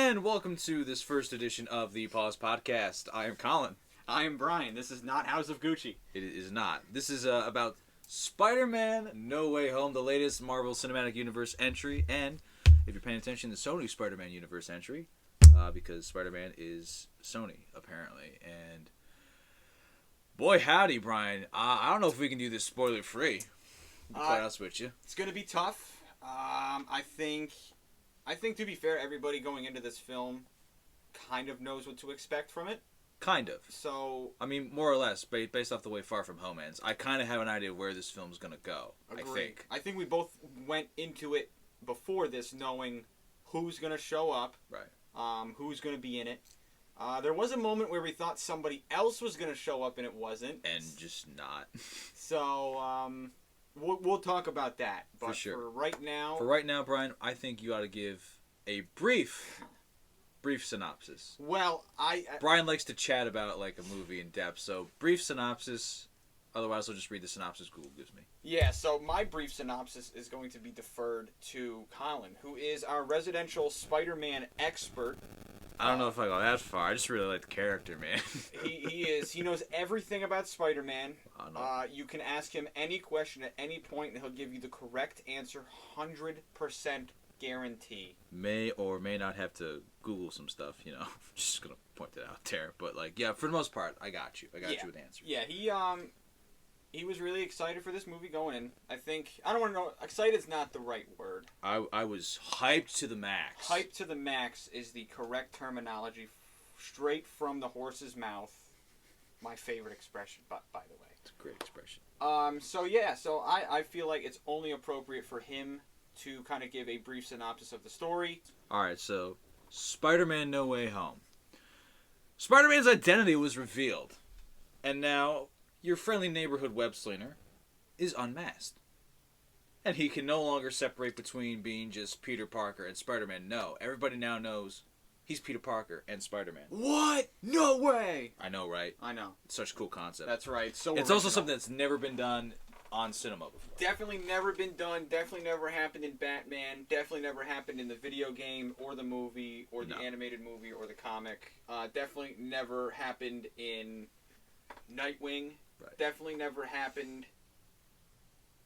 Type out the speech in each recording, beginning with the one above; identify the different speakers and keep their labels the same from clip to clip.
Speaker 1: And welcome to this first edition of the Pause Podcast. I am Colin.
Speaker 2: I am Brian. This is not House of Gucci.
Speaker 1: It is not. This is about Spider-Man No Way Home, the latest Marvel Cinematic Universe entry, and if you're paying attention, the Sony Spider-Man Universe entry, because Spider-Man is Sony, apparently. And boy howdy, Brian. I don't know if we can do this spoiler-free, to be quite honest with you.
Speaker 2: It's going to be tough. I think, to be fair, everybody going into this film kind of knows what to expect from it.
Speaker 1: Kind of.
Speaker 2: So,
Speaker 1: I mean, more or less, based off the way Far From Home ends, I kind of have an idea where this film's going to go,
Speaker 2: agreed. I think we both went into it before this knowing who's going to show up,
Speaker 1: right?
Speaker 2: Who's going to be in it. There was a moment where we thought somebody else was going to show up and it wasn't.
Speaker 1: And just not.
Speaker 2: So, we'll talk about that. But
Speaker 1: for sure.
Speaker 2: For right now,
Speaker 1: Brian, I think you ought to give a brief synopsis.
Speaker 2: Well,
Speaker 1: Brian likes to chat about like a movie in depth, so brief synopsis. Otherwise, I'll just read the synopsis Google gives me.
Speaker 2: Yeah, so my brief synopsis is going to be deferred to Colin, who is our residential Spider-Man expert.
Speaker 1: I don't know if I go that far. I just really like the character, man.
Speaker 2: He is. He knows everything about Spider-Man.
Speaker 1: No.
Speaker 2: You can ask him any question at any point, and he'll give you the correct answer, 100% guarantee.
Speaker 1: May or may not have to Google some stuff, you know. Just gonna point that out there. But like, yeah, for the most part, I got you. I got you with answers.
Speaker 2: Yeah, he was really excited for this movie going in. I don't want to know. Excited's not the right word.
Speaker 1: I was hyped to the max.
Speaker 2: Hyped to the max is the correct terminology, straight from the horse's mouth. My favorite expression, by the way.
Speaker 1: It's a great expression.
Speaker 2: So I feel like it's only appropriate for him to kind of give a brief synopsis of the story.
Speaker 1: Alright, so Spider-Man No Way Home. Spider-Man's identity was revealed, and now your friendly neighborhood web slinger is unmasked. And he can no longer separate between being just Peter Parker and Spider-Man. No, everybody now knows he's Peter Parker and Spider-Man.
Speaker 2: What? No way!
Speaker 1: I know, right?
Speaker 2: I know.
Speaker 1: It's such a cool concept.
Speaker 2: That's right. So
Speaker 1: it's
Speaker 2: original.
Speaker 1: also something that's never been done on cinema before.
Speaker 2: Definitely never been done. Definitely never happened in Batman. Definitely never happened in the video game or the movie or the animated movie or the comic. Definitely never happened in Nightwing.
Speaker 1: Right.
Speaker 2: Definitely never happened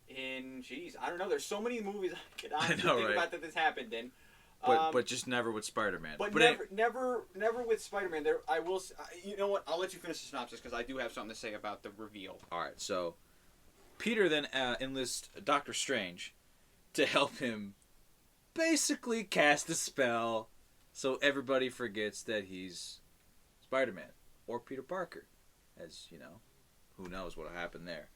Speaker 2: in... Jeez, I don't know. There's so many movies I could honestly think about that this happened in.
Speaker 1: But just never with Spider-Man.
Speaker 2: But never with Spider-Man. I will... You know what? I'll let you finish the synopsis because I do have something to say about the reveal.
Speaker 1: All right, so Peter then enlists Doctor Strange to help him basically cast a spell so everybody forgets that he's Spider-Man or Peter Parker. As, you know, who knows what will happen there.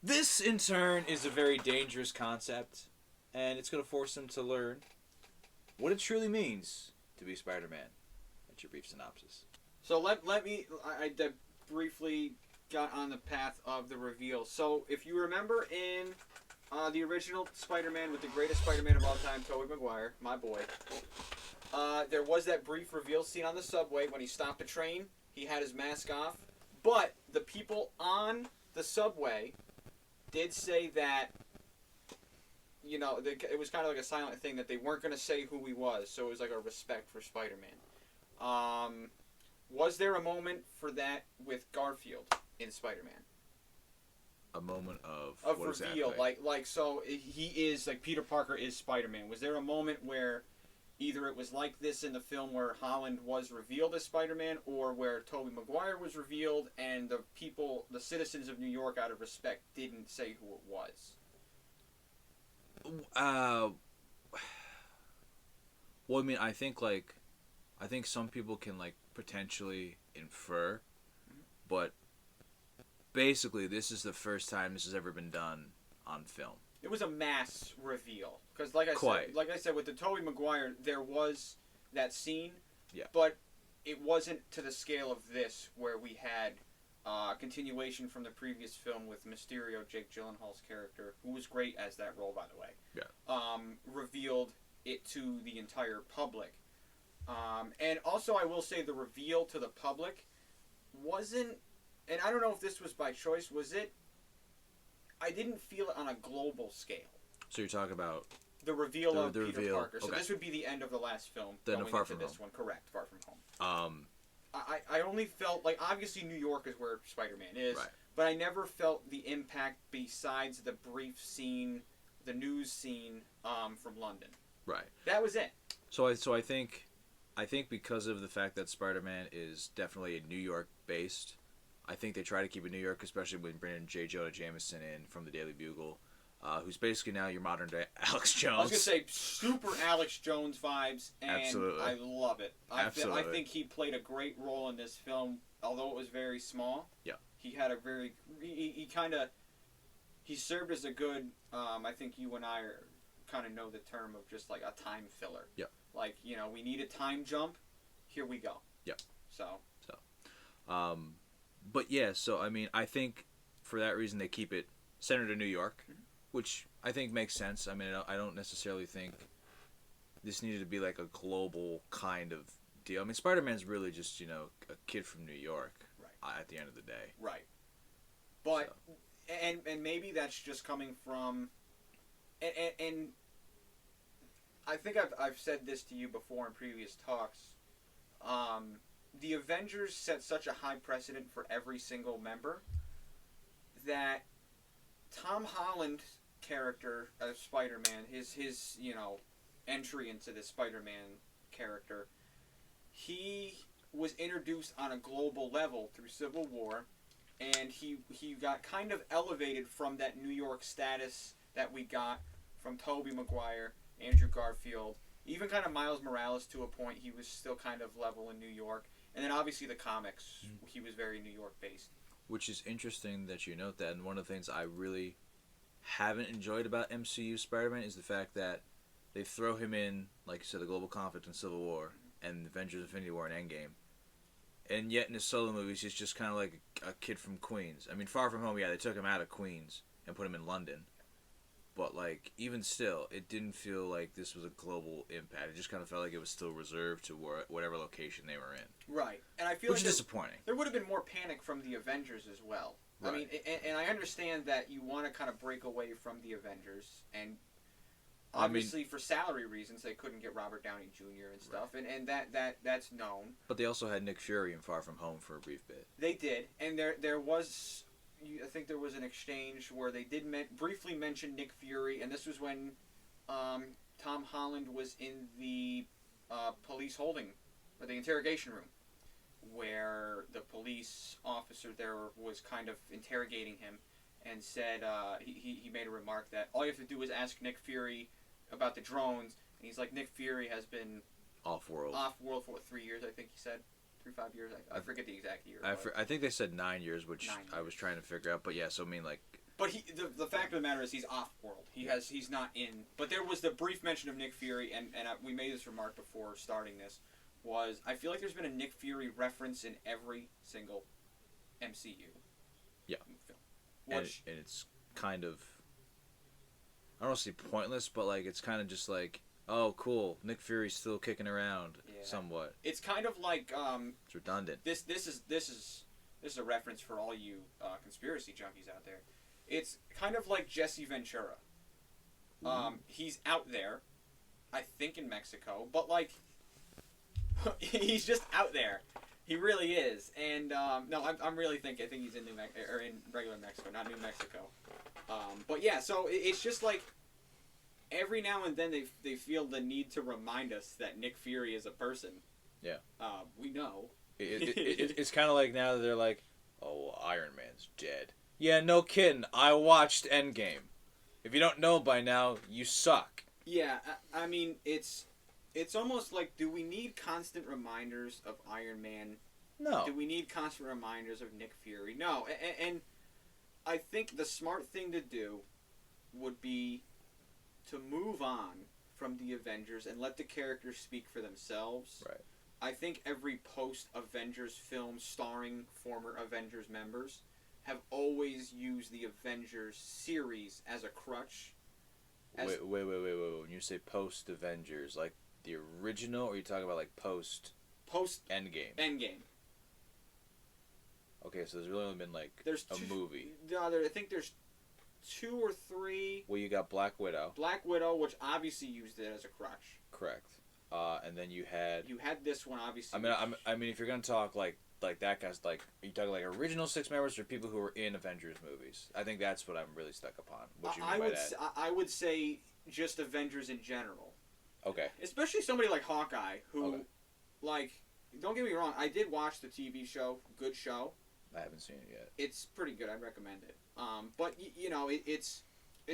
Speaker 1: This, in turn, is a very dangerous concept, and it's going to force him to learn what it truly means to be Spider-Man. That's your brief synopsis.
Speaker 2: So let me... I briefly got on the path of the reveal. So if you remember in the original Spider-Man with the greatest Spider-Man of all time, Tobey Maguire, my boy, there was that brief reveal scene on the subway when he stopped a train. He had his mask off. But the people on the subway did say that, you know, it was kind of like a silent thing that they weren't going to say who he was. So it was like a respect for Spider-Man. Was there a moment for that with Garfield in Spider-Man?
Speaker 1: A moment of
Speaker 2: reveal, exactly? like so he is like Peter Parker is Spider-Man. Was there a moment where either it was like this in the film where Holland was revealed as Spider-Man, or where Tobey Maguire was revealed and the citizens of New York, out of respect, didn't say who it was?
Speaker 1: Well, I mean, I think some people can like potentially infer, but basically, this is the first time this has ever been done on film.
Speaker 2: It was a mass reveal because, like I said, with the Tobey Maguire, there was that scene, but it wasn't to the scale of this, where we had continuation from the previous film with Mysterio, Jake Gyllenhaal's character, who was great as that role, by the way.
Speaker 1: Yeah.
Speaker 2: Revealed it to the entire public, and also I will say the reveal to the public wasn't, and I don't know if this was by choice. Was it? I didn't feel it on a global scale.
Speaker 1: So you're talking about
Speaker 2: the reveal of
Speaker 1: the
Speaker 2: Peter
Speaker 1: reveal.
Speaker 2: Parker. So
Speaker 1: Okay.
Speaker 2: this would be the end of the last film.
Speaker 1: Then
Speaker 2: going
Speaker 1: Far
Speaker 2: into
Speaker 1: From
Speaker 2: this
Speaker 1: Home.
Speaker 2: one, correct? Far From Home.
Speaker 1: Um,
Speaker 2: I only felt like obviously New York is where Spider-Man is,
Speaker 1: Right.
Speaker 2: but I never felt the impact besides the brief scene, the news scene from London.
Speaker 1: right.
Speaker 2: That was it.
Speaker 1: So I think because of the fact that Spider-Man is definitely New York based, I think they try to keep it New York, especially when bringing J. Jonah Jameson in from the Daily Bugle, who's basically now your modern day Alex Jones.
Speaker 2: I was gonna say super Alex Jones vibes, and
Speaker 1: Absolutely.
Speaker 2: I love it. I
Speaker 1: Absolutely.
Speaker 2: think he played a great role in this film, although it was very small.
Speaker 1: Yeah.
Speaker 2: He had a very he served as a good. I think you and I kind of know the term of just like a time filler.
Speaker 1: Yeah.
Speaker 2: Like we need a time jump. Here we go.
Speaker 1: Yeah.
Speaker 2: So.
Speaker 1: But yeah, so I mean, I think for that reason they keep it centered in New York, which I think makes sense. I mean, I don't necessarily think this needed to be like a global kind of deal. I mean, Spider-Man's really just a kid from New York,
Speaker 2: Right.
Speaker 1: At the end of the day,
Speaker 2: Right. But and maybe that's just coming from, and I think I've said this to you before in previous talks. The Avengers set such a high precedent for every single member that Tom Holland's character as Spider-Man, his entry into the Spider-Man character, he was introduced on a global level through Civil War, and he got kind of elevated from that New York status that we got from Tobey Maguire, Andrew Garfield, even kind of Miles Morales to a point. He was still kind of level in New York. And then obviously the comics, he was very New York based.
Speaker 1: which is interesting that you note that. And one of the things I really haven't enjoyed about MCU Spider-Man is the fact that they throw him in, like you said, the global conflict in Civil War and Avengers: Infinity War and Endgame. And yet in his solo movies, he's just kind of like a kid from Queens. I mean, Far From Home, yeah, they took him out of Queens and put him in London. But, like, even still, it didn't feel like this was a global impact. It just kind of felt like it was still reserved to whatever location they were in.
Speaker 2: Right. And I feel
Speaker 1: Which
Speaker 2: like
Speaker 1: is disappointing.
Speaker 2: there would have been more panic from the Avengers as well.
Speaker 1: Right.
Speaker 2: I mean, and I understand that you want to kind of break away from the Avengers, and obviously for salary reasons they couldn't get Robert Downey Jr. and stuff,
Speaker 1: Right.
Speaker 2: and that's known.
Speaker 1: But they also had Nick Fury in Far From Home for a brief bit.
Speaker 2: They did, and there was, I think there was an exchange where they did briefly mention Nick Fury, and this was when Tom Holland was in the police holding, or the interrogation room, where the police officer there was kind of interrogating him, and said he made a remark that all you have to do is ask Nick Fury about the drones, and he's like, Nick Fury has been
Speaker 1: Off-world.
Speaker 2: for what, 3 years, I think he said. 3-5 years. I forget the exact year.
Speaker 1: I think they said 9 years, which
Speaker 2: 9
Speaker 1: I was trying to figure out. But yeah, so I mean, like...
Speaker 2: But the fact of the matter is he's off-world. He's not in. But there was the brief mention of Nick Fury, and we made this remark before starting this, was I feel like there's been a Nick Fury reference in every single MCU
Speaker 1: Yeah.
Speaker 2: film. Which,
Speaker 1: and it's kind of... I don't want to say pointless, but like it's kind of just like, oh, cool, Nick Fury's still kicking around somewhat.
Speaker 2: it's kind of like
Speaker 1: It's redundant.
Speaker 2: this is a reference for all you conspiracy junkies out there. It's kind of like Jesse Ventura. He's out there, I think in Mexico, but like he's just out there. He really is. And no, I'm really I think he's in in regular Mexico, not New Mexico. But yeah, so it's just like every now and then they feel the need to remind us that Nick Fury is a person.
Speaker 1: Yeah.
Speaker 2: We know.
Speaker 1: It's kind of like now that they're like, oh, well, Iron Man's dead. Yeah, no kidding. I watched Endgame. If you don't know by now, you suck.
Speaker 2: Yeah, I mean, it's almost like, do we need constant reminders of Iron Man?
Speaker 1: No.
Speaker 2: Do we need constant reminders of Nick Fury? No. And I think the smart thing to do would be to move on from the Avengers and let the characters speak for themselves.
Speaker 1: Right.
Speaker 2: I think every post-Avengers film starring former Avengers members have always used the Avengers series as a crutch.
Speaker 1: Wait. When you say post-Avengers, like the original, or are you talking about like post-Endgame?
Speaker 2: Endgame.
Speaker 1: Okay, so there's really only been like
Speaker 2: There's
Speaker 1: a movie.
Speaker 2: No, I think there's 2 or 3.
Speaker 1: Well, you got Black Widow.
Speaker 2: Black Widow, which obviously used it as a crutch.
Speaker 1: Correct. And then you had
Speaker 2: this one, obviously.
Speaker 1: I mean, if you're gonna talk like that guy's like, are you talking like original Six members or people who were in Avengers movies? I think that's what I'm really stuck upon. What you mean by that?
Speaker 2: I would say just Avengers in general.
Speaker 1: Okay.
Speaker 2: Especially somebody like Hawkeye, who, like, don't get me wrong, I did watch the TV show. Good show.
Speaker 1: I haven't seen it yet.
Speaker 2: It's pretty good. I'd recommend it. But you know, it's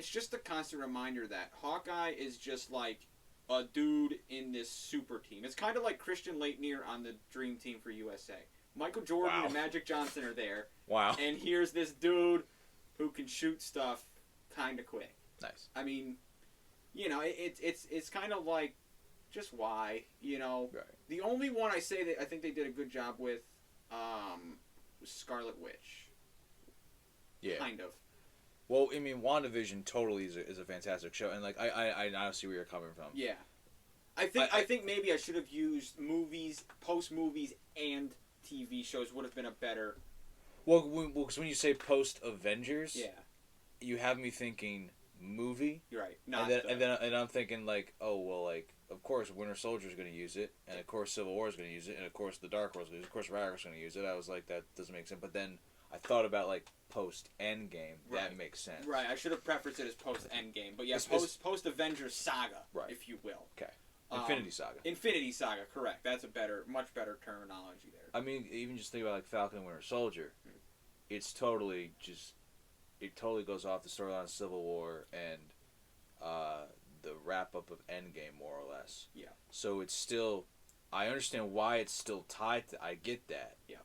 Speaker 2: just a constant reminder that Hawkeye is just like a dude in this super team. It's kind of like Christian Laettner on the Dream Team for USA. Michael Jordan and Magic Johnson are there.
Speaker 1: Wow.
Speaker 2: And here's this dude who can shoot stuff kind of quick.
Speaker 1: Nice.
Speaker 2: I mean, you know, it's kind of like, just why, you know.
Speaker 1: Right.
Speaker 2: The only one I say that I think they did a good job with was Scarlet Witch.
Speaker 1: Yeah.
Speaker 2: Kind of.
Speaker 1: Well, I mean, WandaVision totally is a fantastic show, and like I now see where you're coming from.
Speaker 2: Yeah. I think maybe I should have used movies, post movies, and TV shows would have been a better.
Speaker 1: Well, because when you say post Avengers,
Speaker 2: yeah,
Speaker 1: you have me thinking movie.
Speaker 2: You're right.
Speaker 1: And I'm thinking like, oh well, like of course Winter Soldier is going to use it, and of course Civil War is going to use it, and of course the Dark World's going to use it, of course Ragnarok's going to use it. I was like, that doesn't make sense. But then I thought about like post Endgame.
Speaker 2: Right.
Speaker 1: That makes sense.
Speaker 2: Right. I should have prefaced it as post Endgame, but yeah, post Avengers saga,
Speaker 1: right,
Speaker 2: if you will.
Speaker 1: Okay. Infinity Saga.
Speaker 2: Infinity Saga, correct. That's a much better terminology there.
Speaker 1: I mean, even just think about like Falcon and Winter Soldier. It's totally goes off the storyline of Civil War and the wrap up of Endgame, more or less.
Speaker 2: Yeah.
Speaker 1: So it's still, I understand why it's still tied to. I get that.
Speaker 2: Yeah.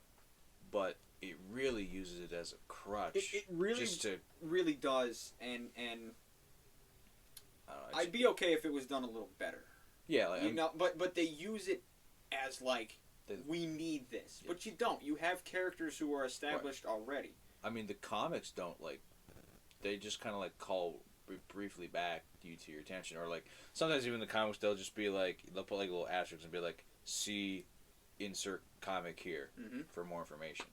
Speaker 1: But it really uses it as a crutch.
Speaker 2: It really really does, and
Speaker 1: I don't know,
Speaker 2: I'd be okay if it was done a little better.
Speaker 1: Yeah, like,
Speaker 2: you know, but they use it as like we need this, but you don't. You have characters who are established already.
Speaker 1: I mean, the comics don't like. They just kind of like call briefly back you to your attention, or like sometimes even the comics they'll just be like they'll put like little asterisks and be like, see, insert comic here for more information.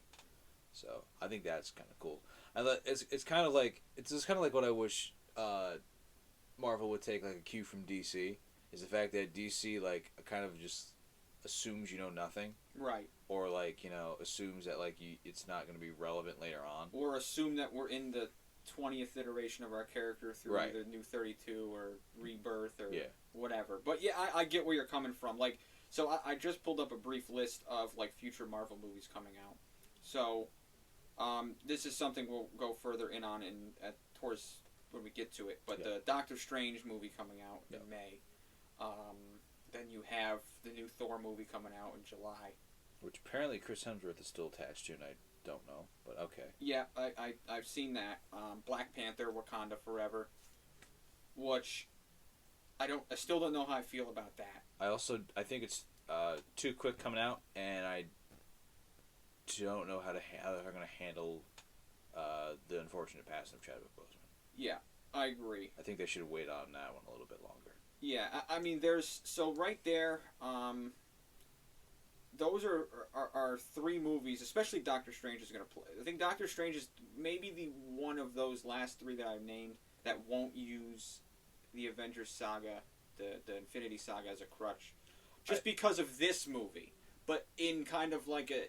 Speaker 1: So I think that's kind of cool. It's kind of like what I wish Marvel would take like a cue from DC. Is the fact that DC like kind of just assumes you know nothing,
Speaker 2: right? Or
Speaker 1: like assumes that like it's not going to be relevant later on,
Speaker 2: or assume that we're in the 20th iteration of our character through the New 32 or Rebirth or whatever. But yeah, I get where you're coming from. Like, so I just pulled up a brief list of like future Marvel movies coming out. So this is something we'll go further in on towards when we get to it. But the Doctor Strange movie coming out in May. Then you have the new Thor movie coming out in July.
Speaker 1: Which apparently Chris Hemsworth is still attached to, and I don't know, but okay.
Speaker 2: Yeah, I've seen that. Black Panther, Wakanda Forever. Which I still don't know how I feel about that. I
Speaker 1: think it's too quick coming out, and I don't know how they're going to handle the unfortunate passing of Chadwick Boseman.
Speaker 2: Yeah, I agree.
Speaker 1: I think they should wait on that one a little bit longer.
Speaker 2: Yeah, I mean, right there, those are three movies, especially Doctor Strange is going to play. I think Doctor Strange is maybe the one of those last three that I've named that won't use the Avengers saga, the Infinity Saga as a crutch, just because of this movie. But in kind of like a,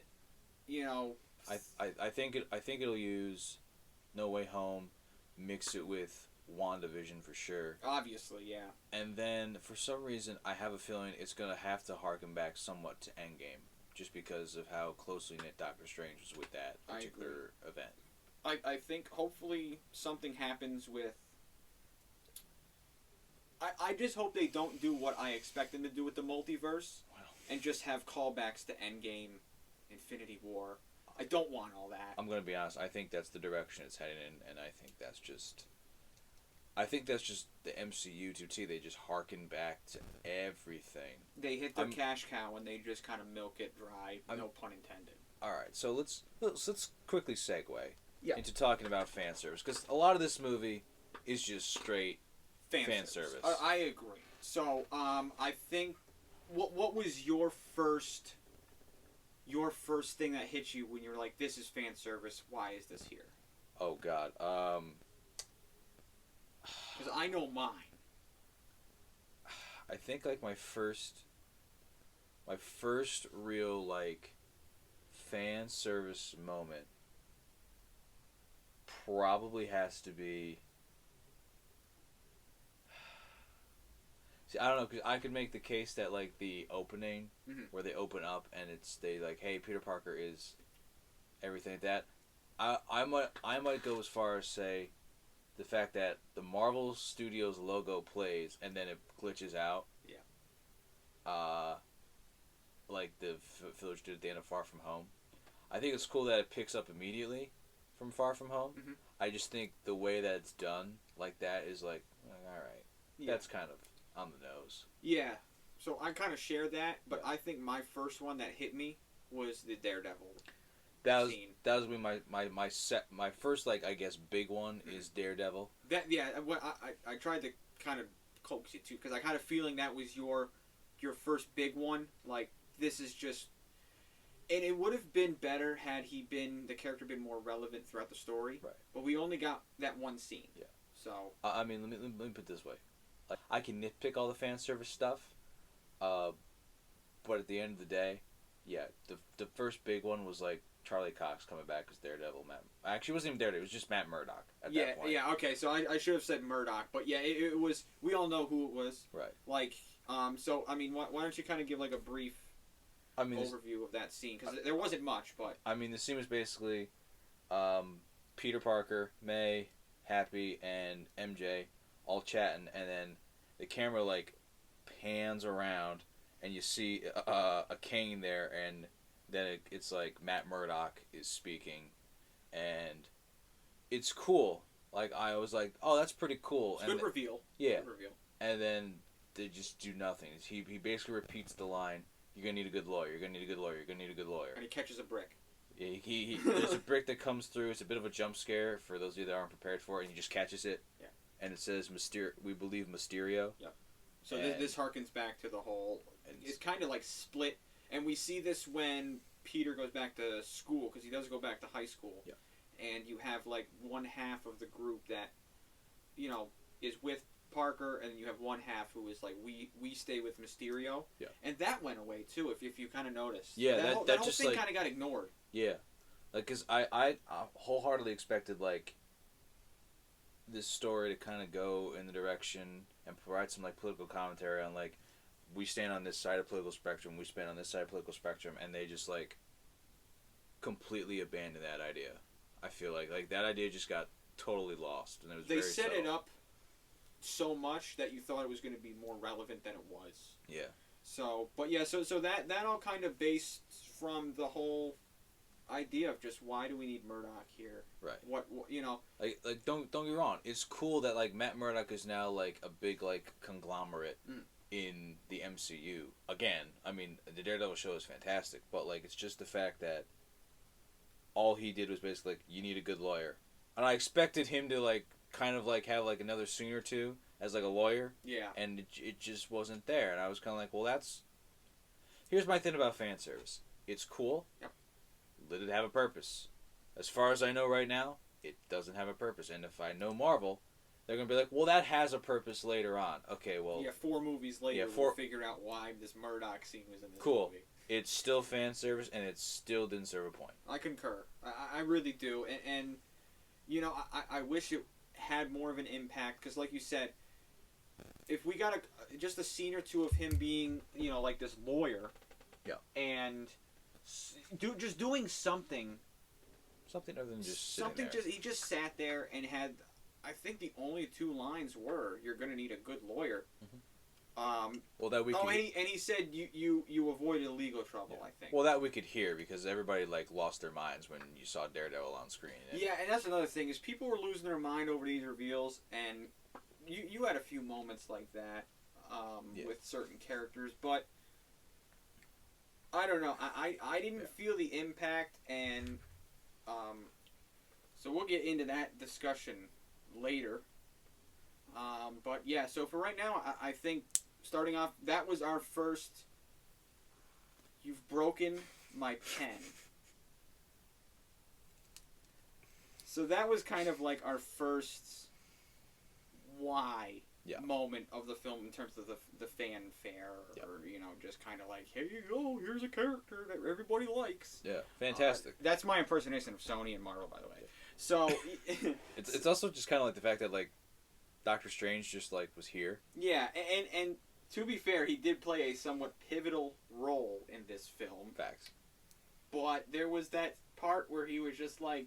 Speaker 1: I think it'll use No Way Home, mix it with WandaVision for sure.
Speaker 2: Obviously, yeah.
Speaker 1: And then, for some reason, I have a feeling it's going to have to harken back somewhat to Endgame, just because of how closely knit Doctor Strange was with that particular event.
Speaker 2: I think hopefully something happens with... I just hope they don't do what I expect them to do with the multiverse, and just have callbacks to Endgame, Infinity War. I don't want all that.
Speaker 1: I'm going to be honest, I think that's the direction it's heading in, and I think that's just the MCU to T. They just harken back to everything.
Speaker 2: They hit their cash cow and they just kind of milk it dry. No pun intended.
Speaker 1: All right, so let's quickly segue into talking about fan service, because a lot of this movie is just straight fan service.
Speaker 2: I agree. So I think what was your first thing that hit you when you were like, this is fan service? Why is this here?
Speaker 1: Oh God.
Speaker 2: Because I know mine.
Speaker 1: I think like my first real like fan service moment probably has to be. See, I don't know, because I could make the case that like the opening where they open up and they like, hey, Peter Parker is everything like that. I might go as far as say the fact that the Marvel Studios logo plays and then it glitches out.
Speaker 2: Yeah.
Speaker 1: Like the Village did at the end of Far From Home. I think it's cool that it picks up immediately from Far From Home.
Speaker 2: Mm-hmm.
Speaker 1: I just think the way that it's done like that is like all right. Yeah. That's kind of on the nose.
Speaker 2: Yeah. So I kind of share that, but I think my first one that hit me was the Daredevil.
Speaker 1: That was my first like I guess big one is Daredevil.
Speaker 2: What I tried to kind of coax you to because I had a feeling that was your first big one. Like this is just, and it would have been better had the character been more relevant throughout the story.
Speaker 1: Right.
Speaker 2: But we only got that one scene.
Speaker 1: Yeah.
Speaker 2: So
Speaker 1: I mean, let me put it this way, like I can nitpick all the fan service stuff, but at the end of the day, yeah, the first big one was like Charlie Cox coming back as Daredevil. Actually, it wasn't even Daredevil. It was just Matt Murdock at that point.
Speaker 2: Yeah. Okay. So I should have said Murdock, but yeah, it was. We all know who it was.
Speaker 1: Right.
Speaker 2: Like, so I mean, why don't you kind of give like a brief, overview of that scene? Because there wasn't much, but
Speaker 1: I mean, the scene was basically, Peter Parker, May, Happy, and MJ all chatting, and then the camera like pans around, and you see a cane there, and then it's like Matt Murdock is speaking, and it's cool. Like I was like, oh, that's pretty cool.
Speaker 2: It's good reveal.
Speaker 1: Yeah.
Speaker 2: Good reveal.
Speaker 1: And then they just do nothing. He basically repeats the line, "You're gonna need a good lawyer. You're gonna need a good lawyer. You're gonna need a good lawyer."
Speaker 2: And he catches a brick.
Speaker 1: Yeah, he there's a brick that comes through. It's a bit of a jump scare for those of you that aren't prepared for it, and he just catches it.
Speaker 2: Yeah.
Speaker 1: And it says we believe Mysterio.
Speaker 2: Yep. So this harkens back to the whole. It's kind of like split. And we see this when Peter goes back to school, because he does go back to high school.
Speaker 1: Yeah.
Speaker 2: And you have like one half of the group that, is with Parker, and you have one half who is like, we stay with Mysterio.
Speaker 1: Yeah.
Speaker 2: And that went away too, if you kind of noticed.
Speaker 1: Yeah,
Speaker 2: that whole
Speaker 1: just
Speaker 2: thing
Speaker 1: like,
Speaker 2: kind of got ignored.
Speaker 1: Yeah. Like, because I wholeheartedly expected like this story to kind of go in the direction and provide some like political commentary on like, we stand on this side of political spectrum, we stand on this side of political spectrum, and they just like completely abandoned that idea. I feel like that idea just got totally lost, and it was
Speaker 2: they
Speaker 1: very
Speaker 2: set
Speaker 1: subtle.
Speaker 2: it up so much that you thought it was going to be more relevant than it was.
Speaker 1: Yeah.
Speaker 2: So, but yeah, so that all kind of based from the whole idea of just why do we need Murdoch here?
Speaker 1: Right.
Speaker 2: What
Speaker 1: Like don't get me wrong. It's cool that like Matt Murdock is now like a big like conglomerate in the MCU. Again, I mean the Daredevil show is fantastic, but like it's just the fact that all he did was basically like, you need a good lawyer, and I expected him to like kind of like have like another scene or two as like a lawyer.
Speaker 2: Yeah.
Speaker 1: And it just wasn't there, and I was kind of like, well, that's. Here's my thing about fan service. It's cool.
Speaker 2: Yep.
Speaker 1: Let it have a purpose. As far as I know right now, it doesn't have a purpose. And if I know Marvel, they're going to be like, well, that has a purpose later on. Okay, well...
Speaker 2: Yeah, 4 movies later, we'll figure out why this Murdoch scene was in this movie.
Speaker 1: It's still fan service, and it still didn't serve a point.
Speaker 2: I concur. I really do. And I wish it had more of an impact, because like you said, if we got just a scene or two of him being, like this lawyer...
Speaker 1: Yeah.
Speaker 2: And... just doing something
Speaker 1: other than just sitting there.
Speaker 2: He just sat there and had, I think the only 2 lines were, "You're going to need a good lawyer."
Speaker 1: Well, that we
Speaker 2: could, and he said you avoided legal trouble. Yeah. I think.
Speaker 1: Well, that we could hear because everybody like lost their minds when you saw Daredevil on screen.
Speaker 2: Yeah, and that's another thing is people were losing their mind over these reveals, and you had a few moments like that with certain characters, but. I don't know. I didn't feel the impact, and so we'll get into that discussion later. But yeah, so for right now, I think starting off, that was our first. You've broken my pen. So that was kind of like our first why
Speaker 1: Yeah.
Speaker 2: moment of the film in terms of the fanfare,
Speaker 1: Yeah.
Speaker 2: or just kind of like, here you go, here's a character that everybody likes.
Speaker 1: Yeah, fantastic.
Speaker 2: That's my impersonation of Sony and Marvel, by the way. So
Speaker 1: it's also just kind of like the fact that like Doctor Strange just like was here.
Speaker 2: yeah, and to be fair, he did play a somewhat pivotal role in this film.
Speaker 1: Facts.
Speaker 2: But there was that part where he was just like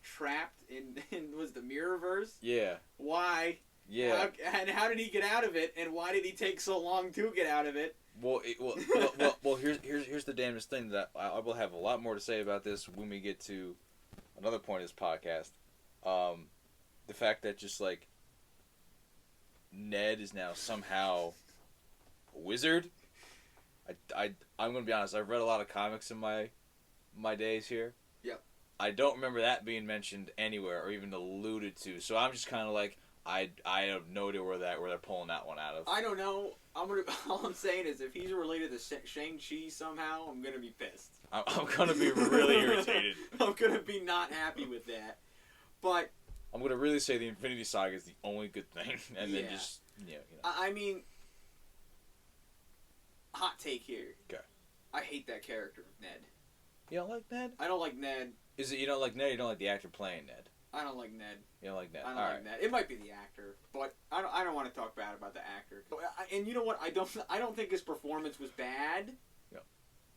Speaker 2: trapped in was the Mirrorverse.
Speaker 1: Yeah.
Speaker 2: Why?
Speaker 1: Yeah.
Speaker 2: And how did he get out of it? And why did he take so long to get out of it?
Speaker 1: Well, here's the damnedest thing that I will have a lot more to say about this when we get to another point of this podcast. The fact that just like Ned is now somehow a wizard. I'm gonna be honest. I've read a lot of comics in my days here.
Speaker 2: Yep.
Speaker 1: I don't remember that being mentioned anywhere or even alluded to. So I'm just kind of like I have no idea where they're pulling that one out of.
Speaker 2: I don't know. All I'm saying is if he's related to Shang-Chi somehow, I'm gonna be pissed.
Speaker 1: I'm gonna be really irritated.
Speaker 2: I'm gonna be not happy with that. But
Speaker 1: I'm gonna really say the Infinity Saga is the only good thing, and then just
Speaker 2: I mean, hot take here.
Speaker 1: Okay.
Speaker 2: I hate that character, Ned.
Speaker 1: You don't like Ned?
Speaker 2: I don't like Ned.
Speaker 1: Is it you don't like Ned? Or you don't like the actor playing Ned?
Speaker 2: I don't like Ned.
Speaker 1: You don't like Ned.
Speaker 2: I don't
Speaker 1: All
Speaker 2: like
Speaker 1: right.
Speaker 2: Ned. It might be the actor, but I don't want to talk bad about the actor. And you know what? I don't think his performance was bad.
Speaker 1: No.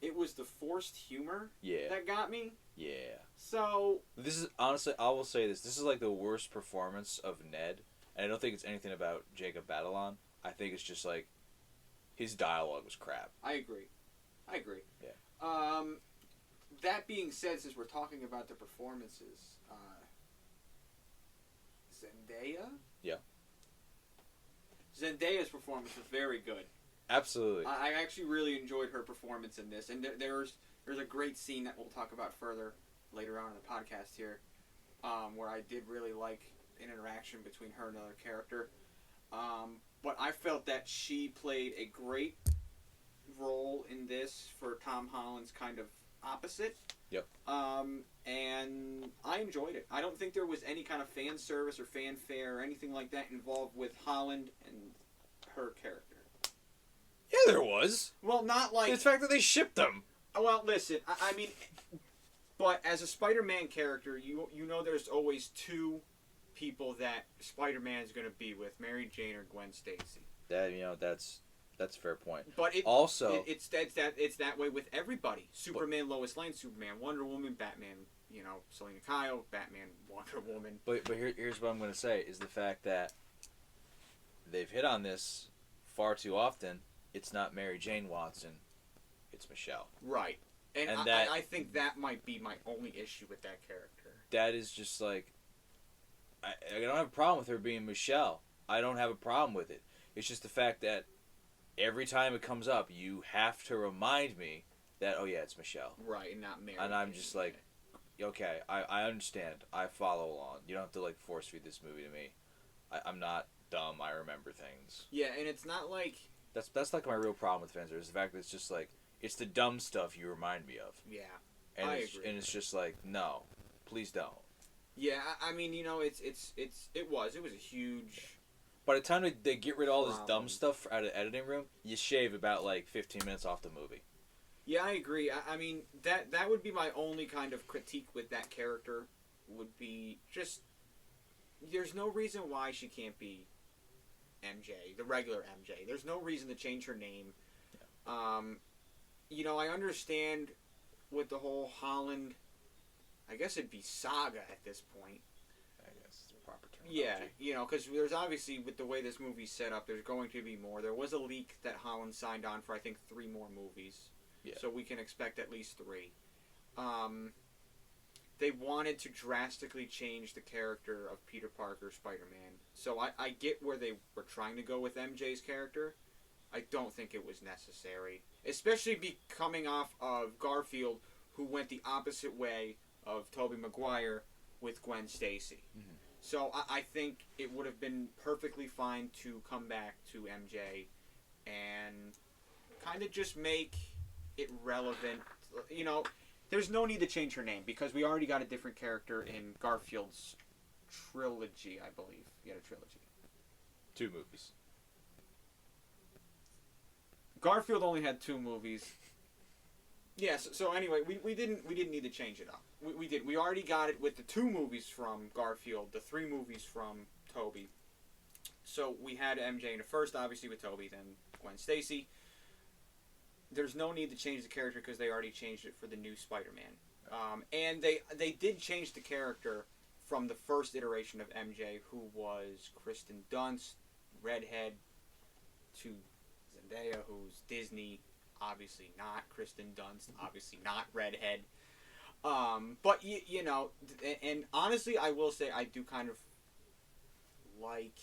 Speaker 2: It was the forced humor
Speaker 1: Yeah.
Speaker 2: that got me.
Speaker 1: Yeah.
Speaker 2: So
Speaker 1: This is honestly, I will say this. This is like the worst performance of Ned, and I don't think it's anything about Jacob Batalon. I think it's just like his dialogue was crap.
Speaker 2: I agree.
Speaker 1: Yeah.
Speaker 2: That being said, since we're talking about the performances, Zendaya?
Speaker 1: Yeah.
Speaker 2: Zendaya's performance was very good.
Speaker 1: Absolutely.
Speaker 2: I actually really enjoyed her performance in this, and there's a great scene that we'll talk about further later on in the podcast here, where I did really like an interaction between her and another character. But I felt that she played a great role in this for Tom Holland's kind of opposite.
Speaker 1: Yep.
Speaker 2: And I enjoyed it. I don't think there was any kind of fan service or fanfare or anything like that involved with Holland and her character.
Speaker 1: Yeah, there was.
Speaker 2: Well, not like...
Speaker 1: It's the fact that they shipped them.
Speaker 2: Well, listen, I mean... But as a Spider-Man character, you know there's always two people that Spider-Man's going to be with, Mary Jane or Gwen Stacy.
Speaker 1: That's a fair point.
Speaker 2: But it's that way with everybody. Superman, Lois Lane, Superman, Wonder Woman, Batman, Selena Kyle, Batman, Wonder Woman.
Speaker 1: But here's what I'm going to say is the fact that they've hit on this far too often. It's not Mary Jane Watson, it's Michelle.
Speaker 2: Right. And I think that might be my only issue with that character.
Speaker 1: That is just like I don't have a problem with her being Michelle. I don't have a problem with it. It's just the fact that every time it comes up, you have to remind me that, oh yeah, it's Michelle.
Speaker 2: Right, and not Mary.
Speaker 1: And I'm just like, okay, I understand. I follow along. You don't have to like force feed this movie to me. I'm not dumb. I remember things.
Speaker 2: Yeah, and it's not like...
Speaker 1: That's like my real problem with fans is the fact that it's just like, it's the dumb stuff you remind me of.
Speaker 2: Yeah,
Speaker 1: and
Speaker 2: I agree.
Speaker 1: And it's just like, no, please don't.
Speaker 2: Yeah, I mean, it was a huge...
Speaker 1: By the time they get rid of all this dumb stuff out of the editing room, you shave about like 15 minutes off the movie.
Speaker 2: Yeah, I agree. I mean, that would be my only kind of critique with that character, would be just, there's no reason why she can't be MJ, the regular MJ. There's no reason to change her name. Yeah. I understand with the whole Holland, I guess it'd be saga at this point.
Speaker 1: I guess it's the proper terminology.
Speaker 2: Yeah, because there's obviously, with the way this movie's set up, there's going to be more. There was a leak that Holland signed on for, I think, 3 more movies.
Speaker 1: Yeah.
Speaker 2: So we can expect at least 3. They wanted to drastically change the character of Peter Parker, Spider-Man. So I get where they were trying to go with MJ's character. I don't think it was necessary. Especially coming off of Garfield, who went the opposite way of Tobey Maguire with Gwen Stacy. Mm-hmm. So I think it would have been perfectly fine to come back to MJ and kind of just make it relevant. There's no need to change her name because we already got a different character in Garfield's trilogy, I believe. He had a trilogy.
Speaker 1: 2 movies.
Speaker 2: Garfield only had 2 movies. Yeah. So anyway, we didn't need to change it up. We did. We already got it with the 2 movies from Garfield, the 3 movies from Tobey. So we had MJ in the first, obviously with Tobey, then Gwen Stacy. There's no need to change the character because they already changed it for the new Spider-Man. And they did change the character from the first iteration of MJ, who was Kristen Dunst, redhead, to Zendaya, who's Disney, obviously not Kristen Dunst, obviously not redhead. But you know, and honestly, I will say I do kind of like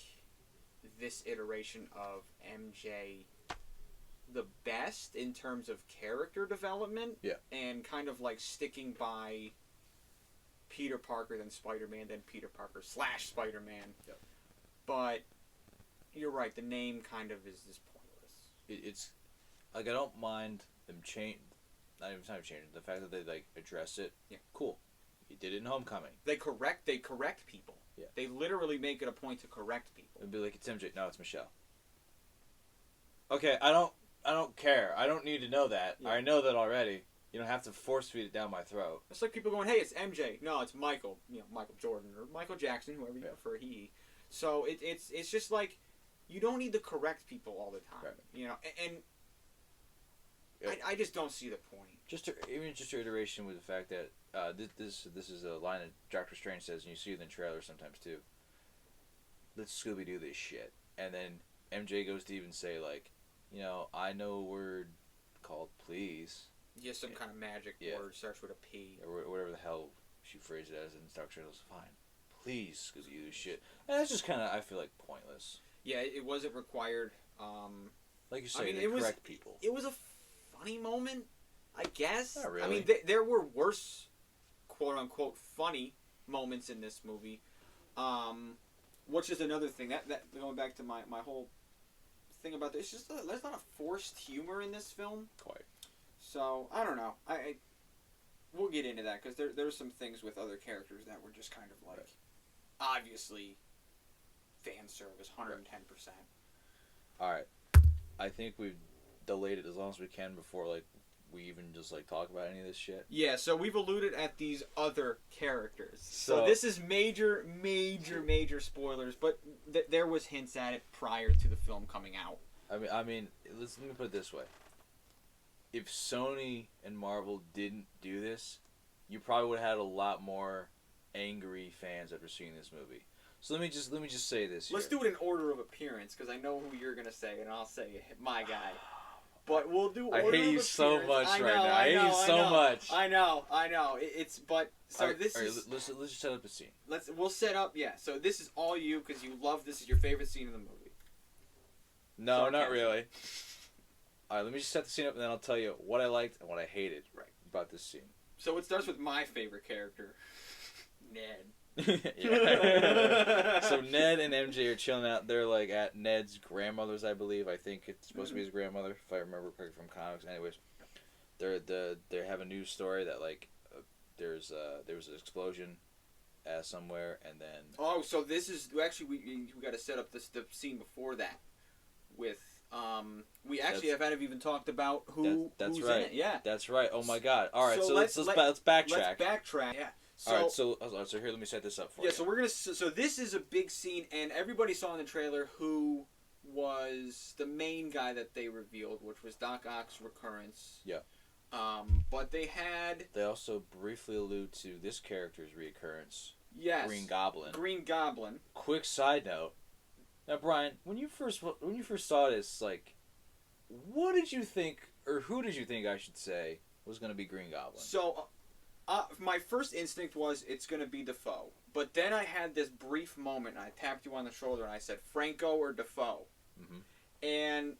Speaker 2: this iteration of MJ the best in terms of character development.
Speaker 1: Yeah.
Speaker 2: And kind of like sticking by Peter Parker, then Spider-Man, then Peter Parker / Spider-Man.
Speaker 1: Yep.
Speaker 2: But you're right, the name kind of is just pointless.
Speaker 1: It's like, I don't mind them not even time changing. The fact that they like address it.
Speaker 2: Yeah.
Speaker 1: Cool. You did it in Homecoming.
Speaker 2: They correct people.
Speaker 1: Yeah.
Speaker 2: They literally make it a point to correct people.
Speaker 1: It'd be like, it's MJ. No, it's Michelle. Okay, I don't care. I don't need to know that.
Speaker 2: Yeah.
Speaker 1: I know that already. You don't have to force feed it down my throat.
Speaker 2: It's like people going, "Hey, it's MJ." No, it's Michael. You know, Michael Jordan or Michael Jackson, whoever you prefer. He. So it's just like, you don't need to correct people all the time.
Speaker 1: Right.
Speaker 2: You know, and I just don't see the point.
Speaker 1: Even just your iteration with the fact that this is a line that Doctor Strange says, and you see it in the trailer sometimes too. Let's Scooby-Doo this shit. And then MJ goes to even say, like, you know, I know a word called please.
Speaker 2: Yeah, some kind of magic word starts with a P.
Speaker 1: Or whatever the hell she phrased it as, and Doctor Strange goes, fine. Please Scooby-Doo this shit. And that's just kind of, I feel like, pointless.
Speaker 2: Yeah, it wasn't required.
Speaker 1: Like you say,
Speaker 2: I mean,
Speaker 1: they correct people.
Speaker 2: It was a funny moment, I guess.
Speaker 1: Not really.
Speaker 2: I mean, there were worse, quote-unquote, funny moments in this movie. Which is another thing. That going back to my whole thing about this, it's just there's not a forced humor in this film.
Speaker 1: Quite.
Speaker 2: So, I don't know. We'll get into that, because there's some things with other characters that were just kind of like, obviously, fan service, 110%.
Speaker 1: Alright. I think we've delayed it as long as we can before, like, we even just, like, talk about any of this shit.
Speaker 2: Yeah, so we've alluded at these other characters. So this is major spoilers, but there was hints at it prior to the film coming out.
Speaker 1: I mean, let me put it this way. If Sony and Marvel didn't do this, you probably would have had a lot more angry fans after seeing this movie. So let me just say this here.
Speaker 2: Let's do it in order of appearance, because I know who you're gonna say, and I'll say my guy. But we'll do order of appearance.
Speaker 1: I hate you so much right now. I hate you so much.
Speaker 2: I know. It's but so
Speaker 1: right,
Speaker 2: this
Speaker 1: right,
Speaker 2: is.
Speaker 1: Let's just set up a scene.
Speaker 2: We'll set up. Yeah. So this is all you, because you love this. Is your favorite scene in the movie?
Speaker 1: No, not really. All right, let me just set the scene up, and then I'll tell you what I liked and what I hated about this scene.
Speaker 2: So it starts with my favorite character, Ned.
Speaker 1: So Ned and MJ are chilling out. They're like at Ned's grandmother's, I believe. I think it's supposed to be his grandmother, if I remember correctly from comics. Anyways, they have a news story that like there was an explosion somewhere, and then
Speaker 2: so this is actually we got to set up the scene before that with we actually haven't even talked about who's
Speaker 1: that's
Speaker 2: in
Speaker 1: right.
Speaker 2: it. Yeah,
Speaker 1: that's right. Oh my God! All right,
Speaker 2: so
Speaker 1: let's backtrack.
Speaker 2: Let's backtrack. Yeah.
Speaker 1: All right, so here, let me set this up for you.
Speaker 2: Yeah, so we're gonna. So this is a big scene, and everybody saw in the trailer who was the main guy that they revealed, which was Doc Ock's recurrence.
Speaker 1: Yeah.
Speaker 2: But they
Speaker 1: also briefly allude to this character's reoccurrence.
Speaker 2: Yes.
Speaker 1: Green Goblin.
Speaker 2: Green Goblin.
Speaker 1: Quick side note. Now, Brian, when you first saw this, like, what did you think, or who did you think I should say was going to be Green Goblin?
Speaker 2: So. My first instinct was it's going to be Defoe. But then I had this brief moment, and I tapped you on the shoulder, and I said, Franco or Defoe? Mm-hmm. And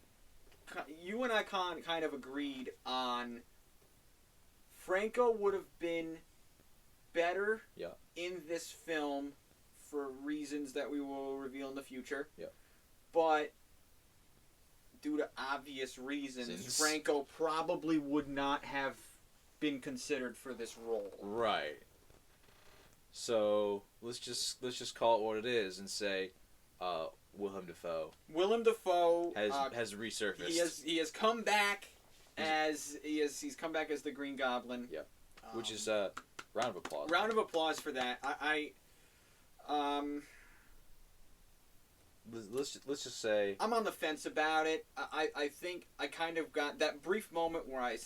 Speaker 2: you and I kind of agreed on Franco would have been better in this film for reasons that we will reveal in the future.
Speaker 1: Yeah.
Speaker 2: But due to obvious reasons, Franco probably would not have been considered for this role.
Speaker 1: Right. So let's just call it what it is and say, Willem Dafoe
Speaker 2: Willem Dafoe
Speaker 1: has resurfaced.
Speaker 2: He has come back he's come back as the Green Goblin.
Speaker 1: Yep. Which is round of applause.
Speaker 2: Round of applause for that.
Speaker 1: Let's just say
Speaker 2: I'm on the fence about it. I think I kind of got that brief moment where I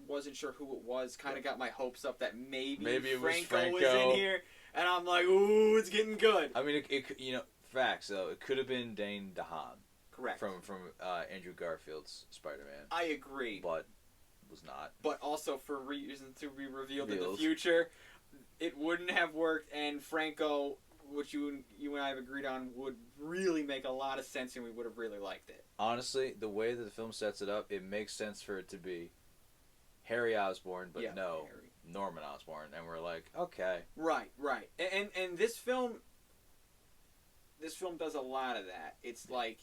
Speaker 2: wasn't sure who it was. Kind of got my hopes up that maybe
Speaker 1: it was
Speaker 2: Franco was in here, and I'm like, ooh, it's getting good.
Speaker 1: I mean, it facts though. It could have been Dane DeHaan.
Speaker 2: Correct.
Speaker 1: From Andrew Garfield's Spider-Man.
Speaker 2: I agree.
Speaker 1: But was not.
Speaker 2: But also for reasons to be revealed in the future, it wouldn't have worked, and Franco, which you and I have agreed on, would really make a lot of sense, and we would have really liked it.
Speaker 1: Honestly, the way that the film sets it up, it makes sense for it to be Harry Osborn, but no, Harry. Norman Osborn, and we're like, okay.
Speaker 2: Right. And this film does a lot of that. It's like,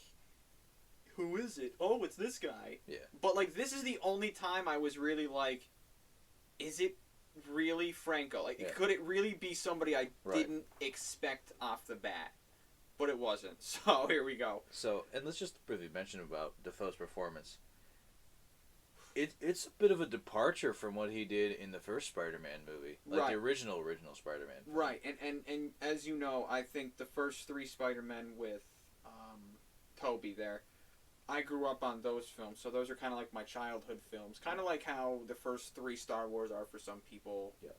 Speaker 2: who is it? Oh, it's this guy.
Speaker 1: Yeah.
Speaker 2: But like, this is the only time I was really like, is it really Franco? Like, could it really be somebody I didn't expect off the bat? But it wasn't. So here we go.
Speaker 1: So, and let's just briefly mention about Dafoe's performance. It's a bit of a departure from what he did in the first Spider-Man movie, like the original Spider-Man.
Speaker 2: Right, and as you know, I think the first 3 Spider-Men with Tobey there, I grew up on those films, so those are kind of like my childhood films. Kind of like how the first 3 Star Wars are for some people.
Speaker 1: Yeah.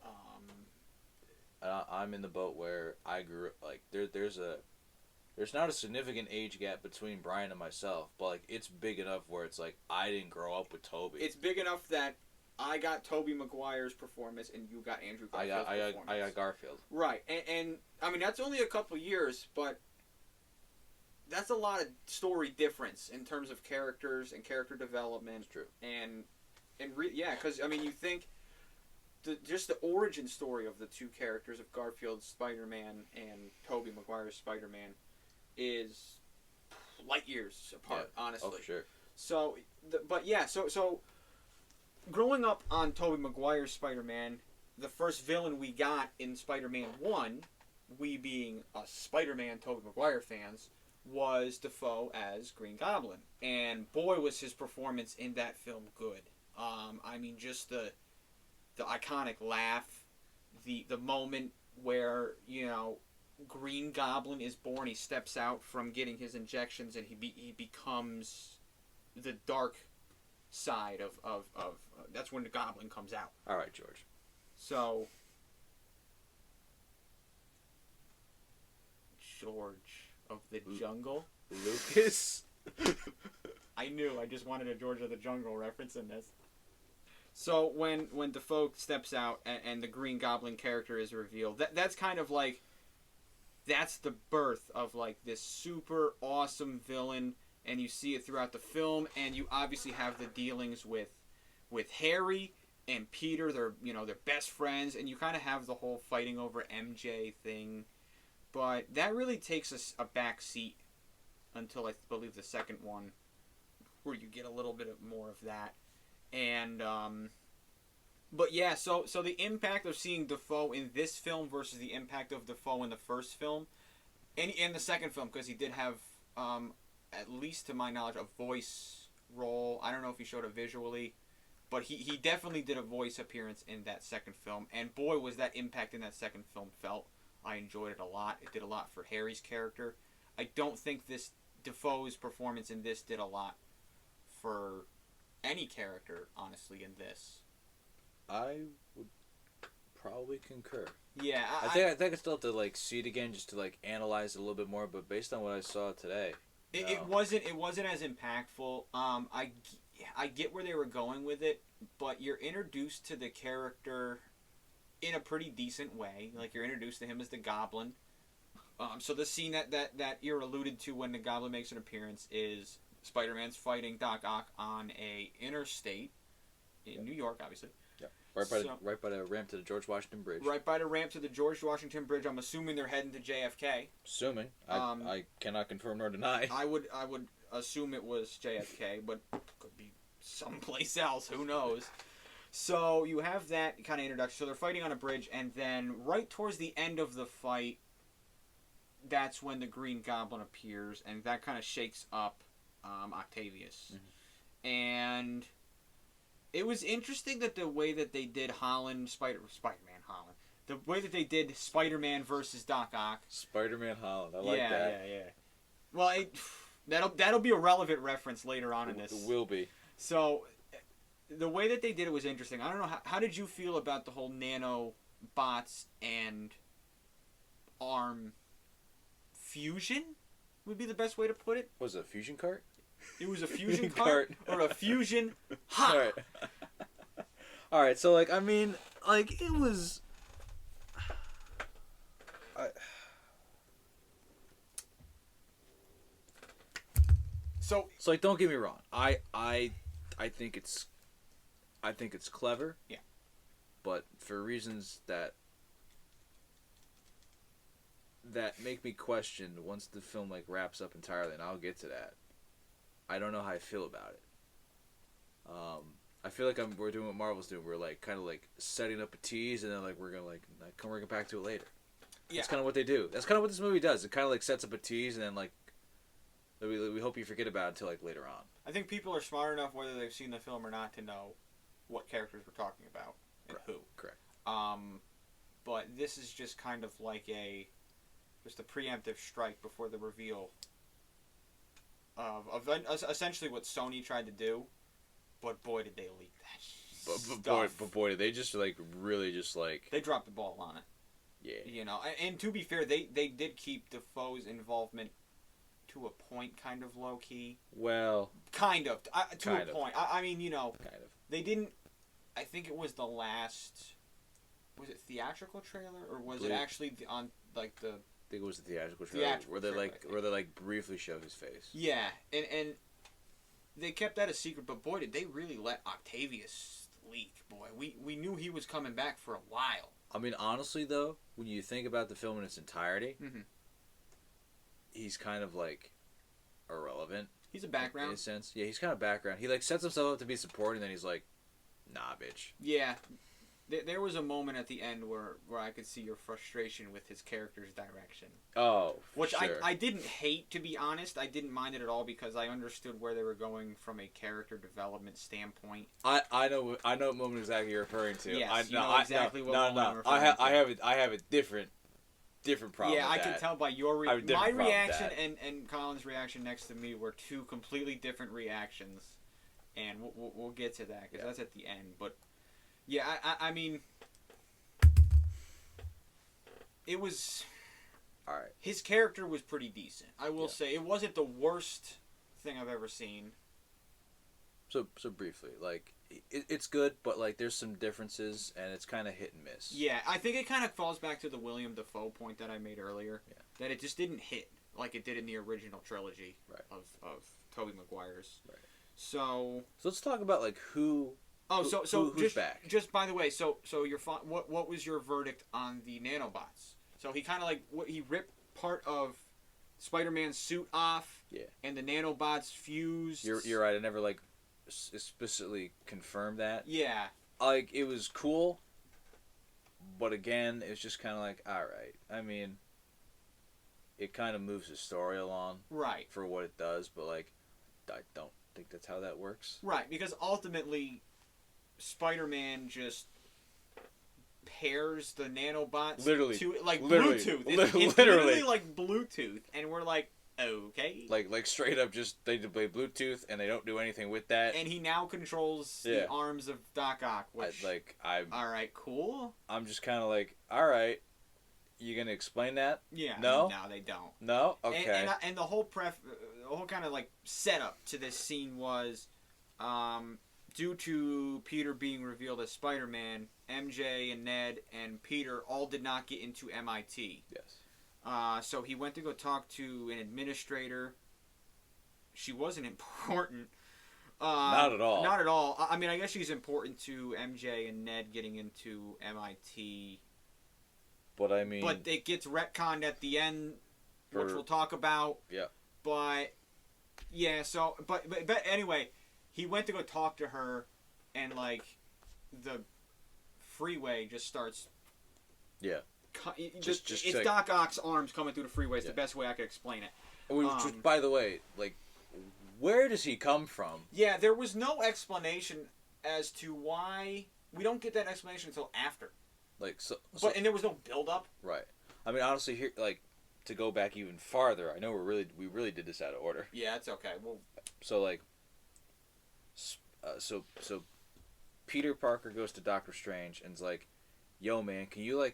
Speaker 1: I'm in the boat where I grew up, like, there's not a significant age gap between Brian and myself, but like it's big enough where it's like I didn't grow up with Tobey.
Speaker 2: It's big enough that I got Tobey Maguire's performance and you got Andrew Garfield's performance.
Speaker 1: I got Garfield.
Speaker 2: Right, and I mean that's only a couple years, but that's a lot of story difference in terms of characters and character development.
Speaker 1: It's true.
Speaker 2: Yeah, because I mean you think just the origin story of the 2 characters of Garfield's Spider-Man and Tobey Maguire's Spider-Man is light years apart, honestly.
Speaker 1: Oh, for sure.
Speaker 2: So, so growing up on Tobey Maguire's Spider-Man, the first villain we got in Spider-Man 1, we being us Spider-Man Tobey Maguire fans, was Dafoe as Green Goblin. And boy, was his performance in that film good. I mean, just the iconic laugh, the moment where, Green Goblin is born, he steps out from getting his injections, and he becomes the dark side of that's when the Goblin comes out.
Speaker 1: All right, George.
Speaker 2: So, George of the Jungle?
Speaker 1: Lucas?
Speaker 2: I knew. I just wanted a George of the Jungle reference in this. So, when Dafoe steps out and the Green Goblin character is revealed, that's kind of like, that's the birth of like this super awesome villain, and you see it throughout the film, and you obviously have the dealings with Harry and Peter. They're best friends, and you kind of have the whole fighting over MJ thing, but that really takes a back seat until I believe the second one, where you get a little bit more of that, and but yeah, so the impact of seeing Dafoe in this film versus the impact of Dafoe in the first film, and in the second film, because he did have, at least to my knowledge, a voice role. I don't know if he showed it visually, but he definitely did a voice appearance in that second film, and boy, was that impact in that second film felt. I enjoyed it a lot. It did a lot for Harry's character. I don't think Dafoe's performance in this did a lot for any character, honestly, in this.
Speaker 1: I would probably concur.
Speaker 2: Yeah,
Speaker 1: I think I still have to like see it again just to like analyze it a little bit more. But based on what I saw today,
Speaker 2: it wasn't as impactful. I get where they were going with it, but you're introduced to the character in a pretty decent way. Like you're introduced to him as the Goblin. So the scene that you're alluded to when the Goblin makes an appearance is Spider-Man's fighting Doc Ock on a interstate in New York, obviously.
Speaker 1: Right by the ramp to the George Washington Bridge.
Speaker 2: Right by the ramp to the George Washington Bridge. I'm assuming they're heading to JFK.
Speaker 1: Assuming. I cannot confirm nor deny.
Speaker 2: I would assume it was JFK, but could be someplace else. Who knows? So you have that kind of introduction. So they're fighting on a bridge, and then right towards the end of the fight, that's when the Green Goblin appears, and that kind of shakes up Octavius. Mm-hmm. And it was interesting that the way that they did Spider-Man Holland, the way that they did Spider-Man versus Doc Ock.
Speaker 1: Spider-Man Holland, I like that.
Speaker 2: Yeah. Well, that'll be a relevant reference later on in this.
Speaker 1: It will be.
Speaker 2: So, the way that they did it was interesting. I don't know, how did you feel about the whole nanobots and arm fusion? Would be the best way to put it.
Speaker 1: Was it a fusion cart?
Speaker 2: It was a fusion cart or a fusion ha.
Speaker 1: All right. All right. So like, I mean, like it was. So like, don't get me wrong. I think it's clever.
Speaker 2: Yeah.
Speaker 1: But for reasons that make me question once the film like wraps up entirely, and I'll get to that. I don't know how I feel about it. I feel like we're doing what Marvel's doing. We're like kind of like setting up a tease, and then like we're gonna come back to it later. Yeah. That's kind of what they do. That's kind of what this movie does. It kind of like sets up a tease, and then like we hope you forget about it until like later on.
Speaker 2: I think people are smart enough, whether they've seen the film or not, to know what characters we're talking about and who.
Speaker 1: Correct.
Speaker 2: But this is just kind of like just a preemptive strike before the reveal of essentially what Sony tried to do, but boy did they leak that.
Speaker 1: But boy, did they just like really just like
Speaker 2: they dropped the ball on it.
Speaker 1: Yeah.
Speaker 2: You know, and to be fair, they did keep Defoe's involvement to a point, kind of low key.
Speaker 1: Well,
Speaker 2: kind of to a point. I mean, you know,
Speaker 1: kind of.
Speaker 2: They didn't. I think it was the last. Was it theatrical trailer or was it actually on like the?
Speaker 1: I think it was the theatrical trailer where they like briefly show his face.
Speaker 2: Yeah, and they kept that a secret, but boy, did they really let Octavius leak. Boy, we knew he was coming back for a while.
Speaker 1: I mean, honestly, though, when you think about the film in its entirety, he's kind of like irrelevant.
Speaker 2: He's a background
Speaker 1: in a sense. Yeah, he's kind of background. He like sets himself up to be supporting, and then he's like, "Nah, bitch."
Speaker 2: Yeah. There was a moment at the end where I could see your frustration with his character's direction.
Speaker 1: Oh,
Speaker 2: which
Speaker 1: sure.
Speaker 2: I didn't hate, to be honest. I didn't mind it at all because I understood where they were going from a character development standpoint.
Speaker 1: I know what moment exactly you're referring to.
Speaker 2: Yes, you know exactly what moment I'm referring to.
Speaker 1: I have a different problem.
Speaker 2: Yeah,
Speaker 1: with
Speaker 2: I
Speaker 1: that.
Speaker 2: could tell by your my reaction and Colin's reaction next to me were two completely different reactions, and we'll get to that because that's at the end, but. Yeah, I mean, it was.
Speaker 1: All right.
Speaker 2: His character was pretty decent. I will say it wasn't the worst thing I've ever seen.
Speaker 1: So briefly, like it's good, but like there's some differences, and it's kind of hit and miss.
Speaker 2: Yeah, I think it kind of falls back to the William Dafoe point that I made earlier.
Speaker 1: Yeah.
Speaker 2: That it just didn't hit like it did in the original trilogy of Tobey Maguire's.
Speaker 1: Right.
Speaker 2: So
Speaker 1: let's talk about like who.
Speaker 2: Oh, so
Speaker 1: who's back?
Speaker 2: Just by the way, so what was your verdict on the nanobots? So he kind of like he ripped part of Spider-Man's suit off, and the nanobots fused.
Speaker 1: You're right. I never like explicitly confirmed that.
Speaker 2: Yeah.
Speaker 1: Like it was cool, but again, it's just kind of like all right. I mean, it kind of moves the story along,
Speaker 2: right?
Speaker 1: For what it does, but like, I don't think that's how that works.
Speaker 2: Right, because ultimately. Spider-Man just pairs the nanobots to like Bluetooth. It's literally like Bluetooth, and we're like, okay.
Speaker 1: Like straight up, just they play Bluetooth, and they don't do anything with that.
Speaker 2: And he now controls the arms of Doc Ock. Which all right, cool.
Speaker 1: I'm just kind of like, all right, you gonna explain that?
Speaker 2: Yeah.
Speaker 1: No,
Speaker 2: they don't.
Speaker 1: No, okay.
Speaker 2: And the whole the whole kind of like setup to this scene was. Due to Peter being revealed as Spider-Man, MJ and Ned and Peter all did not get into MIT.
Speaker 1: Yes.
Speaker 2: So he went to go talk to an administrator. She wasn't important.
Speaker 1: Not at all.
Speaker 2: Not at all. I mean, I guess she's important to MJ and Ned getting into MIT.
Speaker 1: But I mean...
Speaker 2: But it gets retconned at the end, which we'll talk about.
Speaker 1: Yeah.
Speaker 2: But, yeah, so... But anyway... He went to go talk to her, and, like, the freeway just starts It's Doc Ock's arms coming through the freeway. It's the best way I could explain it.
Speaker 1: Which, by the way, like, where does he come from?
Speaker 2: Yeah, there was no explanation as to why. We don't get that explanation until after.
Speaker 1: Like,
Speaker 2: and there was no build up.
Speaker 1: Right. I mean, honestly, here, like, to go back even farther, I know we really did this out of order.
Speaker 2: Yeah, it's okay. Well,
Speaker 1: so like, so Peter Parker goes to Doctor Strange and's like, "Yo, man, can you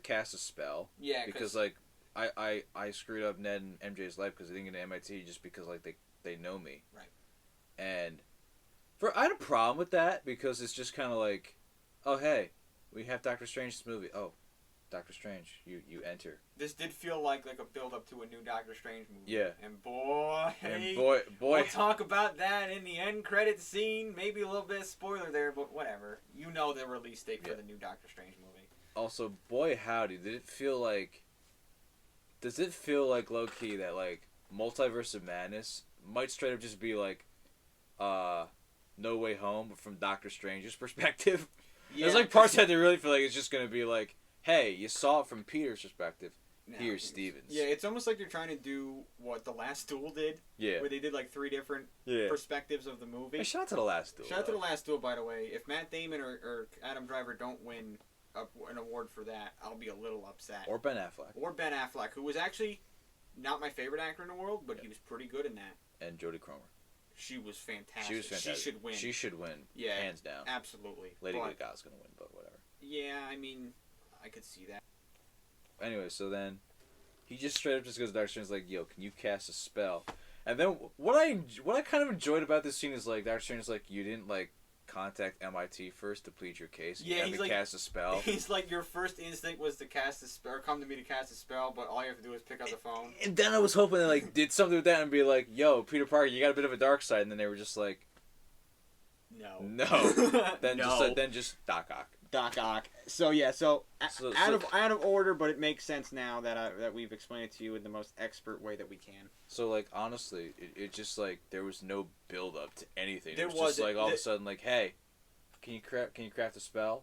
Speaker 1: cast a spell?"
Speaker 2: Yeah,
Speaker 1: because like, I screwed up Ned and MJ's life because they didn't get to MIT just because like they know me.
Speaker 2: Right.
Speaker 1: And I had a problem with that because it's just kind of like, oh hey, we have Doctor Strange's movie. Oh, Doctor Strange, you enter.
Speaker 2: This did feel like a build up to a new Doctor Strange movie.
Speaker 1: Yeah.
Speaker 2: And boy, we'll talk about that in the end credit scene. Maybe a little bit of spoiler there, but whatever. You know the release date for the new Doctor Strange movie.
Speaker 1: Also, boy howdy, does it feel like low key that like Multiverse of Madness might straight up just be like, No Way Home, but from Doctor Strange's perspective? Yeah, there's like parts that they really feel like it's just gonna be like, hey, you saw it from Peter's perspective. Here's Steven's.
Speaker 2: Yeah, it's almost like they're trying to do what The Last Duel did.
Speaker 1: Yeah.
Speaker 2: Where they did like 3 different perspectives of the movie.
Speaker 1: Hey, shout out to The Last Duel.
Speaker 2: Shout out to The Last Duel, by the way. If Matt Damon or Adam Driver don't win an award for that, I'll be a little upset.
Speaker 1: Or Ben Affleck. Who was actually not my favorite actor in the world, but he was pretty good in that. And Jodie Comer. She was fantastic. She should win. She should win. Yeah. Hands down. Absolutely. Lady Gaga's going to win, but whatever. Yeah, I mean, I could see that. Anyway, so then he just straight up just goes to Doctor Strange like, yo, can you cast a spell? And then what I kind of enjoyed about this scene is like Doctor Strange is like, you didn't like contact MIT first to plead your case. Yeah, you had to cast a spell. He's like, your first instinct was to cast a spell, or come to me to cast a spell, but all you have to do is pick up the phone. And then I was hoping they like did something with that and be like, yo, Peter Parker, you got a bit of a dark side, and then they were just like, no. Then just Doc Ock. Doc Ock. So yeah, out of order, but it makes sense now that we've explained it to you in the most expert way that we can. So like honestly, it just like there was no build up to anything. It was just like all of a sudden like, hey, can you craft a spell?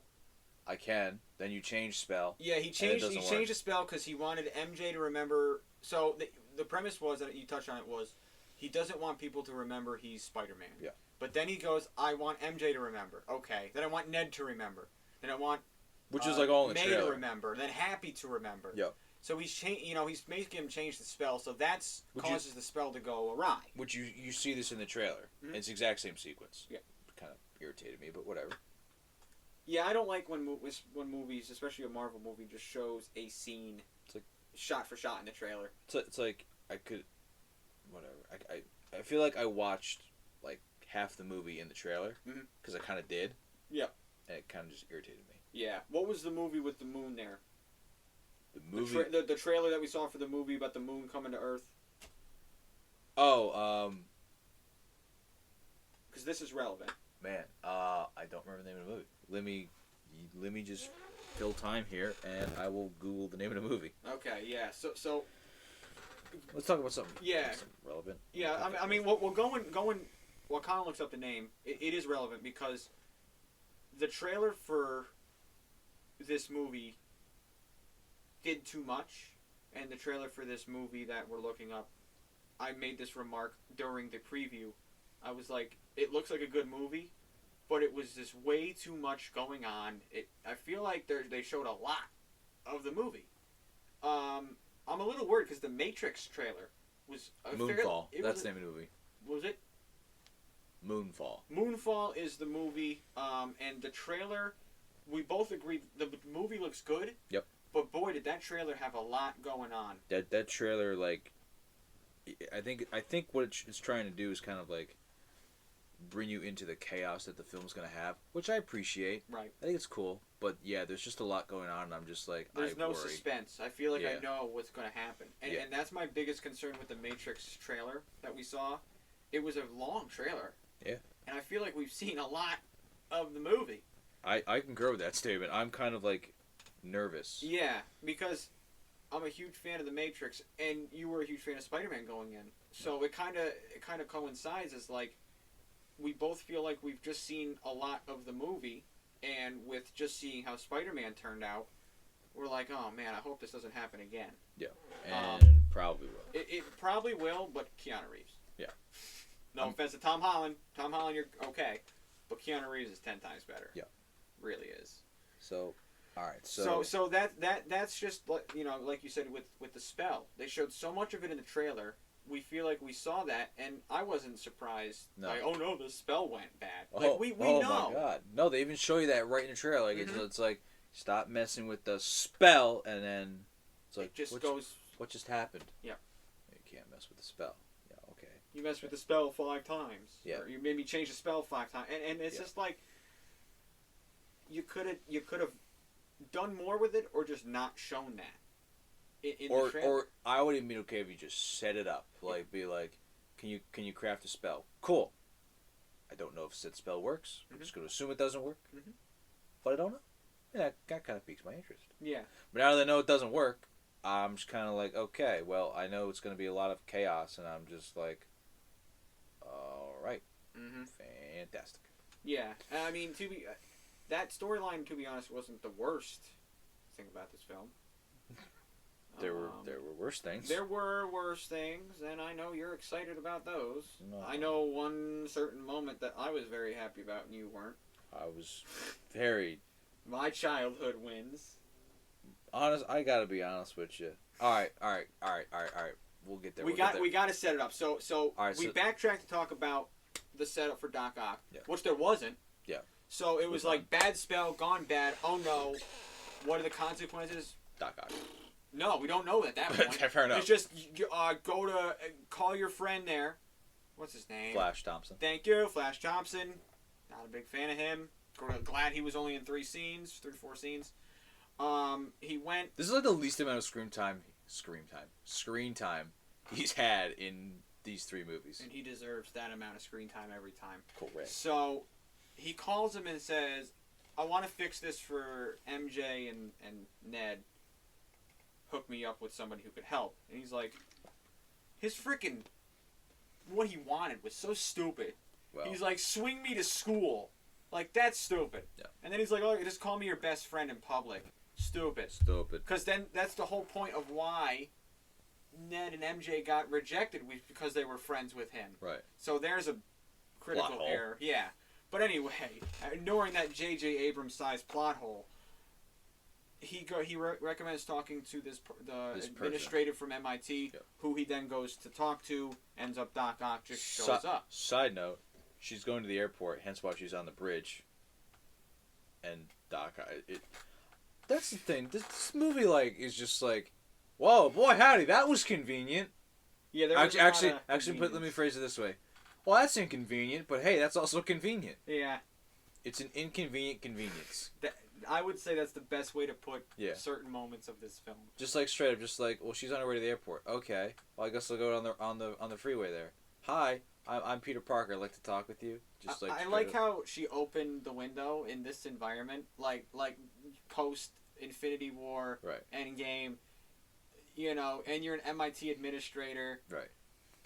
Speaker 1: I can. Then you change spell. Yeah, he changed the spell because he wanted MJ to remember. So the premise was that you touched on it was he doesn't want people to remember he's Spider-Man. Yeah. But then he goes, I want MJ to remember. Okay. Then I want Ned to remember. Then I want which is like all in the trailer. May to remember. Then Happy to remember. Yep. So he's he's making him change the spell. So that's causes the spell to go awry. Which you see this in the trailer. Mm-hmm. It's the exact same sequence. Yeah. Kind of irritated me, but whatever. Yeah, I don't like when movies, especially a Marvel movie, just shows a scene like shot for shot in the trailer. It's like I could, whatever. I feel like I watched like half the movie in the trailer because I kind of did. Yeah. And it kind of just irritated me. Yeah. What was the movie with the moon there? The movie? The trailer that we saw for the movie about the moon coming to Earth. Oh, because this is relevant. Man, I don't remember the name of the movie. Let me just fill time here, and I will Google the name of the movie. Okay, yeah. So let's talk about something. Yeah. Something relevant. Yeah, I mean, well, going. While Colin looks up the name, it is relevant because the trailer for this movie did too much, and the trailer for this movie that we're looking up, I made this remark during the preview. I was like, it looks like a good movie, but it was just way too much going on. I feel like they showed a lot of the movie. I'm a little worried because the Matrix trailer was Moonfall. That's the name of the movie. Was it? Moonfall. Moonfall is the movie, and the trailer, we both agreed the movie looks good. Yep. But boy, did that trailer have a lot going on. That trailer, like, I think what it's trying to do is kind of like bring you into the chaos that the film's gonna have, which I appreciate. Right. I think it's cool, but yeah, there's just a lot going on, and I'm just like, there's no suspense. I feel like I know what's gonna happen, and that's my biggest concern with the Matrix trailer that we saw. It was a long trailer. Yeah. And I feel like we've seen a lot of the movie. I concur with that statement. I'm kind of like nervous. Yeah, because I'm a huge fan of the Matrix, and you were a huge fan of Spider-Man going in. So it kind of coincides as like we both feel like we've just seen a lot of the movie, and with just seeing how Spider-Man turned out,
Speaker 2: we're like, oh man, I hope this doesn't happen again.
Speaker 1: Yeah, and probably will.
Speaker 2: It probably will, but Keanu Reeves.
Speaker 1: Yeah.
Speaker 2: No offense to Tom Holland. Tom Holland, you're okay, but Keanu Reeves is 10 times better.
Speaker 1: Yeah.
Speaker 2: Really is.
Speaker 1: So, all right.
Speaker 2: So that's just like like you said with the spell. They showed so much of it in the trailer. We feel like we saw that, and I wasn't surprised.
Speaker 1: No.
Speaker 2: Like, oh no, the spell went bad.
Speaker 1: Oh,
Speaker 2: Like we
Speaker 1: oh
Speaker 2: know.
Speaker 1: my God! No, they even show you that right in the trailer. Like it's like stop messing with the spell, and then it's like
Speaker 2: It just goes.
Speaker 1: What just happened?
Speaker 2: Yeah.
Speaker 1: You can't mess with the spell. Yeah. Okay.
Speaker 2: You messed with the spell 5 times.
Speaker 1: Yeah.
Speaker 2: Or you made me change the spell 5 times, and it's just like you could have done more with it, or just not shown that. In the trailer.
Speaker 1: Or I would even be okay if you just set it up. Like be like, can you craft a spell? Cool. I don't know if said spell works. I'm just gonna assume it doesn't work. But I don't know. Yeah, that kind of piques my interest.
Speaker 2: Yeah.
Speaker 1: But now that I know it doesn't work, I'm just kind of like, okay, well, I know it's going to be a lot of chaos, and I'm just like, all right, fantastic.
Speaker 2: Yeah, I mean, that storyline, to be honest, wasn't the worst thing about this film.
Speaker 1: There were worse things.
Speaker 2: There were worse things, and I know you're excited about those.
Speaker 1: No.
Speaker 2: I know one certain moment that I was very happy about, and you weren't.
Speaker 1: I was very
Speaker 2: My childhood wins.
Speaker 1: honest. I got to be honest with you. All right. We'll get there.
Speaker 2: We got to set it up. So
Speaker 1: right,
Speaker 2: we backtracked to talk about the setup for Doc Ock, which there wasn't.
Speaker 1: Yeah.
Speaker 2: So it was like bad spell, gone bad. Oh no, what are the consequences?
Speaker 1: Doc Ock.
Speaker 2: No, we don't know at that point.
Speaker 1: Fair enough.
Speaker 2: It's just go to call your friend there. What's his name?
Speaker 1: Flash Thompson.
Speaker 2: Thank you, Flash Thompson. Not a big fan of him. Glad he was only in 3 or 4 scenes. He went.
Speaker 1: This is like the least amount of screen time he's had in these 3 movies.
Speaker 2: And he deserves that amount of screen time every time.
Speaker 1: Correct.
Speaker 2: So he calls him and says, I want to fix this for MJ and Ned. Hook me up with somebody who could help. And he's like, his freaking, what he wanted was so stupid.
Speaker 1: Well,
Speaker 2: he's like, swing me to school. Like, that's stupid.
Speaker 1: Yeah.
Speaker 2: And then he's like, oh, just call me your best friend in public. Stupid. Because then that's the whole point of why Ned and MJ got rejected, because they were friends with him.
Speaker 1: Right.
Speaker 2: So there's a critical error. Yeah. But anyway, ignoring that J.J. Abrams sized plot hole, he recommends talking to this administrative from MIT, who he then goes to talk to. Ends up Doc Ock just shows up.
Speaker 1: Side note, she's going to the airport, hence why she's on the bridge. And Doc Ock, that's the thing. This movie is just like, whoa, boy, howdy, that was convenient.
Speaker 2: Yeah, there was
Speaker 1: actually, let me phrase it this way. Well, that's inconvenient, but hey, that's also convenient.
Speaker 2: Yeah.
Speaker 1: It's an inconvenient convenience.
Speaker 2: I would say that's the best way to put certain moments of this film.
Speaker 1: Just like straight up, just like, well, she's on her way to the airport. Okay, well, I guess I'll go on the freeway there. Hi, I'm Peter Parker. I'd like to talk with you. Just like
Speaker 2: I like how she opened the window in this environment, like post Infinity War, Endgame. And you're an MIT administrator.
Speaker 1: Right.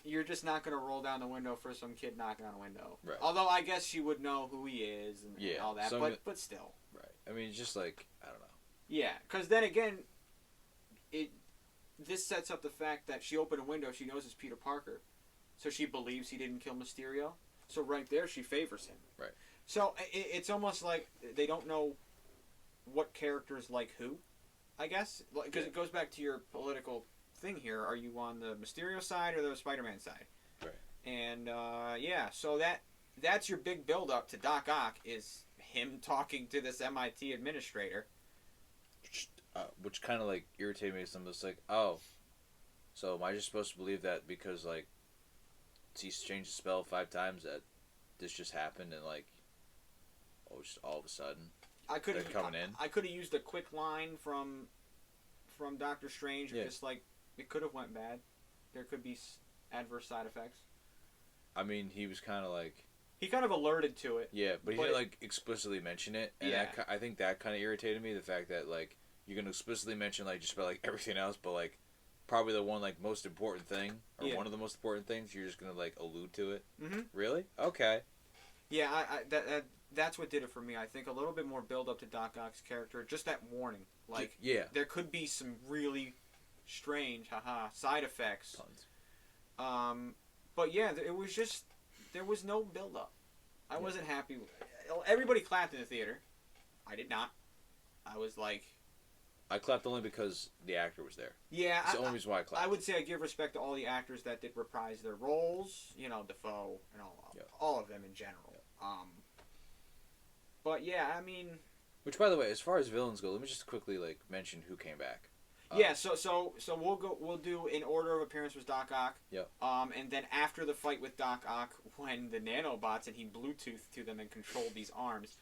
Speaker 2: You're just not going to roll down the window for some kid knocking on a window.
Speaker 1: Right.
Speaker 2: Although I guess she would know who he is and all that, but still.
Speaker 1: Right. I mean, it's just like, I don't know.
Speaker 2: Yeah, because then again, this sets up the fact that she opened a window, she knows it's Peter Parker. So she believes he didn't kill Mysterio. So right there, she favors him.
Speaker 1: Right.
Speaker 2: So it's almost like they don't know what characters like who, I guess. Because it goes back to your political thing here. Are you on the Mysterio side or the Spider-Man side?
Speaker 1: Right.
Speaker 2: And so that's your big build-up to Doc Ock is him talking to this MIT administrator.
Speaker 1: Which kind of irritated me. I'm just like, oh, so am I just supposed to believe that because he's changed the spell 5 times that this just happened and just all of a sudden
Speaker 2: I could have
Speaker 1: in?
Speaker 2: used a quick line from Doctor Strange, just it could have went bad. There could be adverse side effects.
Speaker 1: I mean, he was kind of
Speaker 2: he kind of alerted to it.
Speaker 1: Yeah, but he didn't explicitly mention it, and I think that kind of irritated me. The fact that you're gonna explicitly mention just about everything else, but probably the one most important thing or one of the most important things, you're just gonna allude to it.
Speaker 2: Mm-hmm.
Speaker 1: Really? Okay.
Speaker 2: Yeah, that's what did it for me. I think a little bit more build up to Doc Ock's character, just that warning. Like,
Speaker 1: yeah,
Speaker 2: there could be some really strange, side effects.
Speaker 1: Tons.
Speaker 2: But yeah, it was just, there was no build up. I wasn't happy. Everybody clapped in the theater. I did not. I was like,
Speaker 1: I clapped only because the actor was there.
Speaker 2: yeah,
Speaker 1: It's the only reason why I clapped.
Speaker 2: I would say I give respect to all the actors that did reprise their roles. You know, Defoe and all of them in general. But yeah, I mean.
Speaker 1: Which, by the way, as far as villains go, let me just quickly mention who came back.
Speaker 2: So we'll do in order of appearance was Doc Ock.
Speaker 1: Yep.
Speaker 2: And then after the fight with Doc Ock, when the nanobots and he Bluetooth to them and controlled these arms,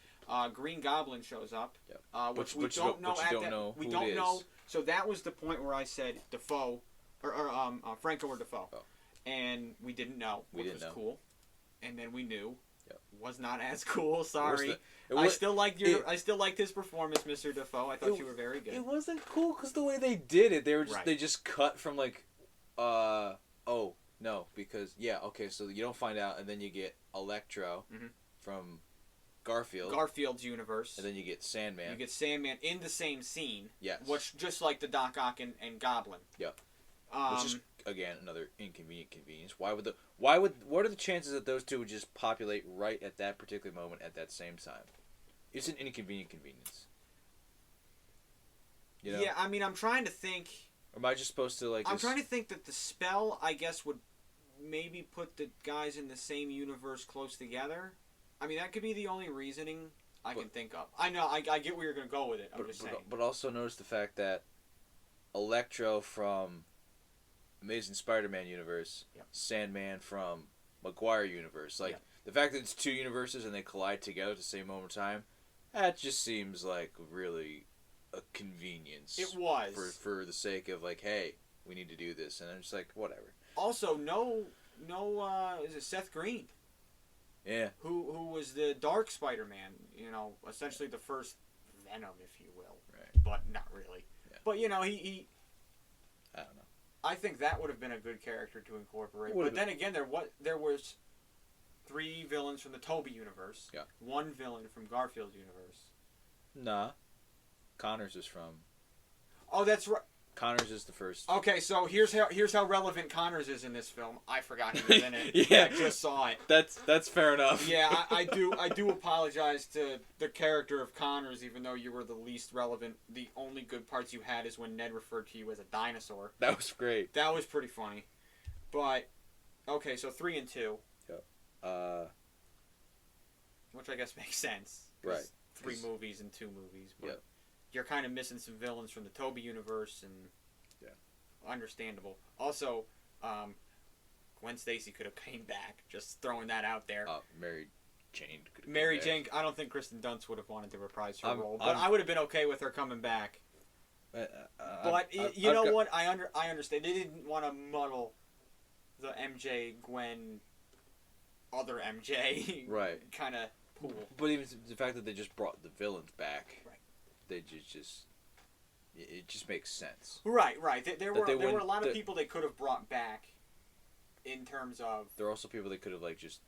Speaker 2: Green Goblin shows up.
Speaker 1: Yep.
Speaker 2: Which we don't know. We don't know. So that was the point where I said Defoe, or Franco or Defoe, and we didn't know, which was cool. And then we knew.
Speaker 1: Yep.
Speaker 2: Was not as cool. Sorry. I still liked his performance, Mr. Defoe. I thought you were very good.
Speaker 1: It wasn't cool because the way they did it, they just cut from so you don't find out, and then you get Electro from
Speaker 2: Garfield's universe,
Speaker 1: and then you get Sandman.
Speaker 2: You get Sandman in the same scene.
Speaker 1: Yes.
Speaker 2: Which just like the Doc Ock and Goblin.
Speaker 1: Yep. Which is again another inconvenience. What are the chances that those two would just populate right at that particular moment at that same time? It's an inconvenient convenience. You know?
Speaker 2: Yeah, I mean, I'm trying to think.
Speaker 1: Or am I just supposed to
Speaker 2: I'm trying to think that the spell, I guess, would maybe put the guys in the same universe close together. I mean, that could be the only reasoning I can think of. I know, I get where you're going to go with it. I'm just saying.
Speaker 1: But also notice the fact that Electro from Amazing Spider-Man universe, Sandman from Maguire universe. The fact that it's two universes and they collide together at the same moment in time, that just seems like really a convenience.
Speaker 2: It was.
Speaker 1: For the sake of hey, we need to do this. And I'm just like, whatever.
Speaker 2: Also, is it Seth Green?
Speaker 1: Yeah.
Speaker 2: Who was the Dark Spider-Man, essentially the first Venom, if you will.
Speaker 1: Right.
Speaker 2: But not really.
Speaker 1: Yeah.
Speaker 2: But, he
Speaker 1: I don't know.
Speaker 2: I think that would have been a good character to incorporate. But then again, there was 3 villains from the Tobey universe.
Speaker 1: Yeah.
Speaker 2: 1 villain from Garfield's universe.
Speaker 1: Nah. Connors is from.
Speaker 2: Oh, that's right.
Speaker 1: Connors is the first.
Speaker 2: Okay, so here's how relevant Connors is in this film. I forgot he was in it.
Speaker 1: Yeah,
Speaker 2: I just saw it.
Speaker 1: That's fair enough.
Speaker 2: Yeah, I do apologize to the character of Connors, even though you were the least relevant. The only good parts you had is when Ned referred to you as a dinosaur.
Speaker 1: That was great.
Speaker 2: That was pretty funny. But okay, so 3 and 2.
Speaker 1: Yep.
Speaker 2: Which I guess makes sense.
Speaker 1: Right.
Speaker 2: 3 movies and 2 movies. But
Speaker 1: yep.
Speaker 2: You're kind of missing some villains from the Tobey universe, and understandable. Also, Gwen Stacy could have came back. Just throwing that out there.
Speaker 1: Mary Jane.
Speaker 2: Mary Jane. I don't think Kristen Dunst would have wanted to reprise her role, but I would have been okay with her coming back. But you know what? I understand. They didn't want to muddle the MJ Gwen, other MJ,
Speaker 1: right?
Speaker 2: Kind of pool.
Speaker 1: But even the fact that they just brought the villains back,
Speaker 2: right?
Speaker 1: They it just makes sense.
Speaker 2: Right. There were a lot of people they could have brought back. In terms of,
Speaker 1: there are also people they could have just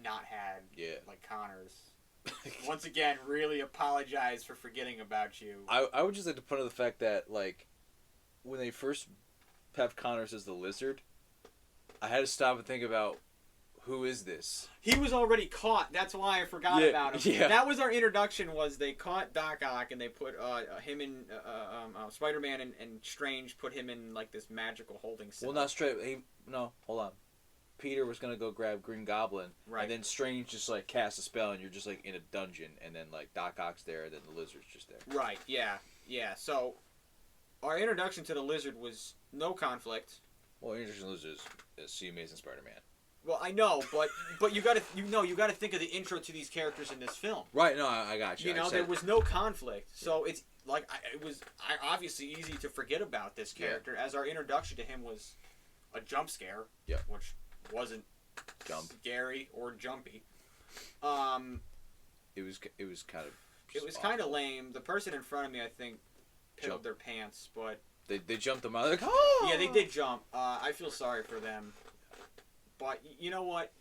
Speaker 2: not had.
Speaker 1: Yeah.
Speaker 2: Like Connors. Once again, really apologize for forgetting about you.
Speaker 1: I would just like to point out the fact that when they first have Connors as the Lizard, I had to stop and think about, who is this?
Speaker 2: He was already caught. That's why I forgot about him.
Speaker 1: Yeah.
Speaker 2: That was our introduction. Was they caught Doc Ock and they put him in Spider-Man and Strange put him in this magical holding cell.
Speaker 1: Well, not straight. No, hold on. Peter was gonna go grab Green Goblin,
Speaker 2: right?
Speaker 1: And then Strange just casts a spell, and you're just in a dungeon, and then Doc Ock's there, and then the Lizard's just there.
Speaker 2: Right. Yeah. So our introduction to the Lizard was no conflict.
Speaker 1: Well, introduction to the Lizard is See Amazing Spider-Man.
Speaker 2: Well, I know, but you got to think of the intro to these characters in this film.
Speaker 1: Right? No, I got you.
Speaker 2: There was no conflict, so it's it was obviously easy to forget about this character, as our introduction to him was a jump scare.
Speaker 1: Yeah.
Speaker 2: Which wasn't scary or jumpy.
Speaker 1: It was kind of.
Speaker 2: It was kind of lame. The person in front of me, I think, peeled their pants, but
Speaker 1: they jumped them out. Oh!
Speaker 2: Yeah, they did jump. I feel sorry for them. But you know what?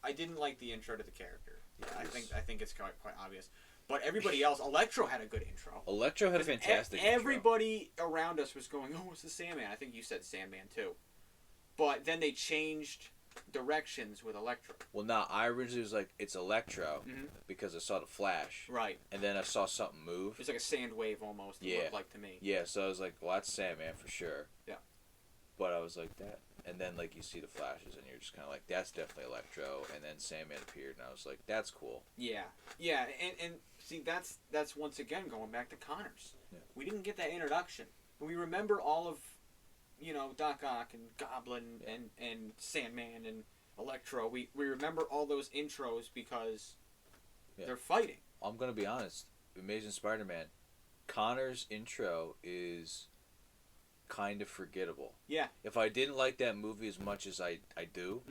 Speaker 2: I didn't like the intro to the character.
Speaker 1: Yeah,
Speaker 2: I think it's quite obvious. But everybody else, Electro had a good intro.
Speaker 1: Electro had a fantastic intro.
Speaker 2: Everybody around us was going, "Oh, it's the Sandman." I think you said Sandman too. But then they changed directions with Electro.
Speaker 1: Well, no, I originally was like, it's Electro because I saw the Flash.
Speaker 2: Right.
Speaker 1: And then I saw something move.
Speaker 2: It's like a sand wave almost. It looked like to me.
Speaker 1: Yeah, so I was like, well, that's Sandman for sure.
Speaker 2: Yeah.
Speaker 1: But I was like that. And then, like, you see the flashes, and you're just kind of like, that's definitely Electro. And then Sandman appeared, and I was like, that's cool.
Speaker 2: Yeah. And see, that's once again going back to Connors.
Speaker 1: Yeah.
Speaker 2: We didn't get that introduction. But we remember all of, Doc Ock and Goblin and Sandman and Electro. We remember all those intros because they're fighting.
Speaker 1: I'm going to be honest. Amazing Spider-Man, Connor's intro is kind of forgettable.
Speaker 2: Yeah.
Speaker 1: If I didn't like that movie as much as I do,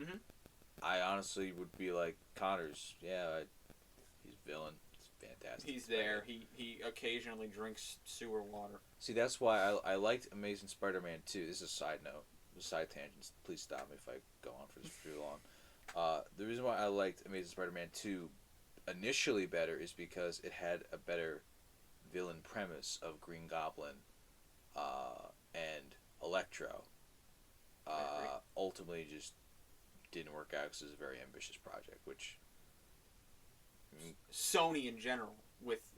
Speaker 1: I honestly would be like, Connors, he's villain. It's fantastic.
Speaker 2: He's there. He occasionally drinks sewer water.
Speaker 1: See, that's why I liked Amazing Spider-Man 2. This is a side note. Side tangents. Please stop me if I go on for this for too long. The reason why I liked Amazing Spider-Man 2 initially better is because it had a better villain premise of Green Goblin and Electro. Ultimately just didn't work out because it was a very ambitious project, which
Speaker 2: Sony in general with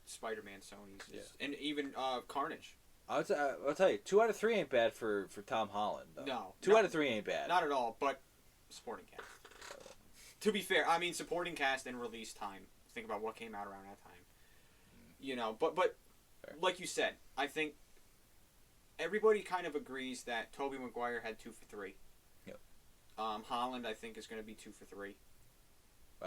Speaker 2: Spider-Man Sony's and even Carnage.
Speaker 1: I'll tell you, 2 out of 3 ain't bad for Tom Holland. Though.
Speaker 2: No,
Speaker 1: 2 out of 3 ain't bad.
Speaker 2: Not at all. But supporting cast. To be fair, I mean supporting cast and release time. Think about what came out around that time. But fair. Like you said, I think everybody kind of agrees that Tobey Maguire had 2 for 3.
Speaker 1: Yep.
Speaker 2: Holland, I think, is going to be 2 for 3.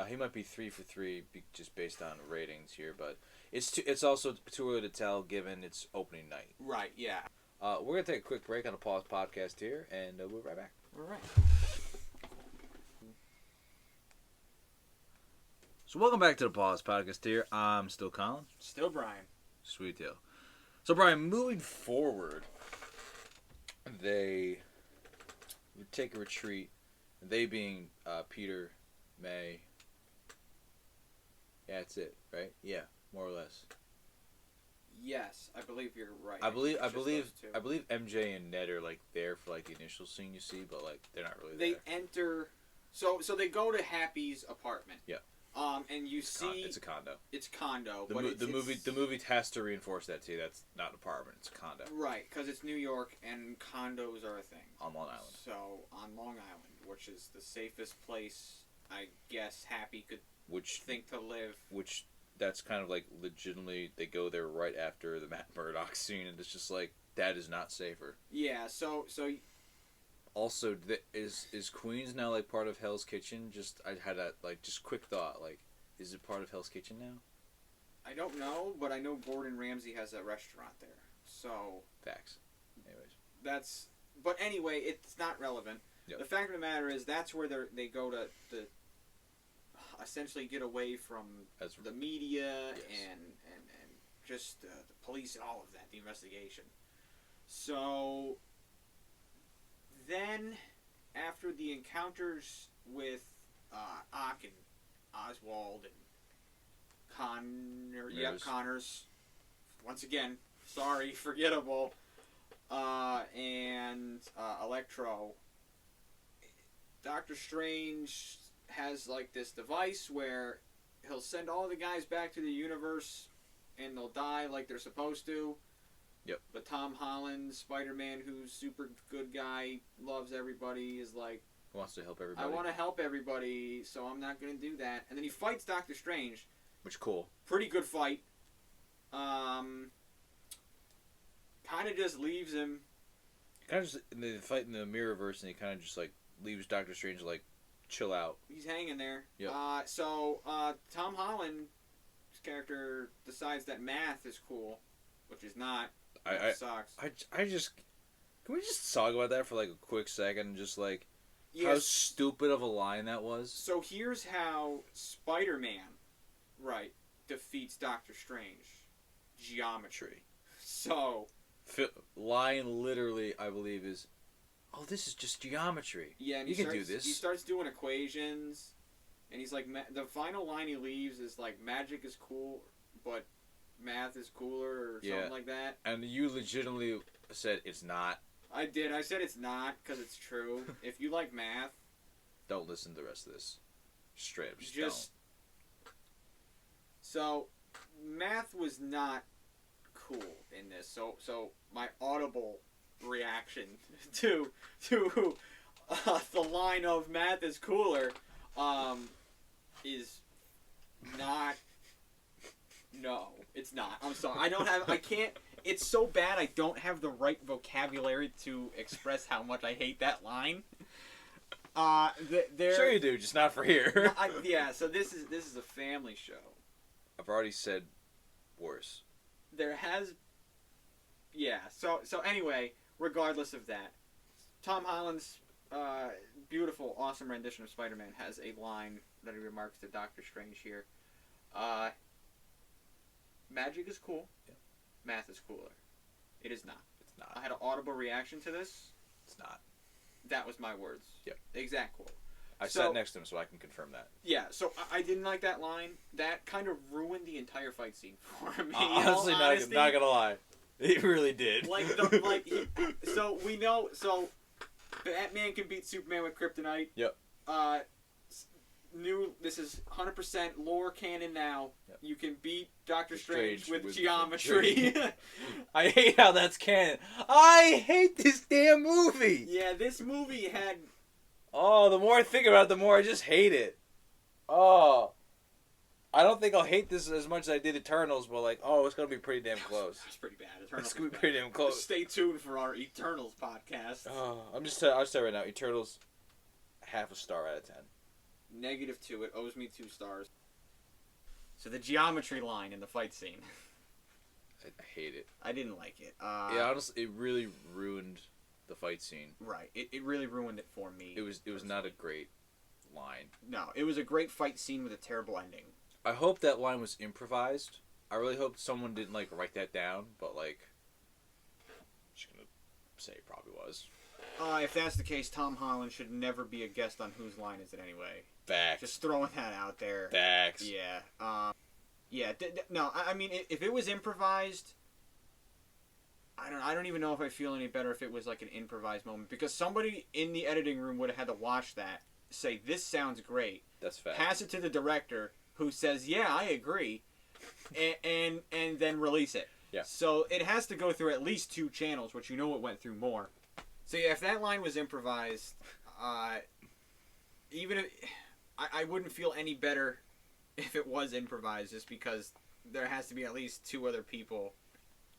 Speaker 1: He might be 3 for 3 just based on ratings here, but it's also too early to tell given its opening night.
Speaker 2: Right, yeah.
Speaker 1: We're going to take a quick break on the Pause podcast here, and we'll be right back.
Speaker 2: All right.
Speaker 1: So welcome back to the Pause podcast here. I'm still Colin.
Speaker 2: Still Brian.
Speaker 1: Sweet deal. So Brian, moving forward, they would take a retreat, they being Peter, May. Yeah, that's it, right? Yeah, more or less.
Speaker 2: Yes, I believe you're right.
Speaker 1: I believe MJ and Ned are like there for like the initial scene you see, but like they're not really there.
Speaker 2: They enter, so they go to Happy's apartment.
Speaker 1: Yeah.
Speaker 2: And you see
Speaker 1: it's a condo.
Speaker 2: It's condo.
Speaker 1: The movie has to reinforce that too. That's not an apartment. It's a condo.
Speaker 2: Right, because it's New York and condos are a thing.
Speaker 1: On Long Island.
Speaker 2: So on Long Island, which is the safest place I guess Happy could think to live.
Speaker 1: Which that's kind of like legitimately they go there right after the Matt Murdock scene, and it's just like that is not safer.
Speaker 2: Yeah. So.
Speaker 1: Also, is Queens now like part of Hell's Kitchen? I had that like just quick thought like, is it part of Hell's Kitchen now?
Speaker 2: I don't know, but I know Gordon Ramsay has a restaurant there. So
Speaker 1: facts. Anyways,
Speaker 2: but anyway, it's not relevant.
Speaker 1: Yep.
Speaker 2: The fact of the matter is that's where they go to essentially get away from the media and just the police and all of that, the investigation. So then, after the encounters with Ock and Oswald and Connors, once again, sorry, forgettable, and Electro, Doctor Strange has like this device where he'll send all the guys back to the universe and they'll die like they're supposed to.
Speaker 1: Yep.
Speaker 2: But Tom Holland, Spider-Man, who's super good guy, loves everybody, is like,
Speaker 1: wants to help everybody.
Speaker 2: I want to help everybody, so I'm not going to do that. And then he fights Doctor Strange.
Speaker 1: Which cool.
Speaker 2: Pretty good fight. Kind of just leaves him.
Speaker 1: Kind of just in the fight in the Mirrorverse, and he kind of just like leaves Doctor Strange like chill out.
Speaker 2: He's hanging there.
Speaker 1: Yep.
Speaker 2: So Tom Holland's character decides that math is cool, which is not. Sucks.
Speaker 1: I just can we just talk about that for like a quick second? Just like how stupid of a line that was.
Speaker 2: So here's how Spider-Man, defeats Doctor Strange. Geometry. So
Speaker 1: line literally, I believe, is, "Oh, this is just geometry."
Speaker 2: Yeah, and
Speaker 1: you can do this.
Speaker 2: He starts doing equations, And he's like, the final line he leaves is like, magic is cool, but math is cooler, or something like that.
Speaker 1: And you legitimately said it's not.
Speaker 2: I did. I said it's not, because it's true. If you like math...
Speaker 1: Don't listen to the rest of this. Strip. Just don't.
Speaker 2: So, math was not cool in this. So my audible reaction to the line of math is cooler is not. No, it's not. I'm sorry. I can't. It's so bad I don't have the right vocabulary to express how much I hate that line.
Speaker 1: Sure you do, just not for here.
Speaker 2: Yeah, so this is a family show.
Speaker 1: I've already said worse.
Speaker 2: There has... Yeah, so anyway, regardless of that, Tom Holland's beautiful, awesome rendition of Spider-Man has a line that he remarks to Doctor Strange here. Magic is cool. Yeah. Math is cooler. It is not.
Speaker 1: It's not.
Speaker 2: I had an audible reaction to this.
Speaker 1: It's not.
Speaker 2: That was my words.
Speaker 1: Yep.
Speaker 2: Exact quote.
Speaker 1: I sat next to him, so I can confirm that.
Speaker 2: Yeah, so I didn't like that line. That kind of ruined the entire fight scene for me.
Speaker 1: Honestly, not gonna lie. It really did.
Speaker 2: So we know, Batman can beat Superman with kryptonite.
Speaker 1: Yep.
Speaker 2: This is 100% lore canon now. Yep. You can beat Doctor Strange with
Speaker 1: geometry. I hate how that's canon. I hate this damn movie.
Speaker 2: Yeah, this movie had...
Speaker 1: Oh, the more I think about it, the more I just hate it. Oh. I don't think I'll hate this as much as I did Eternals, but it's going to be pretty damn close.
Speaker 2: It's pretty bad. Eternals
Speaker 1: it's going to be pretty damn close.
Speaker 2: Stay tuned for our Eternals podcast.
Speaker 1: Oh, I'll just say right now, Eternals, half a star out of 10.
Speaker 2: -2. It owes me 2 stars. So the geometry line in the fight scene.
Speaker 1: I hate it.
Speaker 2: I didn't like it.
Speaker 1: Yeah, honestly, it really ruined the fight scene.
Speaker 2: Right. It really ruined it for me.
Speaker 1: It was not a great line.
Speaker 2: No, it was a great fight scene with a terrible ending.
Speaker 1: I hope that line was improvised. I really hope someone didn't write that down, but I'm just gonna say it probably was.
Speaker 2: If that's the case, Tom Holland should never be a guest on Whose Line Is It Anyway?
Speaker 1: Facts.
Speaker 2: Just throwing that out there.
Speaker 1: Facts.
Speaker 2: Yeah. No, I mean, if it was improvised, I don't even know if I feel any better if it was an improvised moment, because somebody in the editing room would have had to watch that, say, this sounds great.
Speaker 1: That's fact.
Speaker 2: Pass it to the director, who says, yeah, I agree, and then release it.
Speaker 1: Yeah.
Speaker 2: So it has to go through at least 2 channels, which it went through more. So yeah, if that line was improvised, even if I wouldn't feel any better if it was improvised, just because there has to be at least 2 other people,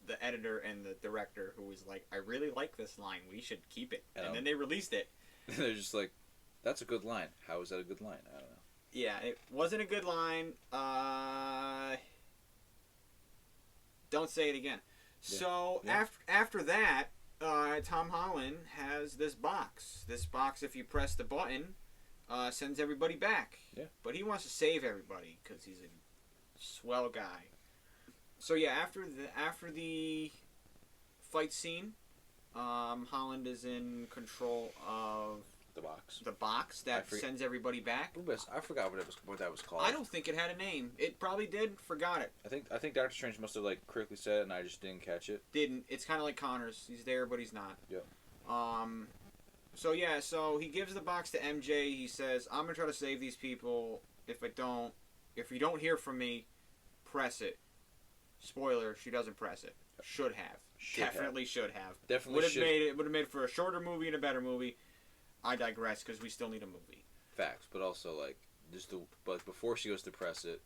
Speaker 2: the editor and the director, who was like, I really like this line, we should keep it. And then they released it.
Speaker 1: They're just like, that's a good line. How is that a good line? I don't know.
Speaker 2: Yeah, it wasn't a good line. Don't say it again. Yeah. So after that, Tom Holland has this box. This box, if you press the button, sends everybody back.
Speaker 1: Yeah. But
Speaker 2: he wants to save everybody because he's a swell guy. So yeah, after the fight scene, Holland is in control of the box that sends everybody back.
Speaker 1: I forgot what that was called.
Speaker 2: I don't think it had a name. It probably did. Forgot it.
Speaker 1: I think Doctor Strange must have correctly said it, and I just didn't catch it.
Speaker 2: Didn't. It's kind of like Connor's. He's there, but he's not.
Speaker 1: Yeah.
Speaker 2: So he gives the box to MJ. He says, "I'm gonna try to save these people. If you don't hear from me, press it." Spoiler: she doesn't press it. Should have. Definitely should have.
Speaker 1: Definitely
Speaker 2: would have made it for a shorter movie and a better movie. I digress, because we still need a movie.
Speaker 1: Facts, but also but before she goes to press it,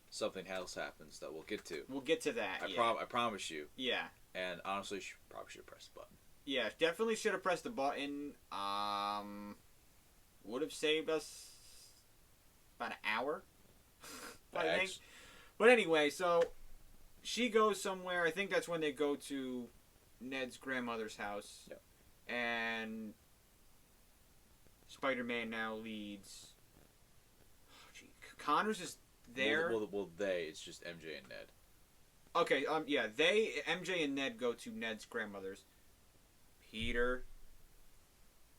Speaker 1: something else happens that we'll get to.
Speaker 2: We'll get to that.
Speaker 1: I promise you.
Speaker 2: Yeah.
Speaker 1: And honestly, she probably should have pressed the button.
Speaker 2: Yeah, definitely should have pressed the button. Would have saved us about an hour. I think. But anyway, so she goes somewhere. I think that's when they go to Ned's grandmother's house.
Speaker 1: Yep.
Speaker 2: And Spider-Man now leads. Oh, gee. Connors is there.
Speaker 1: Well, it's just MJ and Ned.
Speaker 2: Okay, yeah, MJ and Ned go to Ned's grandmother's. Peter,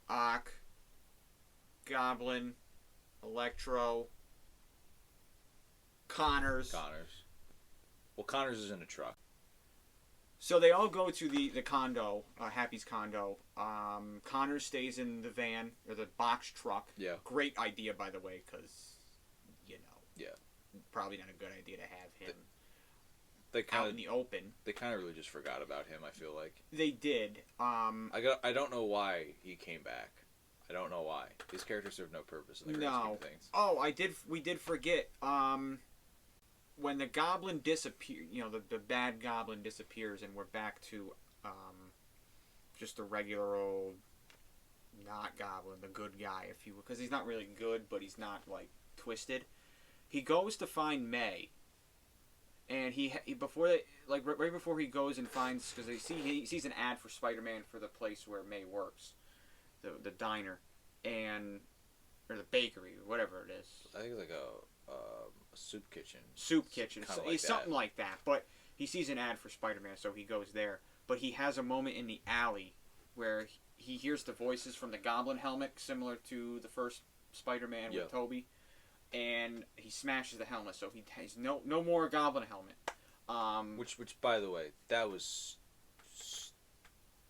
Speaker 2: Ock, Goblin, Electro, Connors.
Speaker 1: Well, Connors is in a truck.
Speaker 2: So they all go to the condo, Happy's condo. Connors stays in the van, or the box truck.
Speaker 1: Yeah.
Speaker 2: Great idea, by the way, because, you know.
Speaker 1: Yeah.
Speaker 2: Probably not a good idea to have him
Speaker 1: They
Speaker 2: out in the open.
Speaker 1: They kind of really just forgot about him, I feel like.
Speaker 2: They did.
Speaker 1: I don't know why he came back. I don't know why. These characters serve no purpose in the grand scheme of things.
Speaker 2: Oh, we did forget. When the goblin disappears, you know, the bad goblin disappears, and we're back to just a regular old, not goblin, the good guy, if you will, because he's not really good, but he's not like twisted. He goes to find May, and he before they, like right before he goes and finds, because he sees an ad for Spider-Man for the place where May works, the diner, or the bakery, or whatever it is.
Speaker 1: I think like a soup kitchen.
Speaker 2: Soup kitchen. So,
Speaker 1: like
Speaker 2: something like that. But he sees an ad for Spider-Man, so he goes there. But he has a moment in the alley where he hears the voices from the Goblin helmet, similar to the first Spider-Man with Tobey, and he smashes the helmet. So he's no more Goblin helmet.
Speaker 1: Which by the way, that was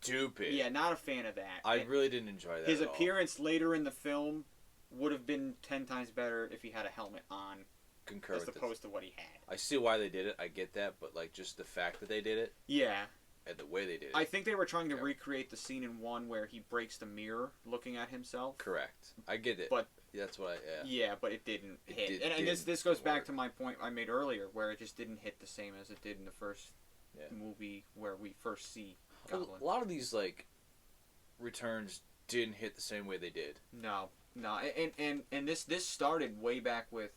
Speaker 1: stupid.
Speaker 2: Yeah, not a fan of that.
Speaker 1: I really didn't enjoy that.
Speaker 2: His appearance later in the film would have been 10 times better if he had a helmet on.
Speaker 1: Concur
Speaker 2: as opposed to what he had.
Speaker 1: I see why they did it. I get that, but like just the fact that they did it.
Speaker 2: Yeah.
Speaker 1: And the way they did it.
Speaker 2: I think they were trying to recreate the scene in 1 where he breaks the mirror looking at himself.
Speaker 1: Correct. I get it.
Speaker 2: But
Speaker 1: that's what
Speaker 2: Yeah, but it didn't hit. And this goes back to my point I made earlier, where it just didn't hit the same as it did in the first movie where we first see Goblin.
Speaker 1: A lot of these like returns didn't hit the same way they did.
Speaker 2: No. And this started way back with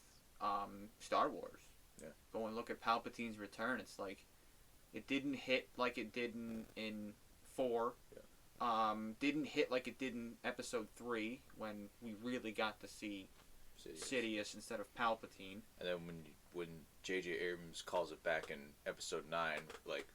Speaker 2: Star Wars.
Speaker 1: Yeah.
Speaker 2: Go and look at Palpatine's return. It's like it didn't hit like it did in 4. Yeah. Didn't hit like it did in Episode 3 when we really got to see Sidious instead of Palpatine.
Speaker 1: And then when J.J. Abrams calls it back in Episode 9, like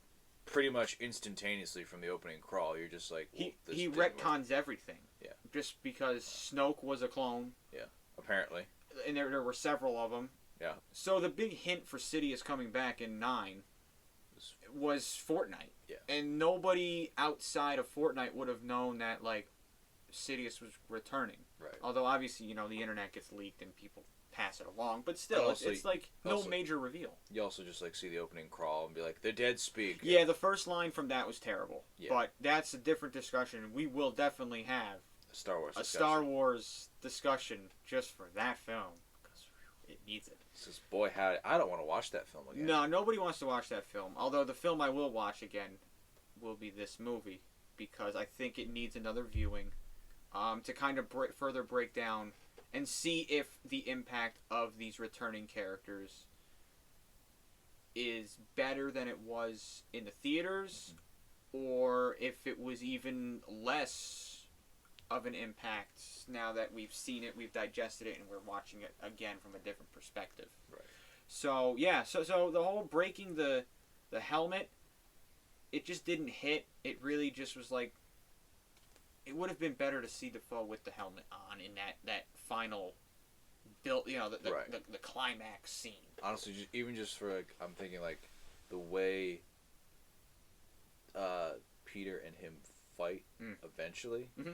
Speaker 1: pretty much instantaneously from the opening crawl, you're just like, well,
Speaker 2: he retcons everything.
Speaker 1: Yeah.
Speaker 2: Just because Snoke was a clone.
Speaker 1: Yeah. Apparently.
Speaker 2: And there were several of them.
Speaker 1: Yeah.
Speaker 2: So the big hint for Sidious coming back in 9 was Fortnite.
Speaker 1: Yeah.
Speaker 2: And nobody outside of Fortnite would have known that, like, Sidious was returning.
Speaker 1: Right.
Speaker 2: Although, obviously, you know, the internet gets leaked and people pass it along. But still, it's like no major reveal.
Speaker 1: You also just, like, see the opening crawl and be like, the dead speak.
Speaker 2: Yeah, the first line from that was terrible.
Speaker 1: Yeah.
Speaker 2: But that's a different discussion. We will definitely have
Speaker 1: a
Speaker 2: Star Wars discussion just for that film. Because it needs it.
Speaker 1: Says, boy, I don't want to watch that film again.
Speaker 2: No, nobody wants to watch that film. Although the film I will watch again will be this movie, because I think it needs another viewing to kind of further break down and see if the impact of these returning characters is better than it was in the theaters, or if it was even less of an impact now that we've seen it, we've digested it, and we're watching it again from a different perspective.
Speaker 1: Right.
Speaker 2: So yeah, so the whole breaking the helmet, it just didn't hit. It really just was like, it would have been better to see Defoe with the helmet on in that final build, you know, the climax scene.
Speaker 1: Honestly, even just for like, I'm thinking like the way Peter and him fight eventually. Mm-hmm.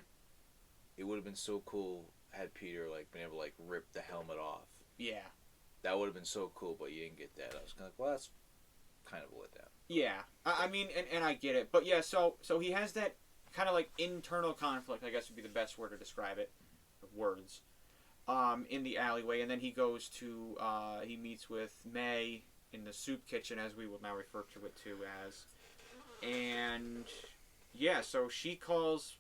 Speaker 1: It would have been so cool had Peter like been able to like rip the helmet off.
Speaker 2: Yeah.
Speaker 1: That would have been so cool, but you didn't get that. I was kind of like, well, that's kind of a letdown.
Speaker 2: Yeah, I mean, and I get it, but yeah, so he has that kind of like internal conflict, I guess would be the best word to describe it, words, in the alleyway, and then he goes to he meets with May in the soup kitchen, as we will now refer to it too as, and yeah, so she calls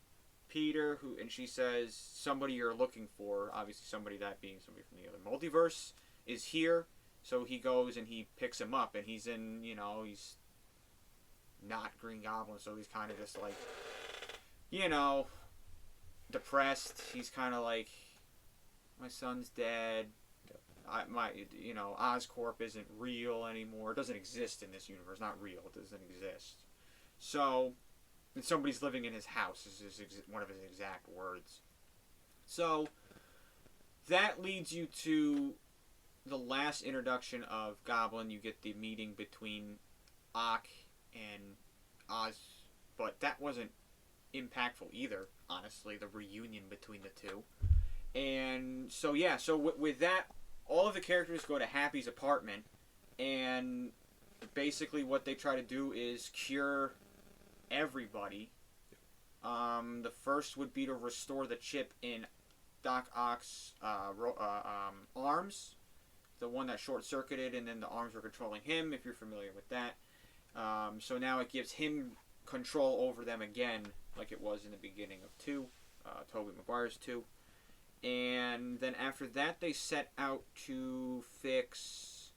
Speaker 2: Peter, and she says, somebody you're looking for, obviously somebody, that being somebody from the other multiverse, is here. So he goes and he picks him up, and he's in, you know, he's not Green Goblin, so he's kind of just like, you know, depressed. He's kind of like, my son's dead. You know, Oscorp isn't real anymore. It doesn't exist in this universe. Not real. It doesn't exist. So, and somebody's living in his house is one of his exact words. So, that leads you to the last introduction of Goblin, you get the meeting between Ock and Oz, but that wasn't impactful either, honestly, the reunion between the two. And so, yeah, so with that, all of the characters go to Happy's apartment, and basically what they try to do is cure everybody. The first would be to restore the chip in Doc Ock's arms, the one that short-circuited, and then the arms were controlling him, if you're familiar with that. So now it gives him control over them again, like it was in the beginning of 2, Tobey Maguire's 2. And then after that, they set out to fix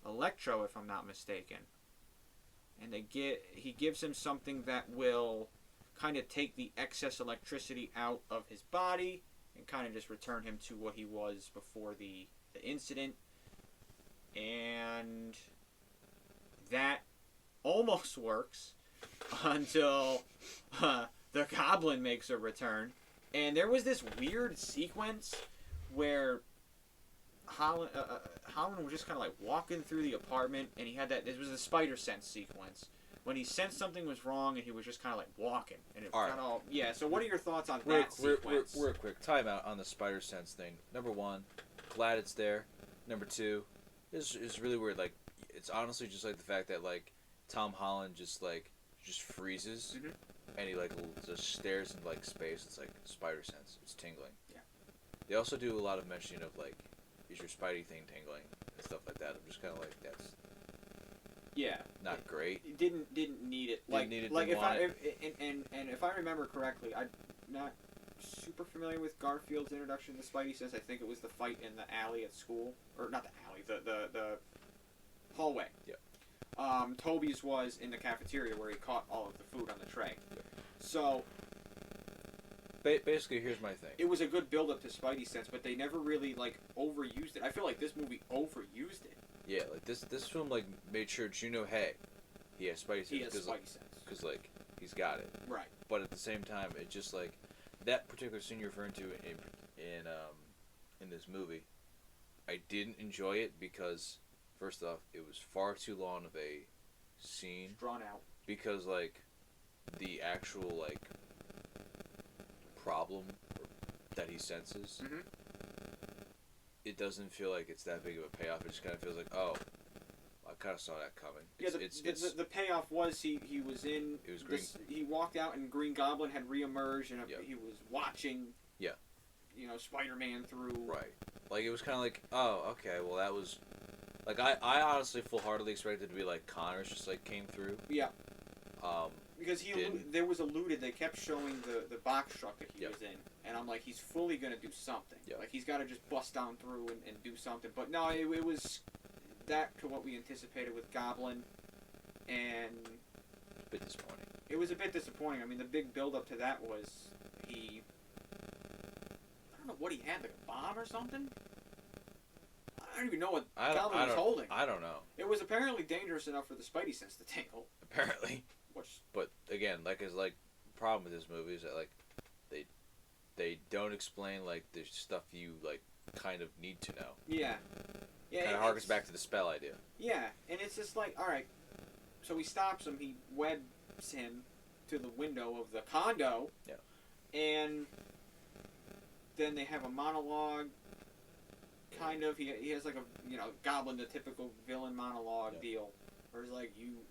Speaker 2: Electro, if I'm not mistaken. And he gives him something that will kind of take the excess electricity out of his body and kind of just return him to what he was before the incident. And that almost works until the Goblin makes a return. And there was this weird sequence where Holland was just kind of like walking through the apartment, and he had that. It was the spider sense sequence when he sensed something was wrong, and he was just kind of like walking, and it got all yeah. So, what are your thoughts on that sequence?
Speaker 1: Real quick, time out on the spider sense thing. Number one, glad it's there. Number two, it's really weird. Like, it's honestly just like the fact that like Tom Holland just freezes, and he like just stares into like space. It's like spider sense. It's tingling.
Speaker 2: Yeah. They
Speaker 1: also do a lot of mentioning of like, is your Spidey thing tingling and stuff like that. I'm just kind of like, that's not great.
Speaker 2: It didn't need it. If I remember correctly, I'm not super familiar with Garfield's introduction to Spidey sense. I think it was the fight in the alley at school, or not the alley, the hallway.
Speaker 1: Yeah.
Speaker 2: Toby's was in the cafeteria where he caught all of the food on the tray.
Speaker 1: Yeah.
Speaker 2: So
Speaker 1: basically, here's my thing.
Speaker 2: It was a good build up to Spidey sense, but they never really like overused it. I feel like this movie overused it.
Speaker 1: Yeah, like this film like made sure that hey, he has Spidey sense.
Speaker 2: He has Spidey sense.
Speaker 1: Because like he's got it.
Speaker 2: Right.
Speaker 1: But at the same time, it just like that particular scene you're referring to in this movie, I didn't enjoy it because first off, it was far too long of a scene.
Speaker 2: It's drawn out.
Speaker 1: Because like the actual like problem that he senses, it doesn't feel like it's that big of a payoff. It just kind of feels like, oh, I kind of saw that coming.
Speaker 2: The payoff was he was in.
Speaker 1: It was green.
Speaker 2: He walked out and Green Goblin had reemerged and
Speaker 1: Yep.
Speaker 2: he was watching.
Speaker 1: Yeah.
Speaker 2: Spider-Man through.
Speaker 1: Right. Like it was kind of like, oh, okay, well that was, like I honestly full-heartedly expected to be like Connors just like came through.
Speaker 2: Yeah. Because there was alluded, they kept showing the box truck that he was in, and I'm like, he's fully gonna do something.
Speaker 1: Yep.
Speaker 2: Like he's got to just bust down through and do something. But no, it was that to what we anticipated with Goblin, and
Speaker 1: a bit disappointing.
Speaker 2: It was a bit disappointing. I mean, the big build up to that was I don't know what he had, like a bomb or something. I don't even know what Goblin was holding.
Speaker 1: I don't know.
Speaker 2: It was apparently dangerous enough for the Spidey sense to tingle.
Speaker 1: Apparently. But again, problem with this movie is that like they don't explain like the stuff you like kind of need to know.
Speaker 2: Yeah. Yeah.
Speaker 1: Kind of harkens back to the spell idea.
Speaker 2: Yeah, and it's just like, all right, so he stops him, he webs him to the window of the condo.
Speaker 1: Yeah. And
Speaker 2: then they have a monologue. Kind of, he has like a Goblin, the typical villain monologue deal, where he's like, you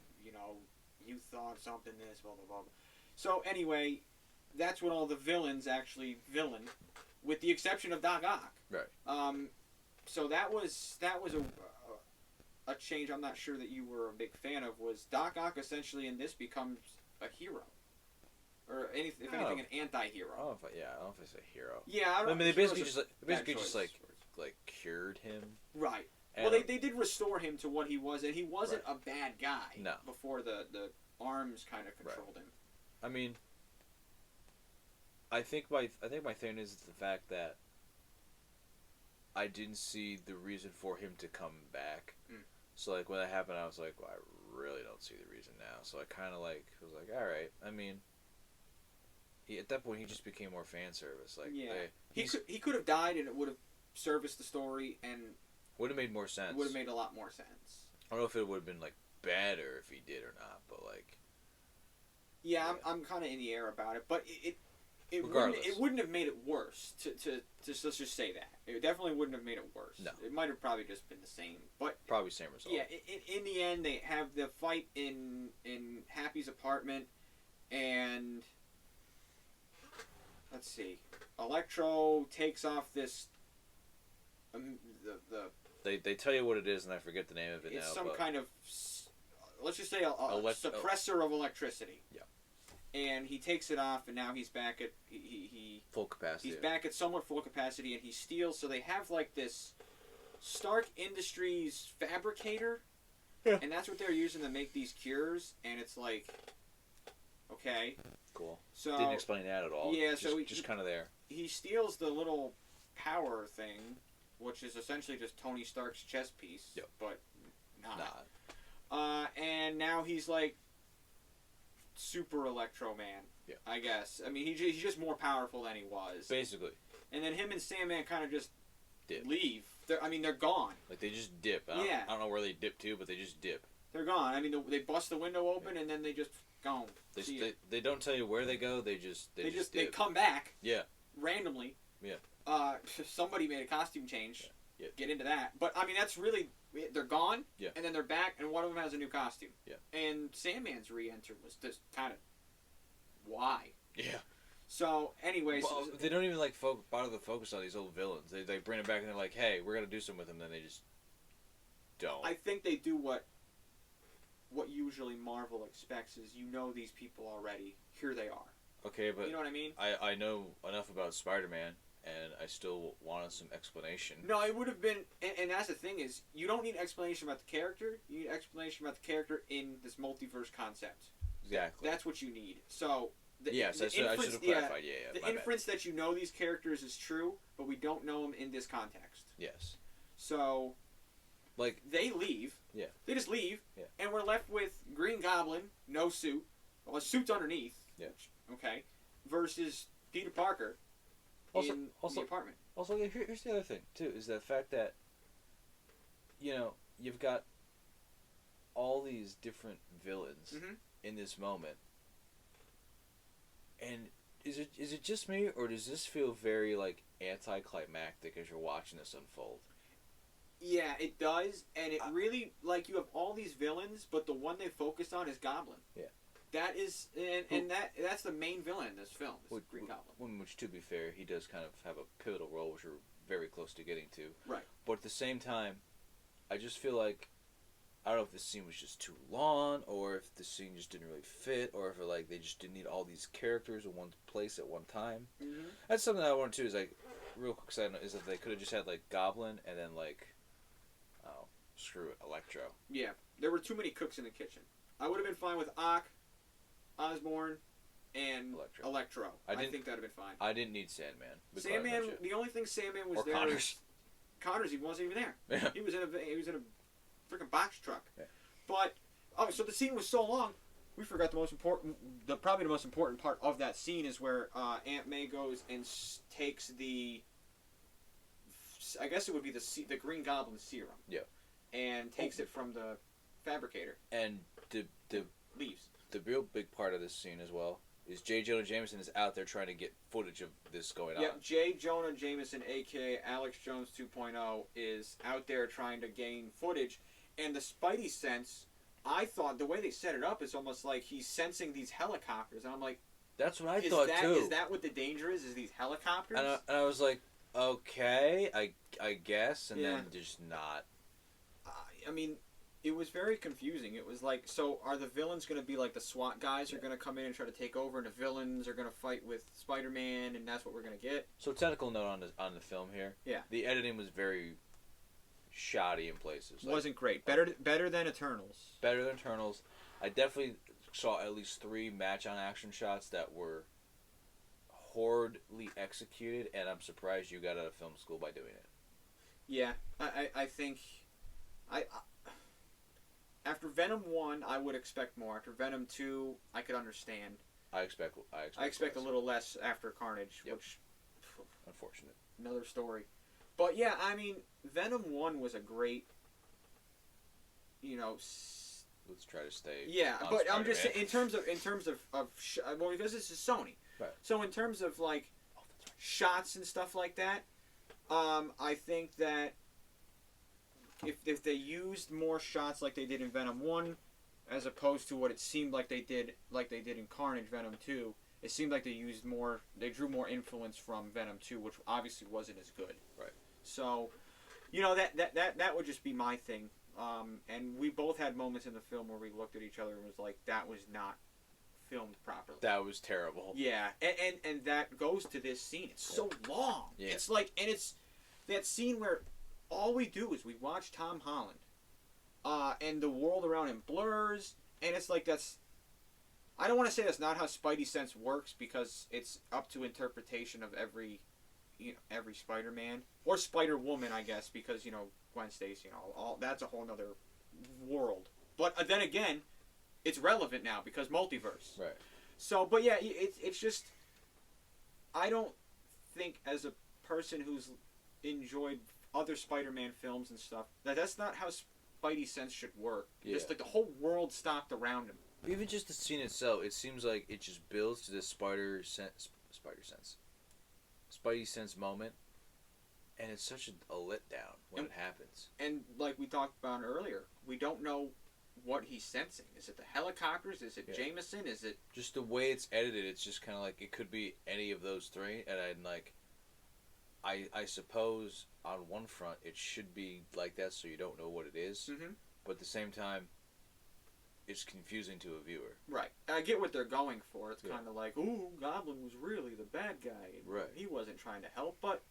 Speaker 2: thought something this, blah blah blah. So anyway, that's what all the villains actually villain, with the exception of Doc Ock.
Speaker 1: Right.
Speaker 2: So that was a change. I'm not sure that you were a big fan of. Was Doc Ock essentially in this becomes a hero, or anything an anti-hero?
Speaker 1: I don't know if it's a hero.
Speaker 2: Yeah, I
Speaker 1: mean, they basically just cured him.
Speaker 2: Right. And well, they did restore him to what he was, and he wasn't a bad guy.
Speaker 1: No.
Speaker 2: Before the arms kind of controlled him.
Speaker 1: I mean, I think my thing is the fact that I didn't see the reason for him to come back. So like when that happened, I was like, well, I really don't see the reason now. So I kind of was like, all right. I mean, at that point he just became more fan service. Like,
Speaker 2: he could have died and it would have serviced the story, and
Speaker 1: Would have made more sense.
Speaker 2: It would have made a lot more sense.
Speaker 1: I don't know if it would have been like better if he did or not, but like.
Speaker 2: Yeah, I'm kind of in the air about it, but
Speaker 1: Regardless.
Speaker 2: it wouldn't have made it worse. Let's just say that it definitely wouldn't have made it worse.
Speaker 1: No.
Speaker 2: It might have probably just been the same, but
Speaker 1: probably same result.
Speaker 2: yeah. In the end, they have the fight in Happy's apartment, and let's see, Electro takes off this.
Speaker 1: They tell you what it is, and I forget the name of it now.
Speaker 2: It's some
Speaker 1: but
Speaker 2: kind of, let's just say a suppressor of electricity.
Speaker 1: Yeah.
Speaker 2: And he takes it off, and now he's back at he
Speaker 1: full capacity.
Speaker 2: He's back at somewhat full capacity, and he steals. So they have like this Stark Industries fabricator, and that's what they're using to make these cures. And it's like, okay,
Speaker 1: cool.
Speaker 2: So
Speaker 1: didn't explain that at all.
Speaker 2: Yeah,
Speaker 1: just,
Speaker 2: so
Speaker 1: just kind of there.
Speaker 2: He steals the little power thing, which is essentially just Tony Stark's chess piece,
Speaker 1: yep.
Speaker 2: but not. And now he's like Super Electro Man,
Speaker 1: yeah.
Speaker 2: I guess. I mean, he's just more powerful than he was.
Speaker 1: Basically.
Speaker 2: And then him and Sandman kind of just
Speaker 1: dip.
Speaker 2: Leave. They're gone.
Speaker 1: Like, they just dip. I don't know where they dip to, but they just dip.
Speaker 2: They're gone. I mean, they bust the window open, and then they just gone.
Speaker 1: They don't tell you where they go. They just dip.
Speaker 2: They come back.
Speaker 1: Yeah.
Speaker 2: Randomly.
Speaker 1: Yeah.
Speaker 2: Somebody made a costume change.
Speaker 1: Yeah.
Speaker 2: Get into that. But, I mean, that's really... They're gone,
Speaker 1: yeah.
Speaker 2: And then they're back, and one of them has a new costume.
Speaker 1: Yeah.
Speaker 2: And Sandman's re-enter was just kind of... Why?
Speaker 1: Yeah.
Speaker 2: So, anyways...
Speaker 1: Well, they don't even, like, bother to focus on these old villains. They bring them back, and they're like, hey, we're going to do something with them, then they just don't.
Speaker 2: I think they do what usually Marvel expects is, you know these people already. Here they are.
Speaker 1: Okay, but...
Speaker 2: You know what I mean?
Speaker 1: I know enough about Spider-Man, and I still wanted some explanation.
Speaker 2: No, it would have been... And that's the thing is, you don't need explanation about the character. You need explanation about the character in this multiverse concept.
Speaker 1: Exactly.
Speaker 2: That's what you need. So...
Speaker 1: Yes, I should have clarified. Yeah,
Speaker 2: the inference that you know these characters is true, but we don't know them in this context.
Speaker 1: Yes.
Speaker 2: So...
Speaker 1: Like...
Speaker 2: They leave.
Speaker 1: Yeah.
Speaker 2: They just leave.
Speaker 1: Yeah.
Speaker 2: And we're left with Green Goblin, no suit. Well, a suit's underneath.
Speaker 1: Yeah.
Speaker 2: Okay. Versus Peter Parker in the apartment.
Speaker 1: Also, here's the other thing, too, is the fact that, you know, you've got all these different villains in this moment. And is it just me, or does this feel very, like, anticlimactic as you're watching this unfold?
Speaker 2: Yeah, it does, and it really, like, you have all these villains, but the one they focus on is Goblin.
Speaker 1: Yeah.
Speaker 2: That is, and that's the main villain in this film, is Green Goblin.
Speaker 1: Which, to be fair, he does kind of have a pivotal role, which we're very close to getting to.
Speaker 2: Right.
Speaker 1: But at the same time, I just feel like, I don't know if this scene was just too long, or if the scene just didn't really fit, or if like they just didn't need all these characters in one place at one time.
Speaker 2: Mm-hmm.
Speaker 1: That's something I want to, is like, real quick side note, is that they could have just had like Goblin, and then like, oh, screw it, Electro.
Speaker 2: Yeah, there were too many cooks in the kitchen. I would have been fine with Ock, Osborn, and Electro. I think that would have been fine.
Speaker 1: I didn't need Sandman.
Speaker 2: Sandman, the only thing Sandman was
Speaker 1: or
Speaker 2: there
Speaker 1: Connors.
Speaker 2: Connors, he wasn't even there.
Speaker 1: Yeah.
Speaker 2: He was in a freaking box truck.
Speaker 1: Yeah.
Speaker 2: But so the scene was so long, we forgot the most important. Probably the most important part of that scene is where Aunt May goes and takes the. I guess it would be the Green Goblin serum.
Speaker 1: Yeah.
Speaker 2: And takes it from the fabricator.
Speaker 1: And the
Speaker 2: leaves.
Speaker 1: The real big part of this scene as well is J. Jonah Jameson is out there trying to get footage of this going on.
Speaker 2: Yeah, J. Jonah Jameson, a.k.a. Alex Jones 2.0, is out there trying to gain footage. And the Spidey sense, I thought the way they set it up is almost like he's sensing these helicopters. And I'm like...
Speaker 1: That's what I thought, too.
Speaker 2: Is that what the danger is these helicopters?
Speaker 1: And I was like, okay, I guess, and then just not.
Speaker 2: I mean... It was very confusing. It was like, so are the villains going to be like the SWAT guys are going to come in and try to take over, and the villains are going to fight with Spider-Man, and that's what we're going to get?
Speaker 1: So technical note on the film here.
Speaker 2: Yeah.
Speaker 1: The editing was very shoddy in places.
Speaker 2: Wasn't great. Better than Eternals.
Speaker 1: Better than Eternals. I definitely saw at least 3 match-on action shots that were horridly executed, and I'm surprised you got out of film school by doing it.
Speaker 2: Yeah. I think... After Venom 1, I would expect more. After Venom 2, I could understand.
Speaker 1: I expect
Speaker 2: a little less after Carnage, which...
Speaker 1: Unfortunate.
Speaker 2: Another story. But yeah, I mean, Venom 1 was a great,
Speaker 1: Let's try to stay.
Speaker 2: Yeah,
Speaker 1: on
Speaker 2: but
Speaker 1: Spider-Man.
Speaker 2: I'm just saying in terms of well, because this is Sony,
Speaker 1: right.
Speaker 2: So in terms of like shots and stuff like that, I think that if they used more shots like they did in Venom 1, as opposed to what it seemed like they did in Carnage Venom 2, it seemed like they drew more influence from Venom 2, which obviously wasn't as good.
Speaker 1: Right.
Speaker 2: So, that would just be my thing. And we both had moments in the film where we looked at each other and was like, that was not filmed properly.
Speaker 1: That was terrible.
Speaker 2: Yeah, and that goes to this scene. It's so long.
Speaker 1: Yeah.
Speaker 2: It's like, and it's that scene where all we do is we watch Tom Holland, and the world around him blurs, and it's like I don't want to say that's not how Spidey sense works, because it's up to interpretation of every Spider-Man or Spider-Woman, I guess, because Gwen Stacy and all that's a whole other world. But then again, it's relevant now because multiverse.
Speaker 1: Right.
Speaker 2: So, but yeah, it's just, I don't think as a person who's enjoyed other Spider-Man films and stuff, that's not how Spidey sense should work.
Speaker 1: Yeah.
Speaker 2: Just like the whole world stopped around him.
Speaker 1: Even just the scene itself, it seems like it just builds to this Spidey sense moment, and it's such a letdown when it happens.
Speaker 2: And like we talked about earlier, we don't know what he's sensing. Is it the helicopters? Is it Jameson? Is it
Speaker 1: just the way it's edited? It's just kind of like it could be any of those three, and I suppose on one front it should be like that, so you don't know what it is.
Speaker 2: Mm-hmm.
Speaker 1: But at the same time, it's confusing to a viewer.
Speaker 2: Right. I get what they're going for. It's kind of like, ooh, Goblin was really the bad guy.
Speaker 1: Right.
Speaker 2: He wasn't trying to help, but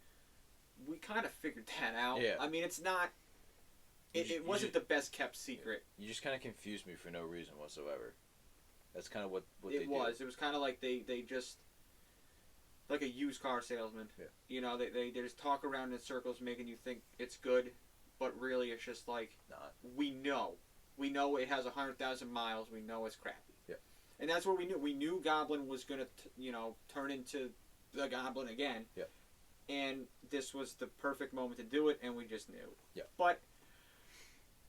Speaker 2: we kind of figured that out.
Speaker 1: Yeah.
Speaker 2: I mean, it's not. It wasn't the best kept secret.
Speaker 1: You just kind of confused me for no reason whatsoever. That's kind of what they
Speaker 2: It was. It was kind of like they just, like a used car salesman.
Speaker 1: Yeah.
Speaker 2: They just talk around in circles, making you think it's good, but really it's just like,
Speaker 1: not.
Speaker 2: We know it has 100,000 miles. We know it's crappy.
Speaker 1: Yeah.
Speaker 2: And that's what we knew. We knew Goblin was gonna turn into the Goblin again.
Speaker 1: Yeah.
Speaker 2: And this was the perfect moment to do it, and we just knew.
Speaker 1: Yeah.
Speaker 2: But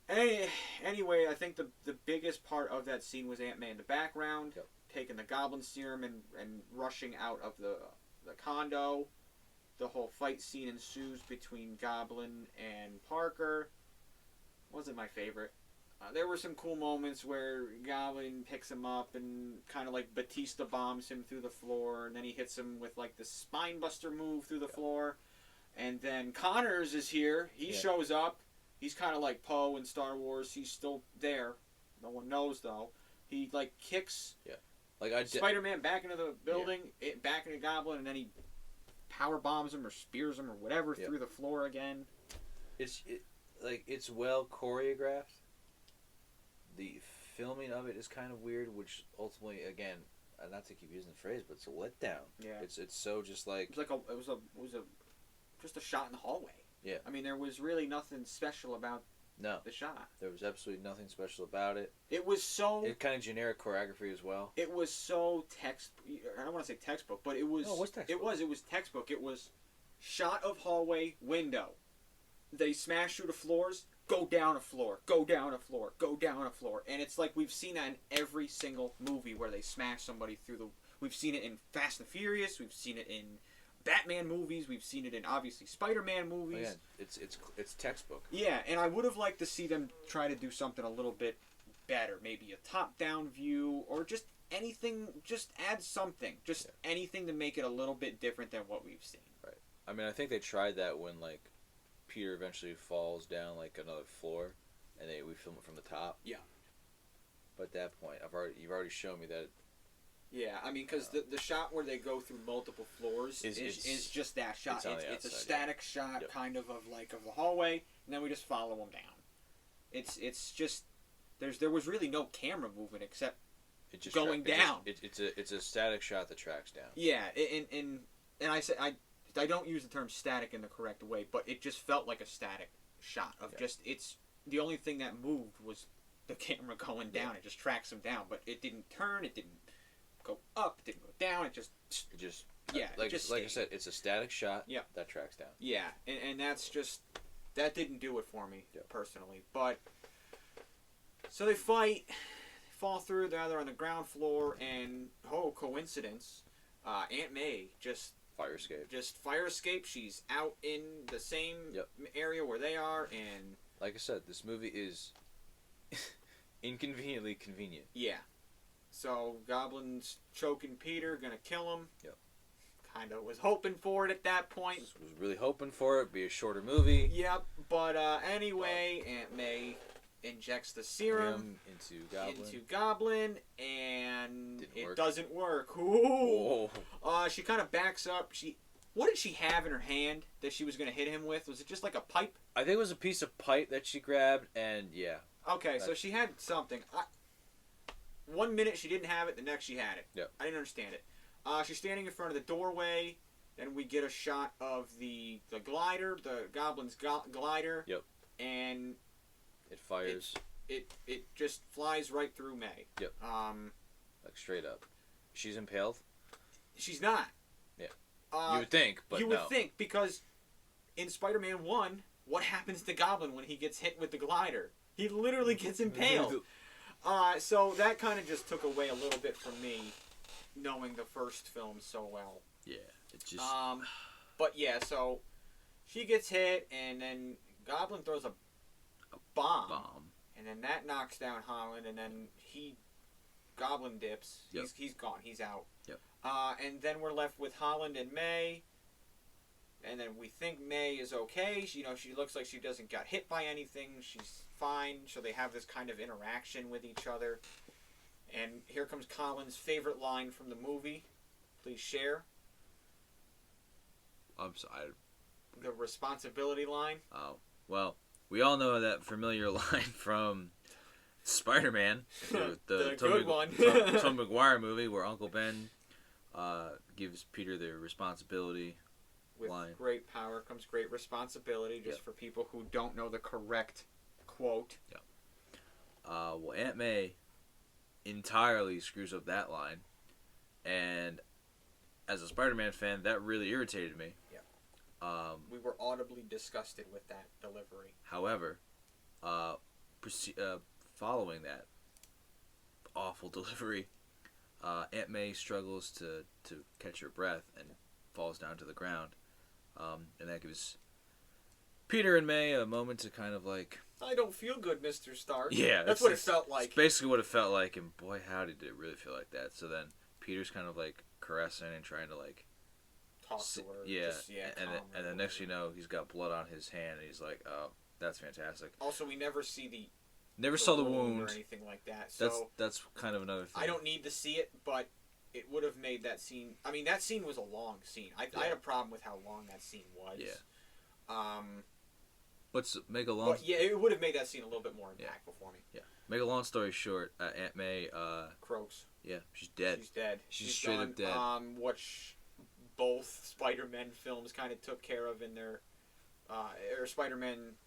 Speaker 2: anyway, I think the biggest part of that scene was Aunt May in the background, taking the Goblin serum and rushing out of the condo. The whole fight scene ensues between Goblin and Parker. Wasn't my favorite. There were some cool moments where Goblin picks him up and kind of like Batista bombs him through the floor, and then he hits him with like the spinebuster move through the floor. And then Connors is here. He shows up. He's kind of like Poe in Star Wars. He's still there. No one knows though. He like kicks Spider-Man back into the building, back into Goblin, and then he power bombs him or spears him or whatever through the floor again.
Speaker 1: It's well choreographed. The filming of it is kind of weird, which ultimately, again, not to keep using the phrase, but it's a letdown.
Speaker 2: Yeah.
Speaker 1: It's so just like
Speaker 2: it was just a shot in the hallway.
Speaker 1: Yeah.
Speaker 2: I mean, there was really nothing special about the shot.
Speaker 1: There was absolutely nothing special about it.
Speaker 2: It was so.
Speaker 1: It kind of generic choreography as well.
Speaker 2: It was so I don't want to say textbook, but it was.
Speaker 1: No, it was textbook.
Speaker 2: It was textbook. It was shot of hallway window. They smash through the floors. Go down a floor, go down a floor, go down a floor. And it's like we've seen that in every single movie where they smash somebody through the... We've seen it in Fast and Furious, we've seen it in Batman movies, we've seen it in, obviously, Spider-Man movies.
Speaker 1: Oh, yeah, it's textbook.
Speaker 2: Yeah, and I would have liked to see them try to do something a little bit better. Maybe a top-down view, or just anything, just add something. Just anything to make it a little bit different than what we've seen.
Speaker 1: Right. I mean, I think they tried that when, like, Peter eventually falls down like another floor, and we film it from the top.
Speaker 2: Yeah.
Speaker 1: But at that point, you've already shown me that.
Speaker 2: Yeah, I mean, because the shot where they go through multiple floors is just that shot. It's a static shot, kind of the hallway, and then we just follow them down. It's just there was really no camera movement except going down.
Speaker 1: It's a static shot that tracks down.
Speaker 2: Yeah, and I said I don't use the term static in the correct way, but it just felt like a static shot of it's the only thing that moved was the camera going down. It just tracks them down, but it didn't turn, it didn't go up, it didn't go down, it just
Speaker 1: like I said, it's a static shot
Speaker 2: Yeah.
Speaker 1: that tracks down.
Speaker 2: Yeah, and that's just that didn't do it for me personally. But so they fight, fall through. They're on the ground floor, and coincidence, Aunt May just
Speaker 1: Fire escape.
Speaker 2: Just fire escape. She's out in the same area where they are, and
Speaker 1: like I said, this movie is inconveniently convenient.
Speaker 2: Yeah. So Goblin's choking Peter, gonna kill him.
Speaker 1: Yep.
Speaker 2: Kind of was hoping for it at that point.
Speaker 1: Was really hoping for it. Be a shorter movie.
Speaker 2: Yep. But anyway, Aunt May injects the serum into Goblin, and it doesn't work. Ooh. She kind of backs up. What did she have in her hand that she was gonna hit him with? Was it just like a pipe?
Speaker 1: I think it was a piece of pipe that she grabbed, and yeah.
Speaker 2: Okay, so she had something. 1 minute she didn't have it, the next she had it.
Speaker 1: Yep.
Speaker 2: I didn't understand it. She's standing in front of the doorway. Then we get a shot of the glider, the Goblin's glider.
Speaker 1: Yep.
Speaker 2: And
Speaker 1: it fires.
Speaker 2: It just flies right through May.
Speaker 1: Yep. Like straight up. She's impaled?
Speaker 2: She's not.
Speaker 1: Yeah. You would think, but
Speaker 2: you would think, because in Spider-Man 1, what happens to Goblin when he gets hit with the glider? He literally gets impaled. So that kind of just took away a little bit from me, knowing the first film so well.
Speaker 1: Yeah, it just.
Speaker 2: But yeah, so she gets hit, and then Goblin throws a bomb, and then that knocks down Holland, and then Goblin dips.
Speaker 1: Yep.
Speaker 2: He's gone. He's out.
Speaker 1: Yep.
Speaker 2: And then we're left with Holland and May. And then we think May is okay. She looks like she doesn't get hit by anything. She's fine. So they have this kind of interaction with each other. And here comes Colin's favorite line from the movie. Please share.
Speaker 1: I'm sorry.
Speaker 2: The responsibility line.
Speaker 1: Oh, well, we all know that familiar line from Spider-Man, the
Speaker 2: good one.
Speaker 1: Tom Maguire movie, where Uncle Ben gives Peter the responsibility.
Speaker 2: With
Speaker 1: line.
Speaker 2: Great power comes great responsibility, just for people who don't know the correct quote.
Speaker 1: Yeah. Well, Aunt May entirely screws up that line, and as a Spider-Man fan, that really irritated me.
Speaker 2: Yeah. We were audibly disgusted with that delivery.
Speaker 1: However, following that awful delivery, Aunt May struggles to catch her breath and falls down to the ground. And that gives Peter and May a moment to kind of like...
Speaker 2: I don't feel good, Mr. Stark.
Speaker 1: Yeah.
Speaker 2: That's what it felt like.
Speaker 1: It's basically what it felt like, and boy, how did it really feel like that. So then Peter's kind of like caressing and trying to like...
Speaker 2: Talk to her.
Speaker 1: Yeah.
Speaker 2: And
Speaker 1: then next you know, he's got blood on his hand, and he's like, oh, that's fantastic.
Speaker 2: Also, we never see the...
Speaker 1: Never saw the wound.
Speaker 2: Or anything like that. So
Speaker 1: that's kind of another thing.
Speaker 2: I don't need to see it, but... It would have made that scene... I mean, that scene was a long scene. I had a problem with how long that scene was.
Speaker 1: Yeah. Make a long...
Speaker 2: But yeah, it would have made that scene a little bit more impactful for me.
Speaker 1: Yeah. Make a long story short, Aunt May...
Speaker 2: Croaks.
Speaker 1: Yeah, she's dead.
Speaker 2: She's dead.
Speaker 1: She's straight up dead.
Speaker 2: Which both Spider-Man films kind of took care of in their... or Spider-Man,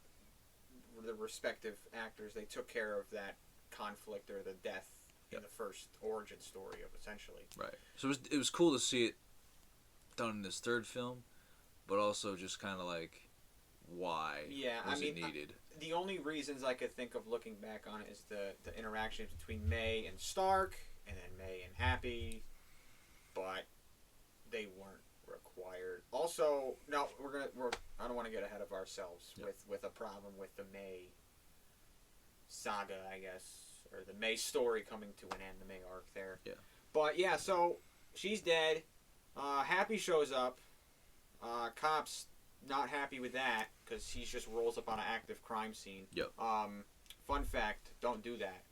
Speaker 2: the respective actors, they took care of that conflict or the death in the first origin story of essentially.
Speaker 1: Right. So it was cool to see it done in this third film, but also just kind of like why was it needed?
Speaker 2: The only reasons I could think of looking back on it is the interactions between May and Stark, and then May and Happy, but they weren't required. Also, no, I don't want to get ahead of ourselves with a problem with the May saga, I guess. Or the May story coming to an end, the May arc there.
Speaker 1: Yeah.
Speaker 2: But yeah, so she's dead. Happy shows up. Cops not happy with that because he just rolls up on an active crime scene.
Speaker 1: Yep.
Speaker 2: Fun fact, don't do that.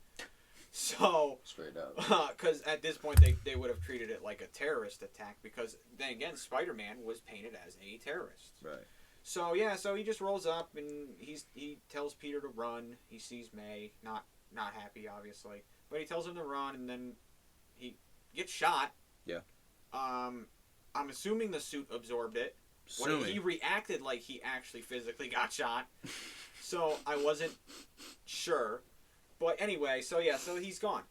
Speaker 2: So
Speaker 1: straight up.
Speaker 2: Because at this point they would have treated it like a terrorist attack because then again Spider-Man was painted as a terrorist.
Speaker 1: Right.
Speaker 2: So yeah, so he just rolls up and he tells Peter to run. He sees May, not happy, obviously. But he tells him to run, and then he gets shot.
Speaker 1: Yeah.
Speaker 2: I'm assuming the suit absorbed it. He reacted like he actually physically got shot. So I wasn't sure. But anyway, so he's gone.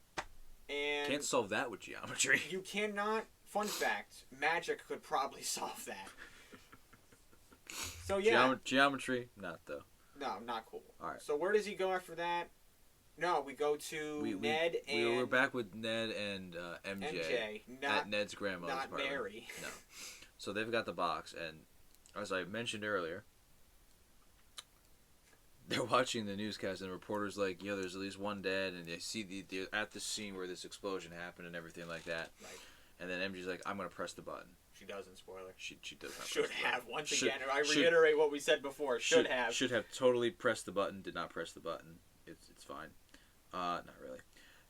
Speaker 2: And
Speaker 1: can't solve that with geometry.
Speaker 2: You cannot. Fun fact, magic could probably solve that. So yeah.
Speaker 1: Geometry, not though.
Speaker 2: No, not cool.
Speaker 1: All right.
Speaker 2: So where does he go after that? No, we go to Ned and...
Speaker 1: We're back with Ned and MJ.
Speaker 2: Not
Speaker 1: at Ned's grandmother's
Speaker 2: not
Speaker 1: apartment.
Speaker 2: Mary.
Speaker 1: No. So they've got the box, and as I mentioned earlier, they're watching the newscast, and the reporter's like, "Yo, there's at least one dead," and they see they're at the scene where this explosion happened and everything like that.
Speaker 2: Right.
Speaker 1: And then MJ's like, "I'm gonna press the button."
Speaker 2: She doesn't, spoiler.
Speaker 1: She does not.
Speaker 2: Should
Speaker 1: press the
Speaker 2: have,
Speaker 1: button.
Speaker 2: once
Speaker 1: Should-
Speaker 2: again. I
Speaker 1: should-
Speaker 2: reiterate what we said before. Should have.
Speaker 1: Should have totally pressed the button. Did not press the button. It's fine. Not really.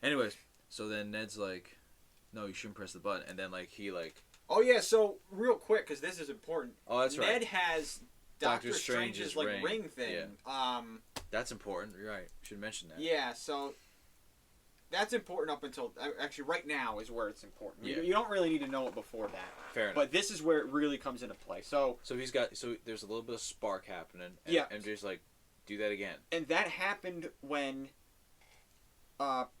Speaker 1: Anyways, so then Ned's like, "No, you shouldn't press the button." And then like he like,
Speaker 2: Oh, yeah, so real quick, because this is important.
Speaker 1: "Oh, that's right.
Speaker 2: Ned has Doctor Strange's like ring thing.
Speaker 1: Yeah. That's important. You're right. Should mention that."
Speaker 2: Yeah, so that's important up until actually right now is where it's important.
Speaker 1: Yeah.
Speaker 2: You don't really need to know it before that.
Speaker 1: Fair enough.
Speaker 2: But this is where it really comes into play. So
Speaker 1: there's a little bit of spark happening. And
Speaker 2: Yeah.
Speaker 1: MJ's like, "Do that again."
Speaker 2: and that happened when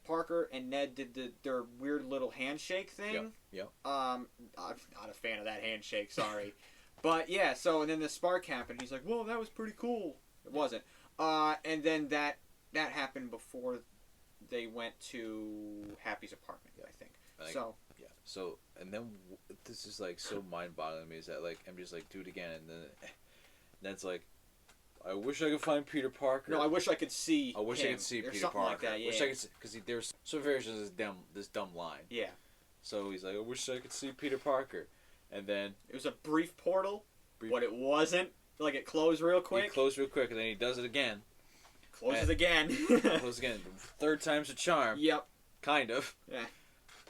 Speaker 2: Parker and Ned did their weird little handshake thing.
Speaker 1: Yep.
Speaker 2: I'm not a fan of that handshake, sorry. But yeah, so and then the spark happened. He's like, "Whoa, that was pretty cool." It wasn't. And then that happened before they went to Happy's apartment, I think. So
Speaker 1: Yeah. So and then this is like so mind-boggling to me is that like MJ's like, "Do it again," and then Ned's like, "I wish I could find Peter Parker."
Speaker 2: no, I wish I could see.
Speaker 1: I wish I could see
Speaker 2: or
Speaker 1: Peter
Speaker 2: something
Speaker 1: Parker.
Speaker 2: like that. Yeah.
Speaker 1: Wish I could because there's some variations of this dumb line.
Speaker 2: Yeah.
Speaker 1: So he's like, "I wish I could see Peter Parker," and then
Speaker 2: It was a brief portal, but it wasn't. Like it closed real quick.
Speaker 1: he closed real quick, and then he does it again.
Speaker 2: Closes again.
Speaker 1: Closes again. Third time's a charm.
Speaker 2: Yep.
Speaker 1: Kind of.
Speaker 2: Yeah.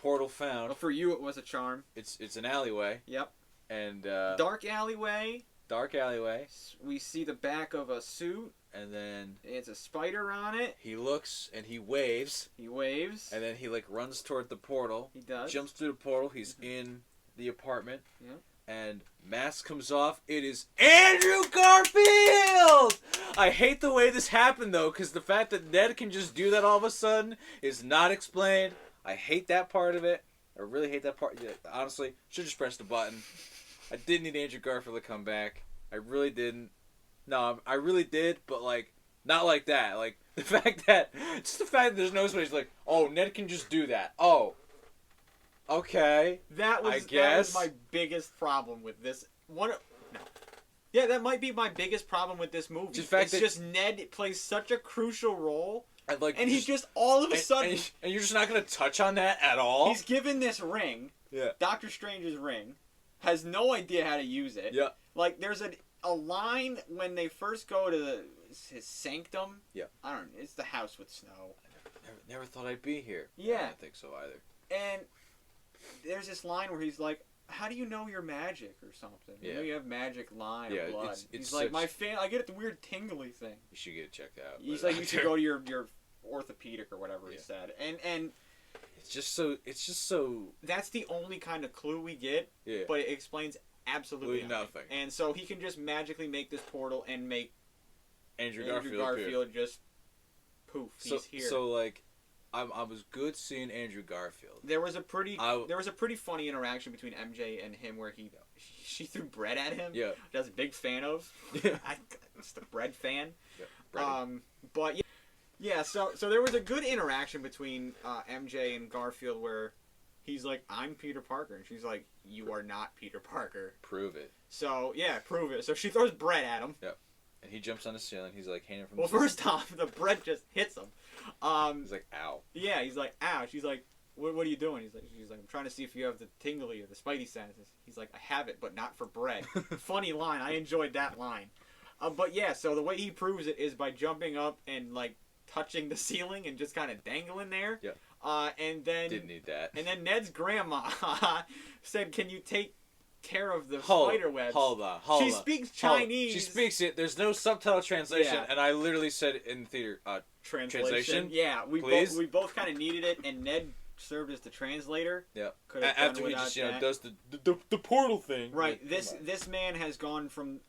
Speaker 1: Portal found.
Speaker 2: Well, for you, it was a charm.
Speaker 1: It's an alleyway.
Speaker 2: Yep.
Speaker 1: And
Speaker 2: Dark alleyway.
Speaker 1: dark alleyway.
Speaker 2: We see the back of a suit.
Speaker 1: And then
Speaker 2: It's a spider on it.
Speaker 1: he looks and he waves.
Speaker 2: He waves.
Speaker 1: And then he like runs toward the portal.
Speaker 2: He does.
Speaker 1: Jumps through the portal. He's in the apartment.
Speaker 2: Yep.
Speaker 1: And mask comes off. It is Andrew Garfield! I hate the way this happened though, because the fact that Ned can just do that all of a sudden is not explained. I hate that part of it. I really hate that part. Yeah, honestly, should just press the button. I didn't need Andrew Garfield to come back. I really didn't. No, I really did, but like not like that. Like the fact that there's no space. Like, oh, Ned can just do that. Oh, okay.
Speaker 2: That was my biggest problem with this. Yeah, that might be my biggest problem with this movie. Just Ned plays such a crucial role, and he's just all of a sudden,
Speaker 1: and you're just not gonna touch on that at all.
Speaker 2: He's given this ring,
Speaker 1: Yeah.
Speaker 2: Doctor Strange's ring, has no idea how to use it.
Speaker 1: Yeah.
Speaker 2: Like there's a line when they first go to his sanctum.
Speaker 1: Yeah.
Speaker 2: I don't know. It's the house with snow.
Speaker 1: Never thought I'd be here.
Speaker 2: Yeah.
Speaker 1: I don't think so either.
Speaker 2: And there's this line where he's like, "How do you know you're magic or something?
Speaker 1: Yeah.
Speaker 2: You know you have magic line or blood."
Speaker 1: It's
Speaker 2: He's like, I get the weird tingly thing.
Speaker 1: You should get it checked out.
Speaker 2: He's like, you should go to your orthopedic or whatever he said. And
Speaker 1: it's just so.
Speaker 2: that's the only kind of clue we get.
Speaker 1: Yeah.
Speaker 2: But it explains absolutely nothing. And so he can just magically make this portal and make
Speaker 1: Andrew
Speaker 2: Garfield just poof. He's here.
Speaker 1: So like, I was good seeing Andrew Garfield.
Speaker 2: There was a pretty funny interaction between MJ and him where she threw bread at him.
Speaker 1: Yeah.
Speaker 2: Which I was a big fan of.
Speaker 1: Yeah.
Speaker 2: I'm just a bread fan.
Speaker 1: Yeah.
Speaker 2: But yeah. So there was a good interaction between MJ and Garfield where he's like, "I'm Peter Parker," and she's like, "You are not Peter Parker."
Speaker 1: Prove it.
Speaker 2: So yeah, prove it. So she throws bread at him.
Speaker 1: Yep. And he jumps on the ceiling. He's like hanging from.
Speaker 2: Well, first off, the bread just hits him.
Speaker 1: He's like, "Ow."
Speaker 2: Yeah, he's like, "Ow." She's like, what are you doing? She's like, "I'm trying to see if you have the tingly or the spidey senses." He's like, "I have it, but not for bread." Funny line. I enjoyed that line. But yeah, so the way he proves it is by jumping up and like touching the ceiling and just kind of dangling there.
Speaker 1: Yeah.
Speaker 2: And then
Speaker 1: didn't need that.
Speaker 2: And then Ned's grandma said, "Can you take care of the
Speaker 1: Hold
Speaker 2: spider webs?" She speaks Chinese.
Speaker 1: She speaks it. There's no subtitle translation,
Speaker 2: Yeah.
Speaker 1: and I literally said in the theater, translation.
Speaker 2: Yeah, we both kind of needed it, and Ned served as the translator.
Speaker 1: Yeah.
Speaker 2: After
Speaker 1: he just does the portal thing.
Speaker 2: Right. This man has gone from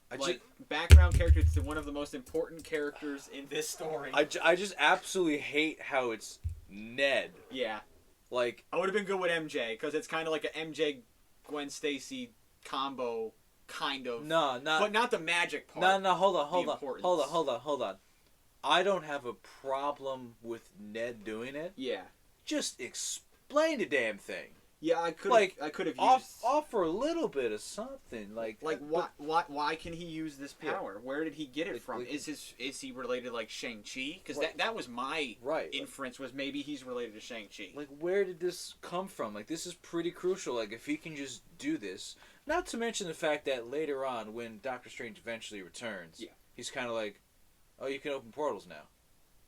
Speaker 2: background character to one of the most important characters in this story.
Speaker 1: I just absolutely hate how it's Ned.
Speaker 2: Yeah.
Speaker 1: Like
Speaker 2: I would have been good with MJ because it's kind of like an MJ Gwen Stacy combo kind of.
Speaker 1: No, not.
Speaker 2: But not the magic part.
Speaker 1: No, hold
Speaker 2: importance.
Speaker 1: on. I don't have a problem with Ned doing it.
Speaker 2: Yeah.
Speaker 1: Just explain the damn thing.
Speaker 2: Yeah, I could have used
Speaker 1: offer a little bit of something like
Speaker 2: why can he use this power? Yeah. Where did he get it from? Is he related like Shang-Chi? Because that was my inference, was maybe he's related to Shang-Chi.
Speaker 1: Like, where did this come from? Like, this is pretty crucial. Like, if he can just do this, not to mention the fact that later on when Doctor Strange eventually returns, he's kind of like, oh, you can open portals now.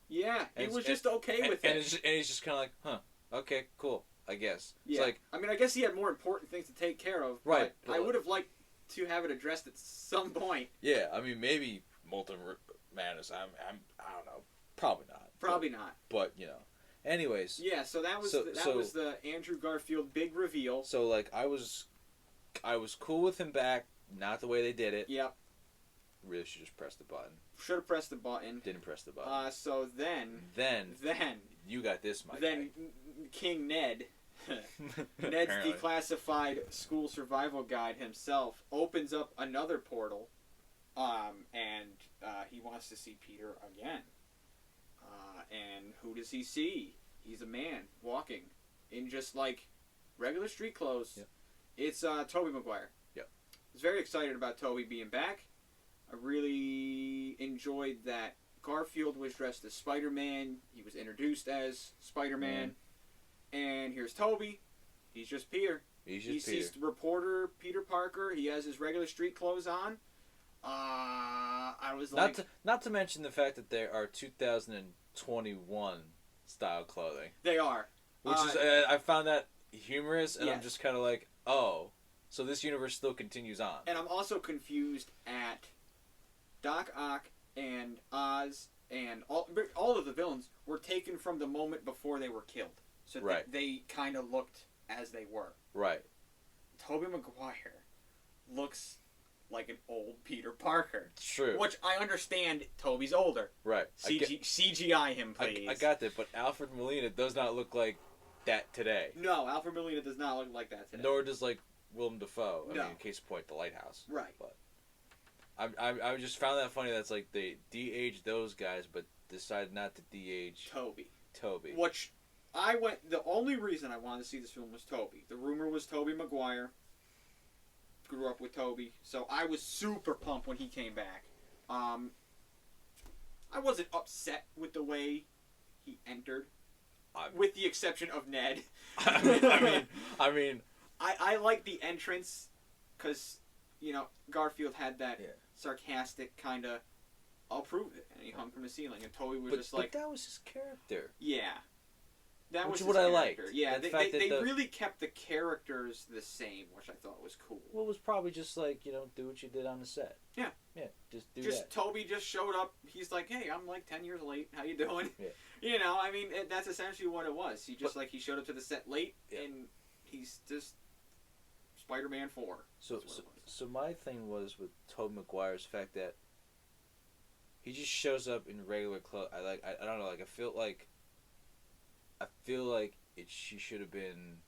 Speaker 2: Yeah, he was just okay with it,
Speaker 1: and he's just kind of like, huh, okay, cool. I guess.
Speaker 2: Yeah.
Speaker 1: It's like,
Speaker 2: I mean, I guess he had more important things to take care of.
Speaker 1: Right.
Speaker 2: But I would have liked to have it addressed at some point.
Speaker 1: Yeah, I mean, maybe Molten Madness. I don't know. Probably not.
Speaker 2: Probably not.
Speaker 1: But you know. Anyways.
Speaker 2: Yeah. So that was the Andrew Garfield big reveal.
Speaker 1: So like I was cool with him back. Not the way they did it.
Speaker 2: Yep.
Speaker 1: Really should just press the button.
Speaker 2: Should have pressed the button.
Speaker 1: Didn't press the button.
Speaker 2: So then
Speaker 1: you got this, my
Speaker 2: guy. King Ned. Ned's declassified school survival guide himself opens up another portal, and he wants to see Peter again. And who does he see? He's a man walking in just like regular street clothes.
Speaker 1: Yep.
Speaker 2: It's Tobey Maguire.
Speaker 1: Yep.
Speaker 2: I was very excited about Tobey being back. I really enjoyed that Garfield was dressed as Spider-Man. He was introduced as Spider-Man. And here's Tobey. He's just Peter. He's reporter Peter Parker. He has his regular street clothes on. I was
Speaker 1: not to mention the fact that they are 2021 style clothing.
Speaker 2: They are.
Speaker 1: Which is I found that humorous, and I'm just kind of like, oh, so this universe still continues on.
Speaker 2: And I'm also confused at Doc Ock and Oz and all of the villains were taken from the moment before they were killed. So they kind of looked as they were. Right. Tobey Maguire looks like an old Peter Parker.
Speaker 1: True.
Speaker 2: Which I understand Tobey's older.
Speaker 1: Right.
Speaker 2: CGI him, please.
Speaker 1: I got that, but Alfred Molina does not look like that today.
Speaker 2: No, Alfred Molina does not look like that today.
Speaker 1: Nor does, like, Willem Dafoe. I mean, in case of point, The Lighthouse.
Speaker 2: Right.
Speaker 1: But I just found that funny. That's like they de-aged those guys, but decided not to de-age Tobey.
Speaker 2: Which the only reason I wanted to see this film was Tobey. The rumor was Tobey Maguire. Grew up with Tobey, so I was super pumped when he came back. I wasn't upset with the way he entered, with the exception of Ned.
Speaker 1: I mean,
Speaker 2: I like the entrance because Garfield had that sarcastic kind of, I'll prove it, and he hung from the ceiling, and Tobey was just like,
Speaker 1: but that was his character.
Speaker 2: Yeah. That
Speaker 1: which
Speaker 2: was
Speaker 1: is what I liked.
Speaker 2: Yeah, they really kept the characters the same, which I thought was cool.
Speaker 1: Well, it was probably just like, do what you did on the set.
Speaker 2: Yeah.
Speaker 1: Yeah, just do that.
Speaker 2: Tobey just showed up. He's like, hey, I'm like 10 years late. How you doing?
Speaker 1: Yeah.
Speaker 2: That's essentially what it was. He showed up to the set late, and he's just Spider-Man 4.
Speaker 1: So my thing was with Tobey Maguire's fact that he just shows up in regular clothes. I don't know, like, I feel like she should have been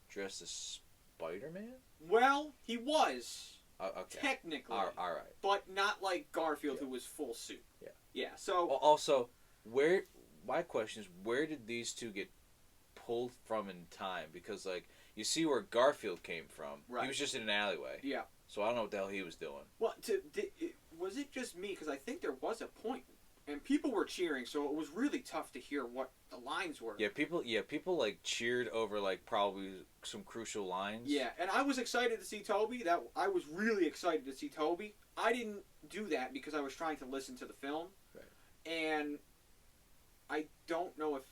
Speaker 1: dressed as Spider-Man?
Speaker 2: Well, he was.
Speaker 1: Okay.
Speaker 2: Technically.
Speaker 1: All right.
Speaker 2: But not like Garfield, who was full suit.
Speaker 1: Yeah.
Speaker 2: Yeah, so...
Speaker 1: Also, my question is, where did these two get pulled from in time? Because, like, you see where Garfield came from. Right. He was just in an alleyway.
Speaker 2: Yeah.
Speaker 1: So I don't know what the hell he was doing.
Speaker 2: Well, was it just me? Because I think there was a point, and people were cheering, so it was really tough to hear what the lines were.
Speaker 1: Yeah, people like cheered over like probably some crucial lines.
Speaker 2: Yeah, and I was excited to see Tobey. I was really excited to see Tobey. I didn't do that because I was trying to listen to the film. Right. And I don't know if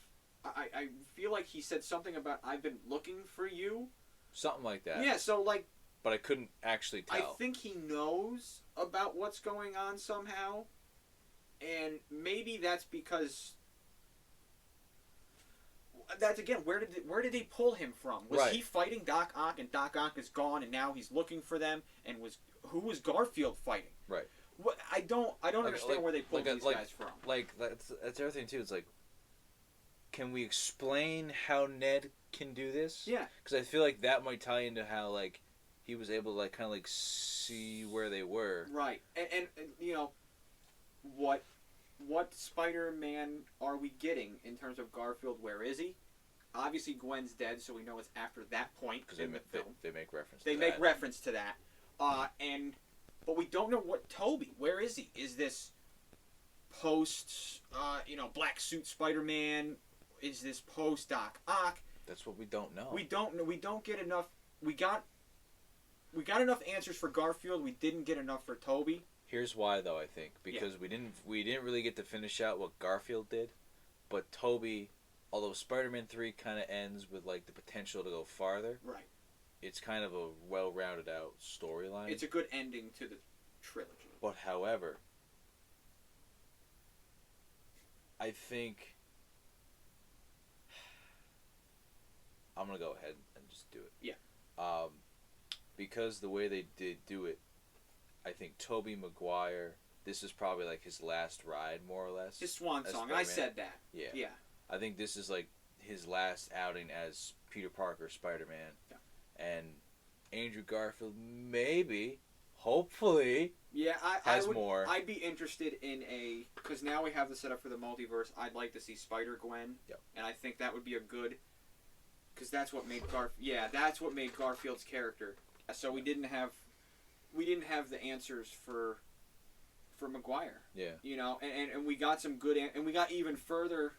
Speaker 2: I feel like he said something about I've been looking for you.
Speaker 1: Something like that.
Speaker 2: Yeah, so like.
Speaker 1: But I couldn't actually tell.
Speaker 2: I think he knows about what's going on somehow. And maybe that's because that's again where did they pull him from? Was he fighting Doc Ock and Doc Ock is gone and now he's looking for them? And who was Garfield fighting?
Speaker 1: Right.
Speaker 2: What I don't understand where they pulled these guys from.
Speaker 1: Like that's everything too. It's like, can we explain how Ned can do this?
Speaker 2: Yeah.
Speaker 1: Because I feel like that might tie into how like he was able to like kind of like see where they were.
Speaker 2: Right, and you know, what Spider-Man are we getting in terms of Garfield? Where is he? Obviously, Gwen's dead, so we know it's after that point in the film.
Speaker 1: They make reference.
Speaker 2: They make reference to that, but we don't know what Toby. Where is he? Is this post, black suit Spider-Man? Is this post Doc Ock?
Speaker 1: That's what we don't know.
Speaker 2: We don't know. We don't get enough. We got enough answers for Garfield. We didn't get enough for Toby.
Speaker 1: Here's why, though. I think because we didn't really get to finish out what Garfield did, but Toby, although Spider-Man 3 kind of ends with like the potential to go farther,
Speaker 2: right?
Speaker 1: It's kind of a well-rounded out storyline.
Speaker 2: It's a good ending to the trilogy.
Speaker 1: But however, I think I'm gonna go ahead and just do it.
Speaker 2: Yeah.
Speaker 1: Because the way they did do it, I think Tobey Maguire. This is probably like his last ride, more or less.
Speaker 2: His swan song.
Speaker 1: Spider-Man.
Speaker 2: I said that.
Speaker 1: Yeah.
Speaker 2: Yeah.
Speaker 1: I think this is like his last outing as Peter Parker, Spider-Man.
Speaker 2: Yeah.
Speaker 1: And Andrew Garfield, maybe, hopefully,
Speaker 2: yeah,
Speaker 1: has more.
Speaker 2: I'd be interested in because now we have the setup for the multiverse. I'd like to see Spider-Gwen.
Speaker 1: Yep. And
Speaker 2: I think that would be a good, because that's what made that's what made Garfield's character. So we didn't have the answers for Maguire.
Speaker 1: Yeah.
Speaker 2: You know, and we got some good, and we got even further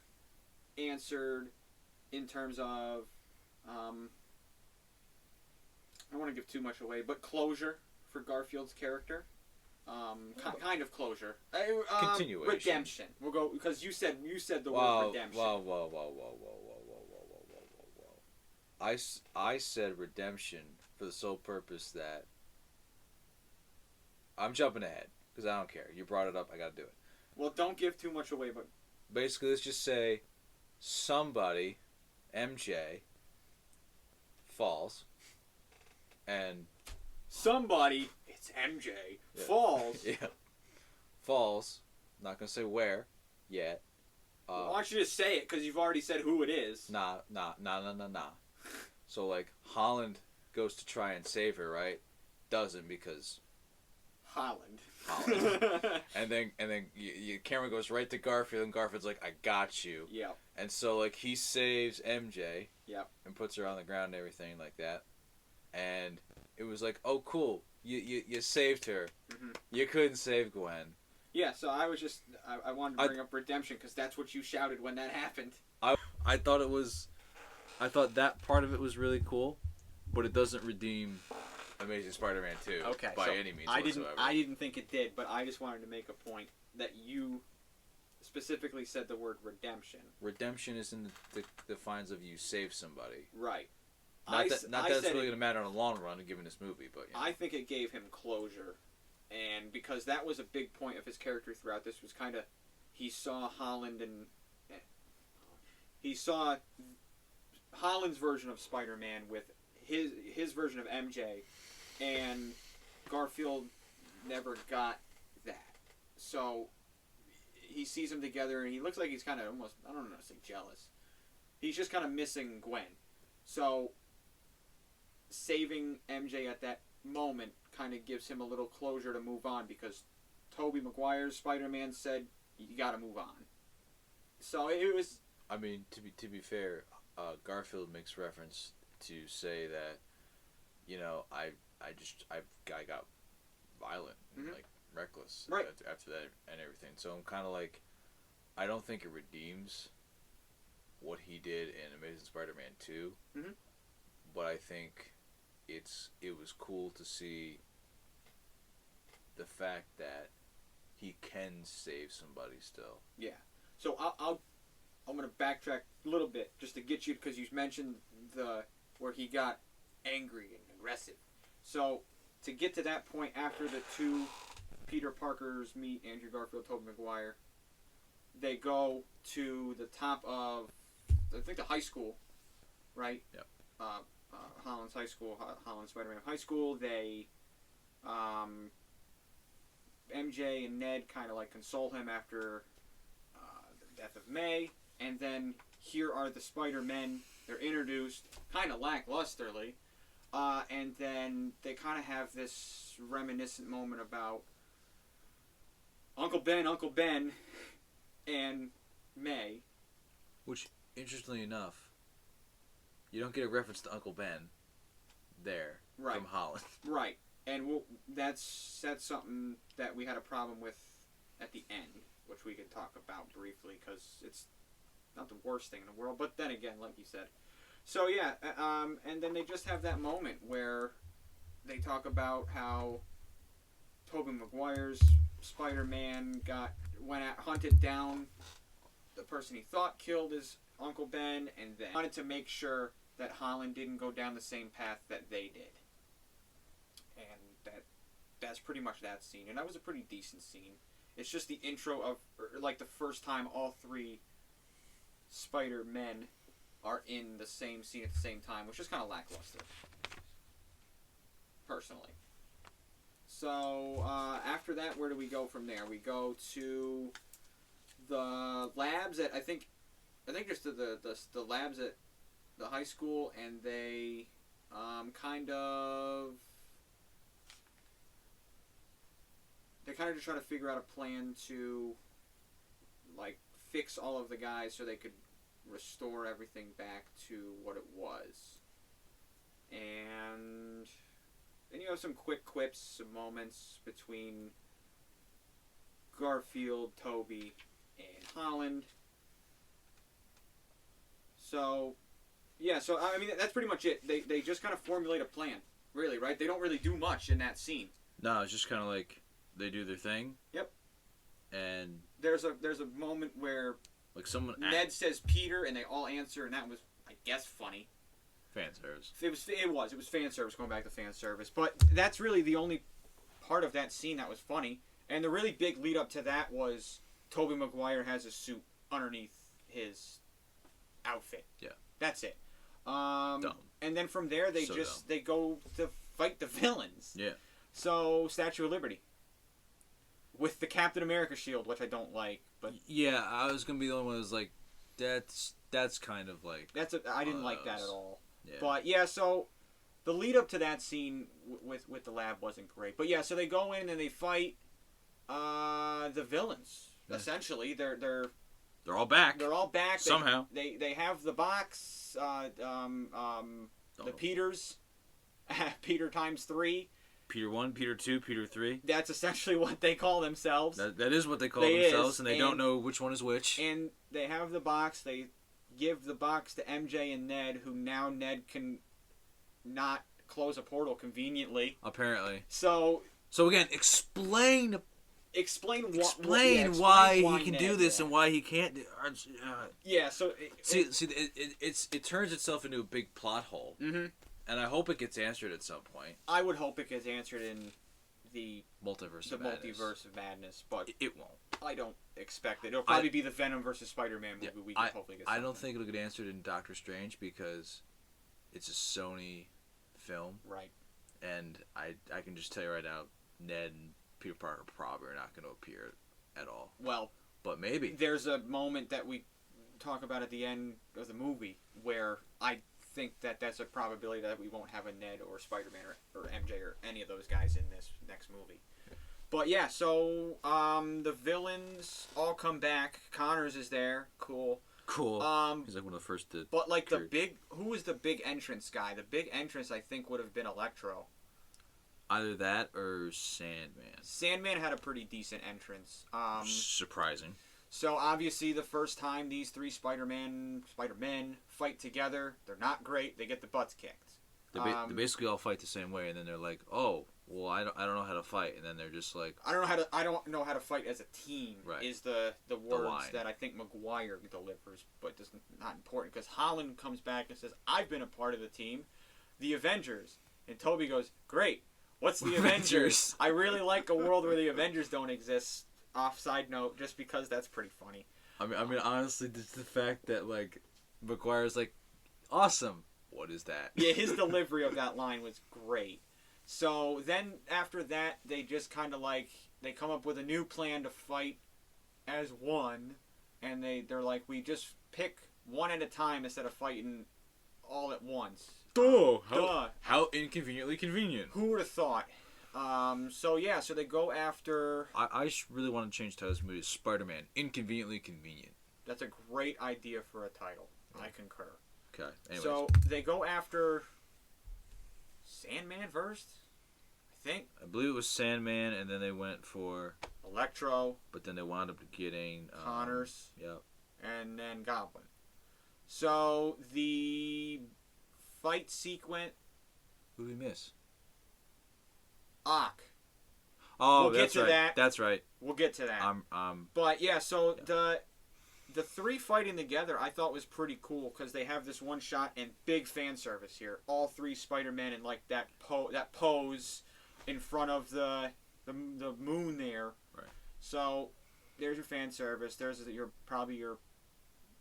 Speaker 2: answered in terms of, I don't want to give too much away, but closure for Garfield's character. Kind of closure.
Speaker 1: Continuation.
Speaker 2: Redemption. We'll go, because you said the word redemption.
Speaker 1: Whoa. I said redemption for the sole purpose that I'm jumping ahead because I don't care. You brought it up. I got to do it.
Speaker 2: Well, don't give too much away, but
Speaker 1: basically, let's just say somebody, MJ, falls, and
Speaker 2: somebody, it's MJ, falls.
Speaker 1: Yeah, falls. Not gonna say where yet.
Speaker 2: Why don't you just say it? Because you've already said who it is.
Speaker 1: Nah. So like Holland goes to try and save her, right? Doesn't because
Speaker 2: Holland.
Speaker 1: and then camera goes right to Garfield, and Garfield's like, "I got you."
Speaker 2: Yeah.
Speaker 1: And so like he saves MJ.
Speaker 2: Yeah.
Speaker 1: And puts her on the ground and everything like that, and it was like, "Oh, cool, you saved her.
Speaker 2: Mm-hmm.
Speaker 1: You couldn't save Gwen."
Speaker 2: Yeah. So I was just I wanted to bring up redemption because that's what you shouted when that happened.
Speaker 1: I thought that part of it was really cool, but it doesn't redeem Amazing Spider-Man 2 by any means whatsoever.
Speaker 2: I didn't think it did, but I just wanted to make a point that you specifically said the word redemption.
Speaker 1: Redemption is in the defines of you save somebody.
Speaker 2: Right.
Speaker 1: Not that it's really going to matter in the long run given this movie, but...
Speaker 2: I think it gave him closure, and because that was a big point of his character throughout this was kind of... He saw Holland and... He saw Holland's version of Spider-Man with his version of MJ, and Garfield never got that. So he sees them together, and he looks like he's kind of almost, I don't know, say jealous. He's just kind of missing Gwen. So saving MJ at that moment kind of gives him a little closure to move on, because Tobey Maguire's Spider-Man said, you gotta move on. So it was...
Speaker 1: I mean, to be fair, Garfield makes reference to say that, you know, I got violent and like reckless after that and everything. So I'm kind of like, I don't think it redeems what he did in Amazing Spider-Man 2, but I think it was cool to see the fact that he can save somebody still. Yeah.
Speaker 2: So I'm going to backtrack a little bit just to get you, because you mentioned where he got angry and aggressive. So to get to that point after the two Peter Parkers meet Andrew Garfield, Tobey Maguire, they go to the top of, I think, the high school, right?
Speaker 1: Yep.
Speaker 2: Holland's high school, Holland Spider-Man High School. They, MJ and Ned kind of like console him after the death of May. And then here are the Spider-Men. They're introduced kind of lacklusterly. And then they kind of have this reminiscent moment about Uncle Ben, and May.
Speaker 1: Which, interestingly enough, you don't get a reference to Uncle Ben there
Speaker 2: Right.
Speaker 1: from Holland.
Speaker 2: Right. And that's something that we had a problem with at the end, which we could talk about briefly, because it's not the worst thing in the world, but then again, like you said. So yeah, and then they just have that moment where they talk about how Tobey Maguire's Spider-Man hunted down the person he thought killed his Uncle Ben, and then wanted to make sure that Holland didn't go down the same path that they did. And that's pretty much that scene, and that was a pretty decent scene. It's just the intro of, like, the first time all three Spider-Men are in the same scene at the same time, which is kind of lackluster, personally. So, after that, where do we go from there? We go to the labs at, I think just the labs at the high school, and they they kind of just try to figure out a plan to, like, fix all of the guys so they could restore everything back to what it was. And then you have some quick quips, some moments between Garfield, Toby, and Holland. So, yeah, so, I mean, that's pretty much it. They just kind of formulate a plan, really, right? They don't really do much in that scene.
Speaker 1: No, it's just kind of like they do their thing.
Speaker 2: Yep.
Speaker 1: And
Speaker 2: there's a moment where
Speaker 1: like someone
Speaker 2: Ned says Peter, and they all answer, and that was, I guess, funny.
Speaker 1: Fan service.
Speaker 2: It was fan service, going back to fan service. But that's really the only part of that scene that was funny. And the really big lead up to that was Tobey Maguire has a suit underneath his outfit.
Speaker 1: Yeah.
Speaker 2: That's it.
Speaker 1: Dumb.
Speaker 2: And then from there they go to fight the villains.
Speaker 1: Yeah.
Speaker 2: So Statue of Liberty. With the Captain America shield, which I don't like, but
Speaker 1: yeah, I was gonna be the only one that was like, that's kind of like
Speaker 2: I didn't like that at all.
Speaker 1: Yeah.
Speaker 2: But yeah, so the lead up to that scene with the lab wasn't great. But yeah, so they go in and they fight the villains. Yeah. Essentially, they're
Speaker 1: all back.
Speaker 2: They're all back
Speaker 1: somehow.
Speaker 2: They have the box. The Peters, Peter times 3.
Speaker 1: Peter 1, Peter 2, Peter 3.
Speaker 2: That's essentially what they call themselves.
Speaker 1: That is what they call themselves, and they don't know which one is which.
Speaker 2: And they have the box. They give the box to MJ and Ned, who now Ned can not close a portal convenently.
Speaker 1: Apparently.
Speaker 2: So
Speaker 1: again, explain why he can
Speaker 2: Ned,
Speaker 1: do this and why he can't do.
Speaker 2: Yeah. So
Speaker 1: it turns itself into a big plot hole.
Speaker 2: Mm-hmm.
Speaker 1: And I hope it gets answered at some point.
Speaker 2: I would hope it gets answered in the
Speaker 1: Multiverse of
Speaker 2: Madness, but
Speaker 1: it won't.
Speaker 2: I don't expect it. It'll probably be the Venom versus Spider-Man movie. We can hopefully get.
Speaker 1: I don't think it'll get answered in Doctor Strange because it's a Sony film,
Speaker 2: right?
Speaker 1: And I can just tell you right now, Ned and Peter Parker probably are not going to appear at all.
Speaker 2: Well,
Speaker 1: but maybe
Speaker 2: there's a moment that we talk about at the end of the movie where I think that's a probability that we won't have a Ned or Spider-Man or MJ or any of those guys in this next movie. But yeah, so the villains all come back. Connors is there. Cool.
Speaker 1: He's like one of the first to.
Speaker 2: But like who was the big entrance guy? The big entrance I think would have been Electro.
Speaker 1: Either that or Sandman.
Speaker 2: Sandman had a pretty decent entrance.
Speaker 1: Surprising.
Speaker 2: So obviously the first time these three Spider-Men fight together, they're not great. They get the butts kicked.
Speaker 1: They basically all fight the same way, and then they're like, "Oh, well, I don't know how to fight," and then they're just like,
Speaker 2: "I don't know how to fight as a team." Right. Is the words that I think Maguire delivers, but it's not important because Holland comes back and says, "I've been a part of the team, the Avengers," and Toby goes, "Great, what's the Avengers?" I really like a world where the Avengers don't exist. Side note, just because that's pretty funny.
Speaker 1: I mean, honestly, just the fact that like McGuire's like, awesome. What is that?
Speaker 2: Yeah, his delivery of that line was great. So then after that, they just kind of like they come up with a new plan to fight as one, and they're like, we just pick one at a time instead of fighting all at once.
Speaker 1: Duh.
Speaker 2: Duh.
Speaker 1: How inconveniently convenient.
Speaker 2: Who would have thought? So they go after.
Speaker 1: I really want to change titles to movie Spider-Man. Inconveniently convenient.
Speaker 2: That's a great idea for a title. I concur.
Speaker 1: Okay. Anyways.
Speaker 2: So they go after Sandman first, I think.
Speaker 1: I believe it was Sandman, and then they went for
Speaker 2: Electro.
Speaker 1: But then they wound up getting
Speaker 2: Connors.
Speaker 1: Yep.
Speaker 2: And then Goblin. So the fight sequence.
Speaker 1: Who did we miss?
Speaker 2: Ock.
Speaker 1: Oh,
Speaker 2: we'll
Speaker 1: that's
Speaker 2: get to
Speaker 1: right.
Speaker 2: that.
Speaker 1: That's right.
Speaker 2: We'll get to that. But yeah, so the three fighting together, I thought was pretty cool because they have this one shot and big fan service here. All three Spider-Men in like that pose in front of the moon there.
Speaker 1: Right.
Speaker 2: So there's your fan service. There's probably your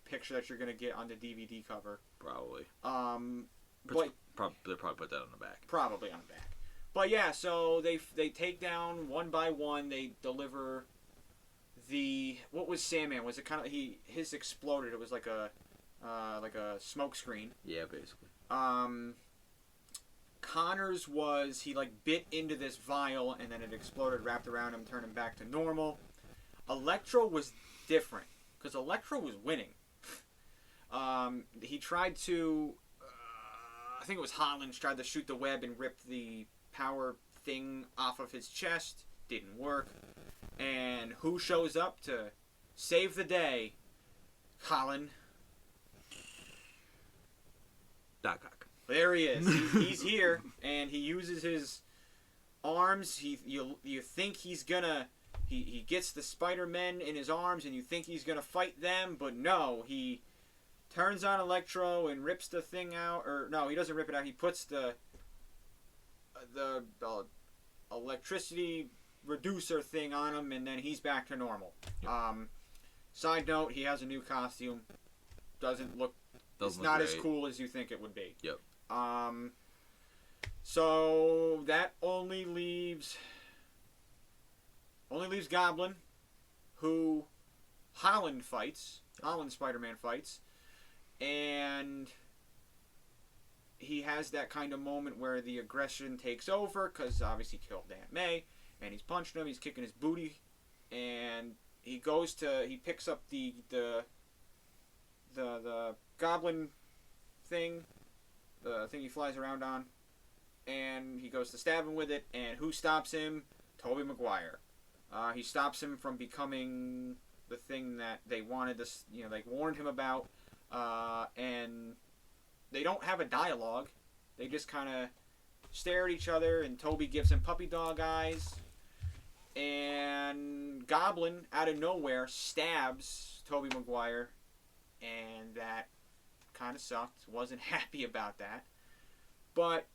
Speaker 2: picture that you're gonna get on the DVD cover.
Speaker 1: Probably.
Speaker 2: But
Speaker 1: they'll probably put that on the back.
Speaker 2: Probably on the back. But yeah, so they take down one by one. They deliver what was Sandman? Was it kind of his exploded? It was like a smoke screen.
Speaker 1: Yeah, basically.
Speaker 2: Connors was he like bit into this vial and then it exploded, wrapped around him, turned him back to normal. Electro was different because Electro was winning. He tried to, I think it was Holland tried to shoot the web and rip the power thing off of his chest. Didn't work. And who shows up to save the day? Colin.
Speaker 1: Doc Ock.
Speaker 2: There he is. He's here, and he uses his arms. You think he's gonna. He gets the Spider-Men in his arms, and you think he's gonna fight them, but no. He turns on Electro and rips the thing out. Or no, he doesn't rip it out. He puts the electricity reducer thing on him, and then he's back to normal. Yep. Side note: he has a new costume. Doesn't look. It's not as cool as you think it would be.
Speaker 1: Yep.
Speaker 2: So that only leaves Goblin, who Holland fights. Holland Spider-Man fights, and he has that kind of moment where the aggression takes over because obviously he killed Aunt May, and he's punching him. He's kicking his booty, and he picks up the Goblin thing, the thing he flies around on, and he goes to stab him with it, and who stops him? Tobey Maguire. He stops him from becoming the thing that they wanted to, they warned him about, and they don't have a dialogue. They just kind of stare at each other, and Tobey gives him puppy dog eyes, and Goblin, out of nowhere, stabs Tobey Maguire, and that kind of sucked. Wasn't happy about that. But,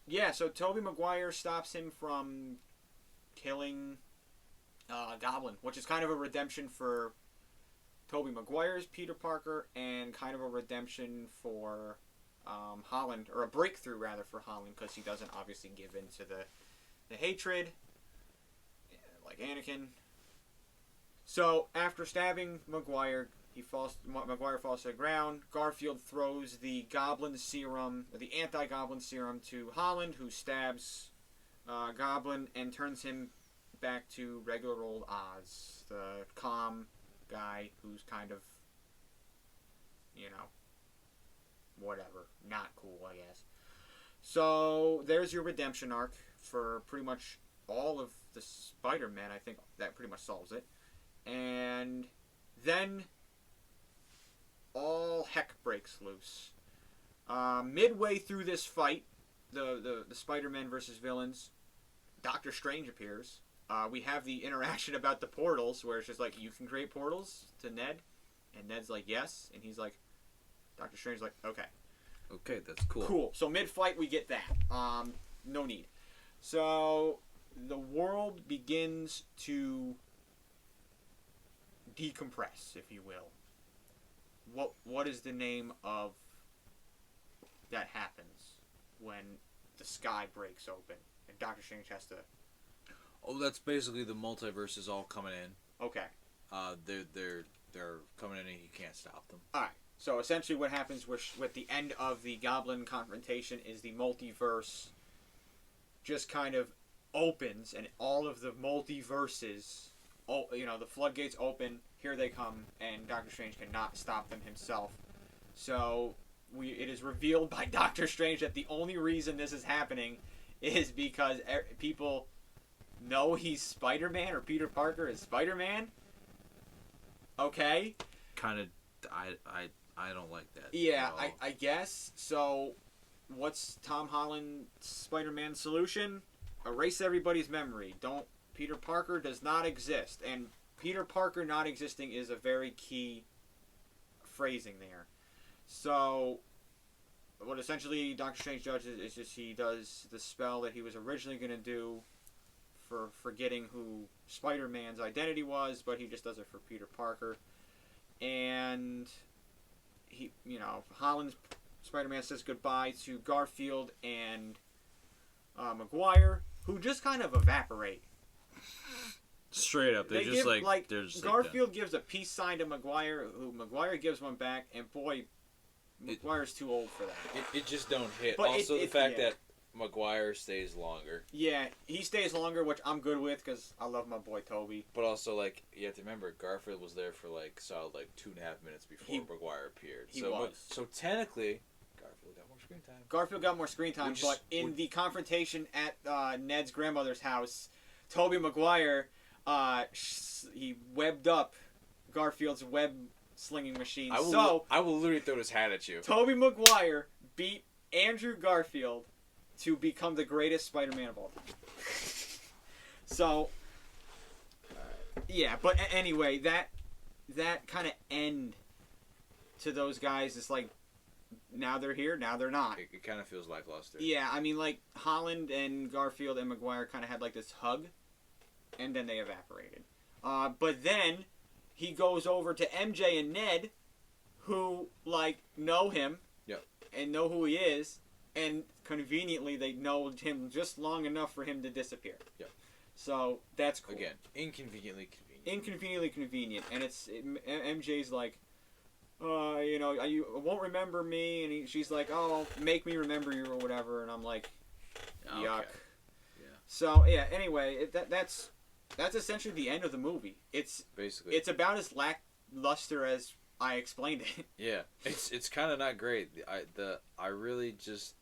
Speaker 2: yeah, so Tobey Maguire stops him from killing Goblin, which is kind of a redemption for Tobey Maguire's Peter Parker and kind of a redemption for Holland, or a breakthrough, rather, for Holland, because he doesn't obviously give in to the hatred, like Anakin. So, after stabbing Maguire, Maguire falls to the ground. Garfield throws the Goblin serum, the anti-Goblin serum, to Holland, who stabs Goblin and turns him back to regular old Oz, the calm guy who's kind of, whatever, not cool, I guess. So there's your redemption arc for pretty much all of the Spider-Man. I think that pretty much solves it. And then all heck breaks loose. Midway through this fight, the Spider-Man versus villains, Doctor Strange appears. We have the interaction about the portals, where it's just like, you can create portals to Ned, and Ned's like, yes, and he's like, Doctor Strange's like, okay.
Speaker 1: Okay, that's cool.
Speaker 2: Cool. So mid-fight, we get that. No need. So the world begins to decompress, if you will. What is the name of that happens when the sky breaks open and Doctor Strange has to?
Speaker 1: Oh, that's basically the multiverse is all coming in.
Speaker 2: Okay.
Speaker 1: They're coming in and you can't stop them.
Speaker 2: All right. So essentially, what happens with the end of the Goblin confrontation is the multiverse just kind of opens, and all of the multiverses, the floodgates open. Here they come, and Doctor Strange cannot stop them himself. So it is revealed by Doctor Strange that the only reason this is happening is because people know he's Spider-Man, or Peter Parker is Spider-Man. Okay.
Speaker 1: Kind of, I don't like that.
Speaker 2: Yeah, I guess. So, what's Tom Holland's Spider-Man solution? Erase everybody's memory. Peter Parker does not exist. And Peter Parker not existing is a very key phrasing there. So, what essentially Doctor Strange does is just he does the spell that he was originally going to do for forgetting who Spider-Man's identity was, but he just does it for Peter Parker. And Holland's Spider-Man says goodbye to Garfield and Maguire, who just kind of evaporate.
Speaker 1: Straight up, they're just like they're just
Speaker 2: Garfield gives a peace sign to Maguire, who Maguire gives one back, and boy, Maguire's too old for that.
Speaker 1: It just don't hit.
Speaker 2: But
Speaker 1: also, the fact that Maguire stays longer.
Speaker 2: Yeah, he stays longer, which I'm good with because I love my boy Toby.
Speaker 1: But also, like, you have to remember, Garfield was there for solid 2.5 minutes before Maguire appeared. So technically, Garfield got more screen time.
Speaker 2: Garfield got more screen time, but in the confrontation at Ned's grandmother's house, Toby Maguire, he webbed up Garfield's web slinging machine. I
Speaker 1: will literally throw this hat at you.
Speaker 2: Toby Maguire beat Andrew Garfield to become the greatest Spider-Man of all time. So, yeah, but anyway, that kind of end to those guys is like, now they're here, now they're not.
Speaker 1: It kind of feels lackluster.
Speaker 2: Yeah, I mean, like, Holland and Garfield and Maguire kind of had like this hug, and then they evaporated. But then he goes over to MJ and Ned, who, like, know him.
Speaker 1: Yep. And
Speaker 2: know who he is. And conveniently, they know him just long enough for him to disappear.
Speaker 1: Yep.
Speaker 2: So that's cool.
Speaker 1: Again, inconveniently convenient.
Speaker 2: Inconveniently convenient, and MJ's like, you won't remember me, and she's like, oh, make me remember you or whatever, and I'm like, yuck.
Speaker 1: Okay. Yeah.
Speaker 2: So yeah. Anyway, that's essentially the end of the movie. It's about as lackluster as I explained it.
Speaker 1: Yeah, it's kind of not great. I really just.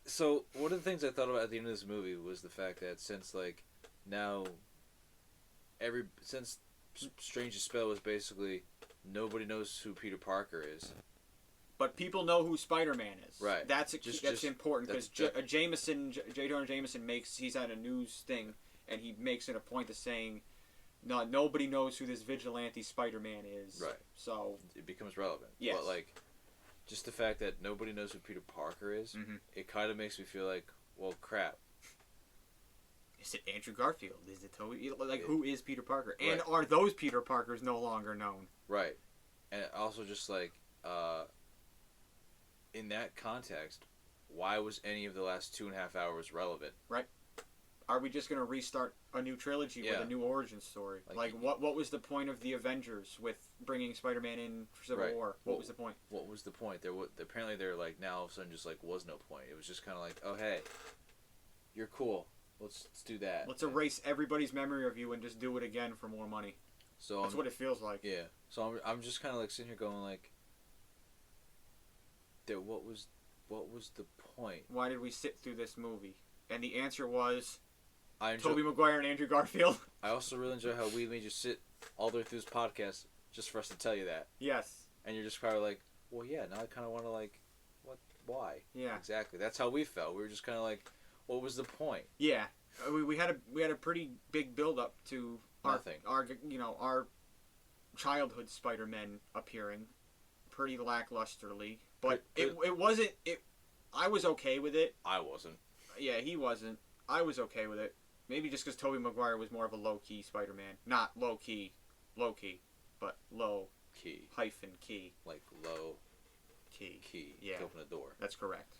Speaker 1: So one of the things I thought about at the end of this movie was the fact that since Strange's spell was basically nobody knows who Peter Parker is.
Speaker 2: But people know who Spider-Man is.
Speaker 1: Right.
Speaker 2: That's important because J. Jonah Jameson he's at a news thing, and he makes it a point of saying, no, nobody knows who this vigilante Spider-Man is.
Speaker 1: Right.
Speaker 2: So
Speaker 1: it becomes relevant.
Speaker 2: Yes.
Speaker 1: But just the fact that nobody knows who Peter Parker is, it kind of makes me feel like, well, crap.
Speaker 2: Is it Andrew Garfield? Is it Toby? Who is Peter Parker? And are those Peter Parkers no longer known?
Speaker 1: Right. And also just in that context, why was any of the last 2.5 hours relevant?
Speaker 2: Right. Are we just going to restart a new trilogy with a new origin story? What was the point of the Avengers with bringing Spider-Man in for Civil War? What was the point?
Speaker 1: What was the point? Apparently they're now all of a sudden just was no point. It was just kind of like, oh hey, you're cool. Let's do that.
Speaker 2: Let's erase everybody's memory of you and just do it again for more money.
Speaker 1: So
Speaker 2: that's what it feels like.
Speaker 1: Yeah. So I'm just kind of sitting here going what was the point?
Speaker 2: Why did we sit through this movie? And the answer was Tobey Maguire and Andrew Garfield.
Speaker 1: I also really enjoy how we made you sit all the way through this podcast just for us to tell you that.
Speaker 2: Yes.
Speaker 1: And you're just probably like, well, yeah, now I kind of want to what? Why?
Speaker 2: Yeah.
Speaker 1: Exactly. That's how we felt. We were just kind of like, what was the point?
Speaker 2: Yeah. We had a pretty big build up to our childhood Spider-Man appearing pretty lacklusterly, but it wasn't. I was okay with it.
Speaker 1: I wasn't.
Speaker 2: Yeah, he wasn't. I was okay with it. Maybe just because Tobey Maguire was more of a low-key Spider-Man. Not low-key, but low-key. -key.
Speaker 1: Like low
Speaker 2: key.
Speaker 1: Yeah. To open a door.
Speaker 2: That's correct.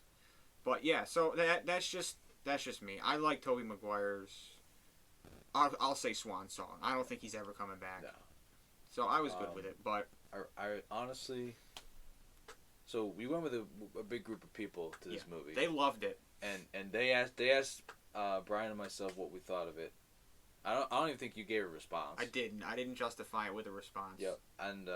Speaker 2: But yeah, so that's just me. I like Tobey Maguire's, I'll say swan song. I don't think he's ever coming back.
Speaker 1: No.
Speaker 2: So I was good with it, but
Speaker 1: I honestly. So we went with a big group of people to this movie.
Speaker 2: They loved it,
Speaker 1: and they asked Brian and myself what we thought of it. I don't even think you gave a response.
Speaker 2: I didn't justify it with a response.
Speaker 1: Yep. And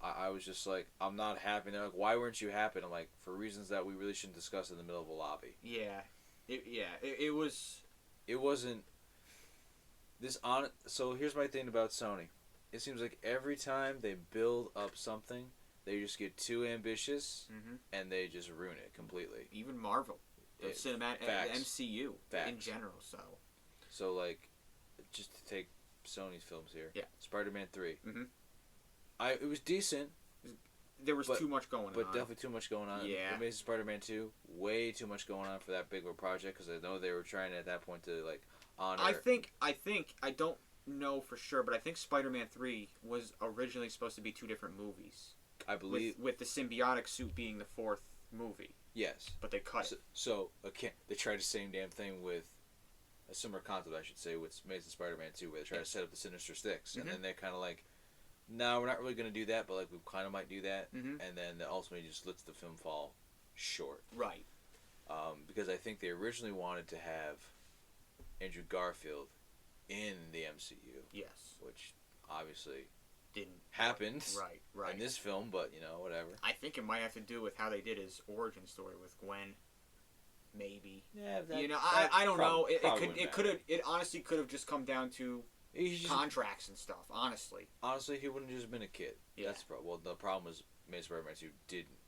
Speaker 1: I was just like, I'm not happy. And they're like, why weren't you happy? And I'm like, for reasons that we really shouldn't discuss in the middle of a lobby.
Speaker 2: Yeah. It was.
Speaker 1: It wasn't. So here's my thing about Sony. It seems like every time they build up something, they just get too ambitious, and they just ruin it completely.
Speaker 2: Even Marvel, the MCU in general.
Speaker 1: So like, just to take Sony's films here.
Speaker 2: Yeah.
Speaker 1: Spider-Man 3. It was decent.
Speaker 2: There was too much going on.
Speaker 1: But definitely too much going on.
Speaker 2: Yeah.
Speaker 1: Amazing Spider-Man 2, way too much going on for that big of a project, because I know they were trying at that point to like honor.
Speaker 2: I don't know for sure, but I think Spider-Man 3 was originally supposed to be 2 different movies.
Speaker 1: I believe
Speaker 2: with the symbiotic suit being the 4th movie.
Speaker 1: Yes.
Speaker 2: But they cut it.
Speaker 1: So again, they tried the same damn thing with a similar concept, I should say, with Amazing Spider-Man 2, where they try to set up the Sinister Six, and then they're kind of like, no, we're not really going to do that, but like we kind of might do that, and then that ultimately just lets the film fall short.
Speaker 2: Right.
Speaker 1: Because I think they originally wanted to have Andrew Garfield in the MCU.
Speaker 2: Yes.
Speaker 1: Which obviously
Speaker 2: didn't
Speaker 1: happen.
Speaker 2: Right.
Speaker 1: In this film, but whatever.
Speaker 2: I think it might have to do with how they did his origin story with Gwen. Maybe.
Speaker 1: Yeah.
Speaker 2: I don't know. It honestly could have just come down to contracts and stuff. Honestly,
Speaker 1: he wouldn't have just been a kid.
Speaker 2: Yeah.
Speaker 1: That's the problem was Amazing Spider-Man 2 didn't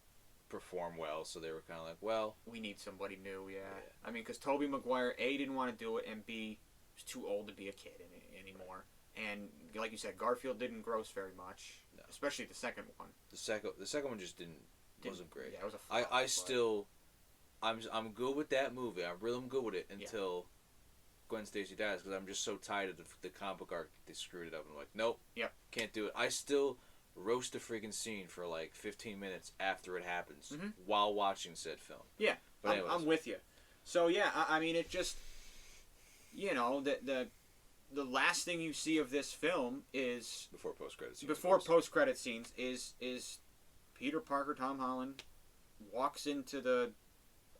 Speaker 1: perform well, so they were kind of like, well,
Speaker 2: we need somebody new. Yeah. I mean, because Tobey Maguire A didn't want to do it, and B was too old to be a kid anymore. And like you said, Garfield didn't gross very much, especially the second one.
Speaker 1: The second one just wasn't great.
Speaker 2: Yeah, it was a flop,
Speaker 1: still, I'm good with that movie. I'm good with it until Gwen Stacy dies, because I'm just so tired of the comic book arc. They screwed it up. I'm like, nope, can't do it. I still roast a freaking scene for like 15 minutes after it happens while watching said film.
Speaker 2: Yeah,
Speaker 1: but
Speaker 2: I'm with you. So yeah, I mean, it just, the last thing you see of this film is
Speaker 1: before post-credit
Speaker 2: scenes is Peter Parker, Tom Holland walks into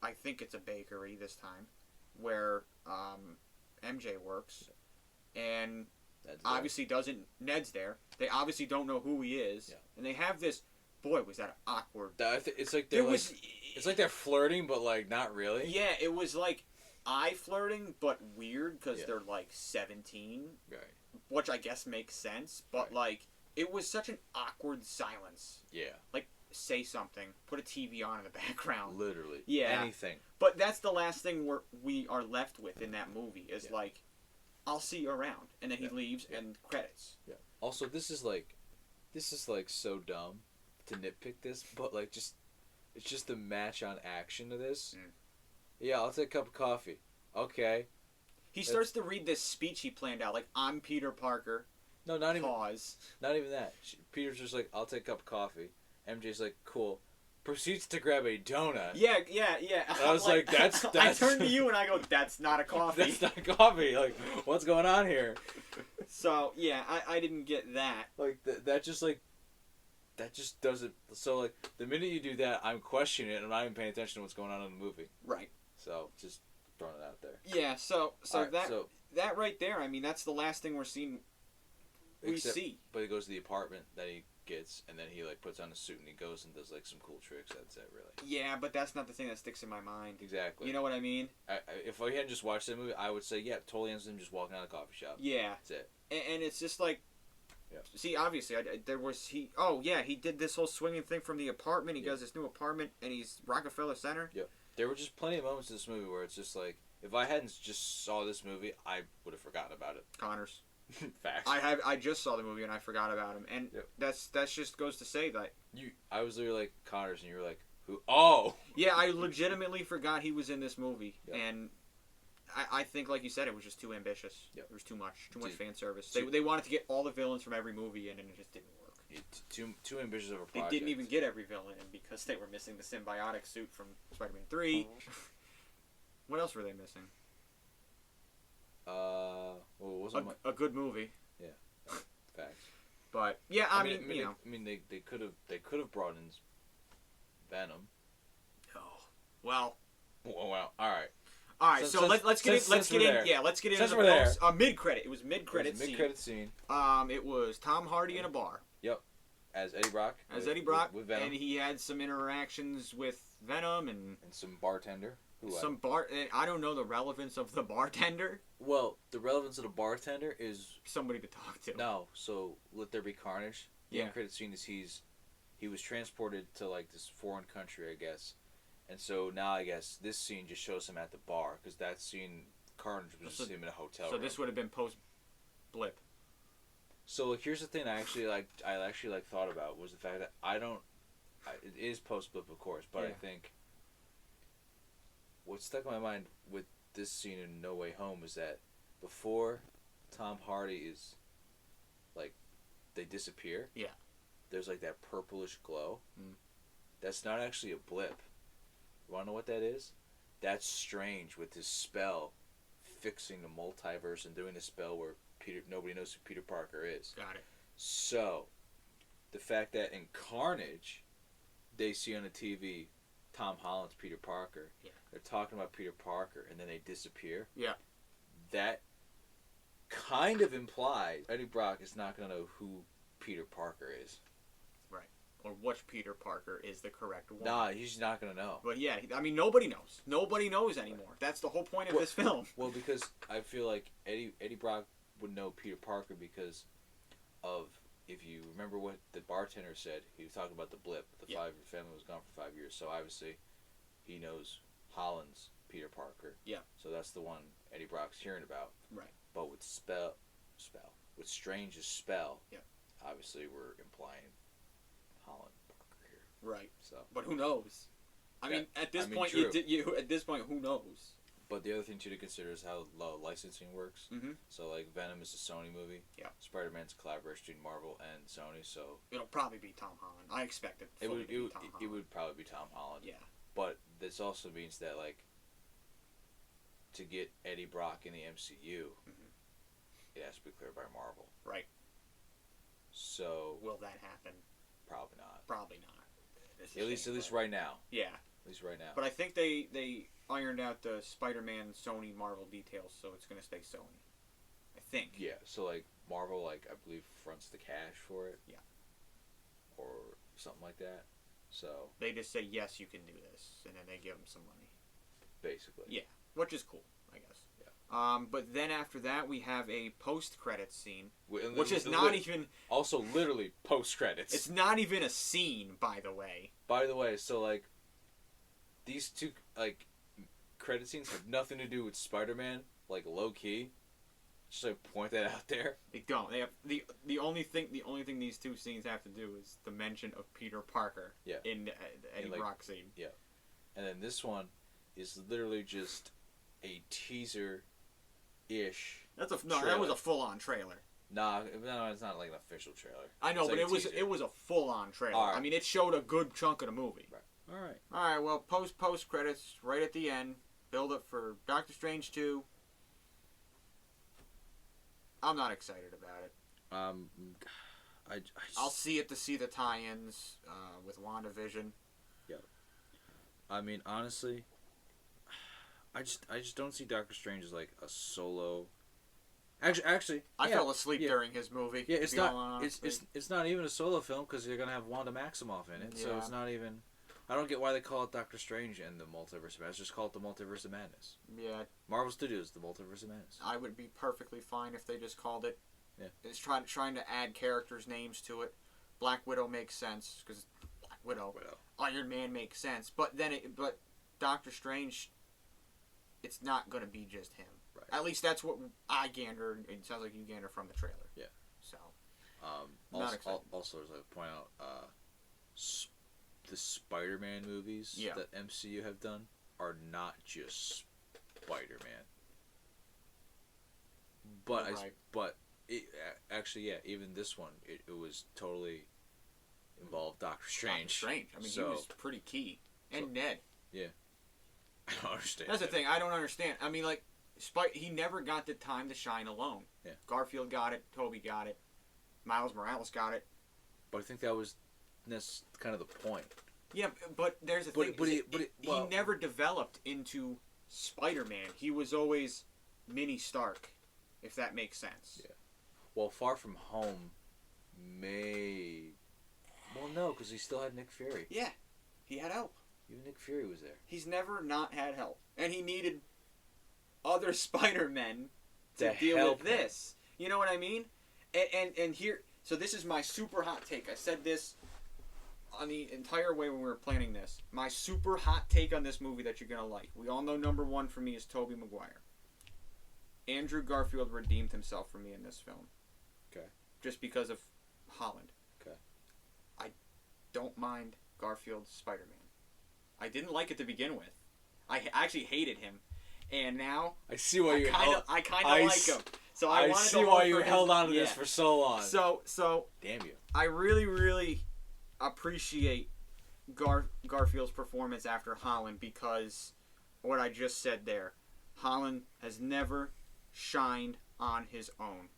Speaker 2: I think it's a bakery this time, where MJ works, and obviously Ned's there. They obviously don't know who he is, and they have this. Boy, was that awkward.
Speaker 1: It's like it's like they're flirting, but like not really.
Speaker 2: Yeah, it was like flirting, but weird because they're like 17,
Speaker 1: right?
Speaker 2: Which I guess makes sense, but like it was such an awkward silence.
Speaker 1: Yeah,
Speaker 2: like say something, put a TV on in the background,
Speaker 1: literally.
Speaker 2: Yeah,
Speaker 1: anything.
Speaker 2: But that's the last thing we are left with in that movie is like, I'll see you around, and then he leaves and credits.
Speaker 1: Yeah. Also, this is like so dumb to nitpick this, but like it's just the match on action to this. Yeah, I'll take a cup of coffee. Okay.
Speaker 2: He starts to read this speech he planned out, like, I'm Peter Parker.
Speaker 1: No, not even.
Speaker 2: Pause.
Speaker 1: Not even that. Peter's just like, I'll take a cup of coffee. MJ's like, cool. Proceeds to grab a donut.
Speaker 2: Yeah.
Speaker 1: I was like, that's...
Speaker 2: I turn to you and I go, that's not a coffee.
Speaker 1: That's not coffee. Like, what's going on here?
Speaker 2: So, yeah, I didn't get that.
Speaker 1: Like, that just, like... That just doesn't... So, like, the minute you do that, I'm questioning it and I'm not even paying attention to what's going on in the movie.
Speaker 2: Right.
Speaker 1: So, just throwing it out there.
Speaker 2: Yeah, that right there, I mean, that's the last thing we're seeing. We see.
Speaker 1: But he goes to the apartment that he gets, and then he, like, puts on a suit and he goes and does, like, some cool tricks. That's it, really.
Speaker 2: Yeah, but that's not the thing that sticks in my mind.
Speaker 1: Exactly.
Speaker 2: You know what I mean?
Speaker 1: If I hadn't just watched that movie, I would say, yeah, totally ends him just walking out of a coffee shop.
Speaker 2: Yeah.
Speaker 1: That's it.
Speaker 2: And it's just like...
Speaker 1: Yeah.
Speaker 2: See, obviously, he did this whole swinging thing from the apartment. He does this new apartment, and he's Rockefeller Center.
Speaker 1: Yep. There were just plenty of moments in this movie where it's just like, if I hadn't just saw this movie, I would have forgotten about it.
Speaker 2: Connors.
Speaker 1: Facts.
Speaker 2: I just saw the movie and I forgot about him, and that's just goes to say that
Speaker 1: I was literally like Connors, and you were like, who? Oh.
Speaker 2: Yeah, I legitimately forgot he was in this movie,
Speaker 1: yep.
Speaker 2: And I think, like you said, it was just too ambitious.
Speaker 1: Yep.
Speaker 2: There was too much fan service. They wanted to get all the villains from every movie in, and it just didn't work.
Speaker 1: Too ambitious of a project.
Speaker 2: They didn't even get every villain in because they were missing the symbiotic suit from Spider-Man 3. What else were they missing?
Speaker 1: Well, it wasn't
Speaker 2: a good movie.
Speaker 1: Yeah. Facts.
Speaker 2: But yeah, I mean, you know.
Speaker 1: I mean, they could have brought in Venom.
Speaker 2: Oh, well.
Speaker 1: Oh, wow. All right.
Speaker 2: All right, so let's get in. Yeah, let's get into the post. Mid credit. It was mid credit scene.
Speaker 1: Mid credit scene.
Speaker 2: It was Tom Hardy in a bar.
Speaker 1: Yep. As Eddie Brock. With Venom.
Speaker 2: And he had some interactions with Venom and
Speaker 1: some bartender.
Speaker 2: I don't know the relevance of the bartender.
Speaker 1: Well, the relevance of the bartender is
Speaker 2: somebody to talk to.
Speaker 1: No, so Let There Be Carnage. The end credit scene is he was transported to like this foreign country, I guess. And so now I guess this scene just shows him at the bar because that scene, Carnage was just him in a hotel room.
Speaker 2: So this would have been post blip.
Speaker 1: So like, here's the thing I actually thought about was the fact that it is post blip of course, but I think what stuck in my mind with this scene in No Way Home is that before Tom Hardy is like they disappear.
Speaker 2: Yeah.
Speaker 1: There's like that purplish glow.
Speaker 2: Mm. That's
Speaker 1: not actually a blip. You wanna know what that is? That's Strange with his spell fixing the multiverse and doing the spell where nobody knows who Peter Parker is.
Speaker 2: Got it.
Speaker 1: So the fact that in Carnage they see on the TV Tom Holland's Peter Parker.
Speaker 2: Yeah.
Speaker 1: They're talking about Peter Parker and then they disappear.
Speaker 2: Yeah.
Speaker 1: That kind of implies Eddie Brock is not going to know who Peter Parker is.
Speaker 2: Right. Or which Peter Parker is the correct one.
Speaker 1: Nah, he's not going to know.
Speaker 2: But yeah, I mean, nobody knows. Nobody knows anymore. Right. That's the whole point of this film.
Speaker 1: Well, because I feel like Eddie Brock would know Peter Parker because of, if you remember what the bartender said, he was talking about the blip. The family was gone for 5 years, so obviously he knows Holland's Peter Parker.
Speaker 2: Yeah.
Speaker 1: So that's the one Eddie Brock's hearing about.
Speaker 2: Right.
Speaker 1: But with with Strange's spell, obviously we're implying Holland Parker here.
Speaker 2: Right.
Speaker 1: So,
Speaker 2: but who knows? I mean, at this point, who knows?
Speaker 1: But the other thing too to consider is how licensing works.
Speaker 2: Mm-hmm.
Speaker 1: So like Venom is a Sony movie.
Speaker 2: Yeah.
Speaker 1: Spider-Man's a collaboration between Marvel and Sony. So
Speaker 2: it'll probably be Tom Holland. I expect it. It
Speaker 1: would probably be Tom Holland.
Speaker 2: Yeah.
Speaker 1: But this also means that like to get Eddie Brock in the MCU, it has to be cleared by Marvel.
Speaker 2: Right.
Speaker 1: So
Speaker 2: will that happen?
Speaker 1: Probably not.
Speaker 2: Probably not.
Speaker 1: At least right now.
Speaker 2: Yeah.
Speaker 1: At least right now.
Speaker 2: But I think they ironed out the Spider-Man Sony Marvel details, so it's gonna stay Sony. I think.
Speaker 1: Yeah. So like Marvel, like I believe fronts the cash for it.
Speaker 2: Yeah.
Speaker 1: Or something like that. So
Speaker 2: they just say yes, you can do this, and then they give them some money.
Speaker 1: Basically.
Speaker 2: Yeah, which is cool, I guess. Yeah. But then after that, we have a post-credits scene, which is not even
Speaker 1: also literally post-credits.
Speaker 2: It's not even a scene, by the way.
Speaker 1: By the way, so like these two like credit scenes have nothing to do with Spider-Man, like low key. Just like point that out there.
Speaker 2: They don't. They have the only thing these two scenes have to do is the mention of Peter Parker.
Speaker 1: Yeah.
Speaker 2: In the Eddie Brock scene.
Speaker 1: Yeah. And then this one is literally just a teaser ish.
Speaker 2: That was a full on trailer.
Speaker 1: No, it's not like an official trailer.
Speaker 2: I know, but it was a full on trailer. Right. I mean, it showed a good chunk of the movie.
Speaker 1: Right.
Speaker 2: All right. Well, post credits right at the end. Build up for Doctor Strange 2. I'm not excited about it. I'll see it to see the tie-ins with WandaVision.
Speaker 1: Yeah. I mean, honestly, I just don't see Doctor Strange as like a solo. Actually,
Speaker 2: I fell asleep during his movie.
Speaker 1: Yeah, it's not even a solo film because you're gonna have Wanda Maximoff in it, so it's not even. I don't get why they call it Doctor Strange and the Multiverse of Madness. Just call it the Multiverse of Madness.
Speaker 2: Yeah.
Speaker 1: Marvel Studios, the Multiverse of Madness.
Speaker 2: I would be perfectly fine if they just called it.
Speaker 1: Yeah.
Speaker 2: It's trying to add characters' names to it. Black Widow makes sense because Black Widow. Iron Man makes sense, but Doctor Strange, it's not going to be just him.
Speaker 1: Right.
Speaker 2: At least that's what I gander. It sounds like you gander from the trailer.
Speaker 1: Yeah.
Speaker 2: So.
Speaker 1: Not excited. Also, as I point out, the Spider-Man movies that MCU have done are not just Spider-Man. But even this one, it was totally involved Doctor Strange.
Speaker 2: I mean, he was pretty key. And Ned.
Speaker 1: Yeah. I don't understand.
Speaker 2: That's the thing. I don't understand. I mean, like, he never got the time to shine alone.
Speaker 1: Yeah.
Speaker 2: Garfield got it. Toby got it. Miles Morales got it.
Speaker 1: But I think that's kind of the point.
Speaker 2: Yeah, but there's a thing. He never developed into Spider-Man. He was always Mini Stark, if that makes sense.
Speaker 1: Yeah. Well, Far From Home Well, no, because he still had Nick Fury.
Speaker 2: Yeah, he had help.
Speaker 1: Even Nick Fury was there.
Speaker 2: He's never not had help. And he needed other Spider-Men to deal with this. You know what I mean? And here, so this is my super hot take. I said this on the entire way when we were planning this. My super hot take on this movie that you're going to like. We all know number one for me is Tobey Maguire. Andrew Garfield redeemed himself for me in this film.
Speaker 1: Okay.
Speaker 2: Just because of Holland.
Speaker 1: Okay.
Speaker 2: I don't mind Garfield's Spider-Man. I didn't like it to begin with. I actually hated him. And now
Speaker 1: I see why you
Speaker 2: I kind of like him. So I wanted
Speaker 1: see
Speaker 2: to
Speaker 1: why you
Speaker 2: him.
Speaker 1: held on to this for so long.
Speaker 2: So
Speaker 1: damn you.
Speaker 2: I really, really appreciate Garfield's performance after Holland because what I just said there. Holland has never shined on his own.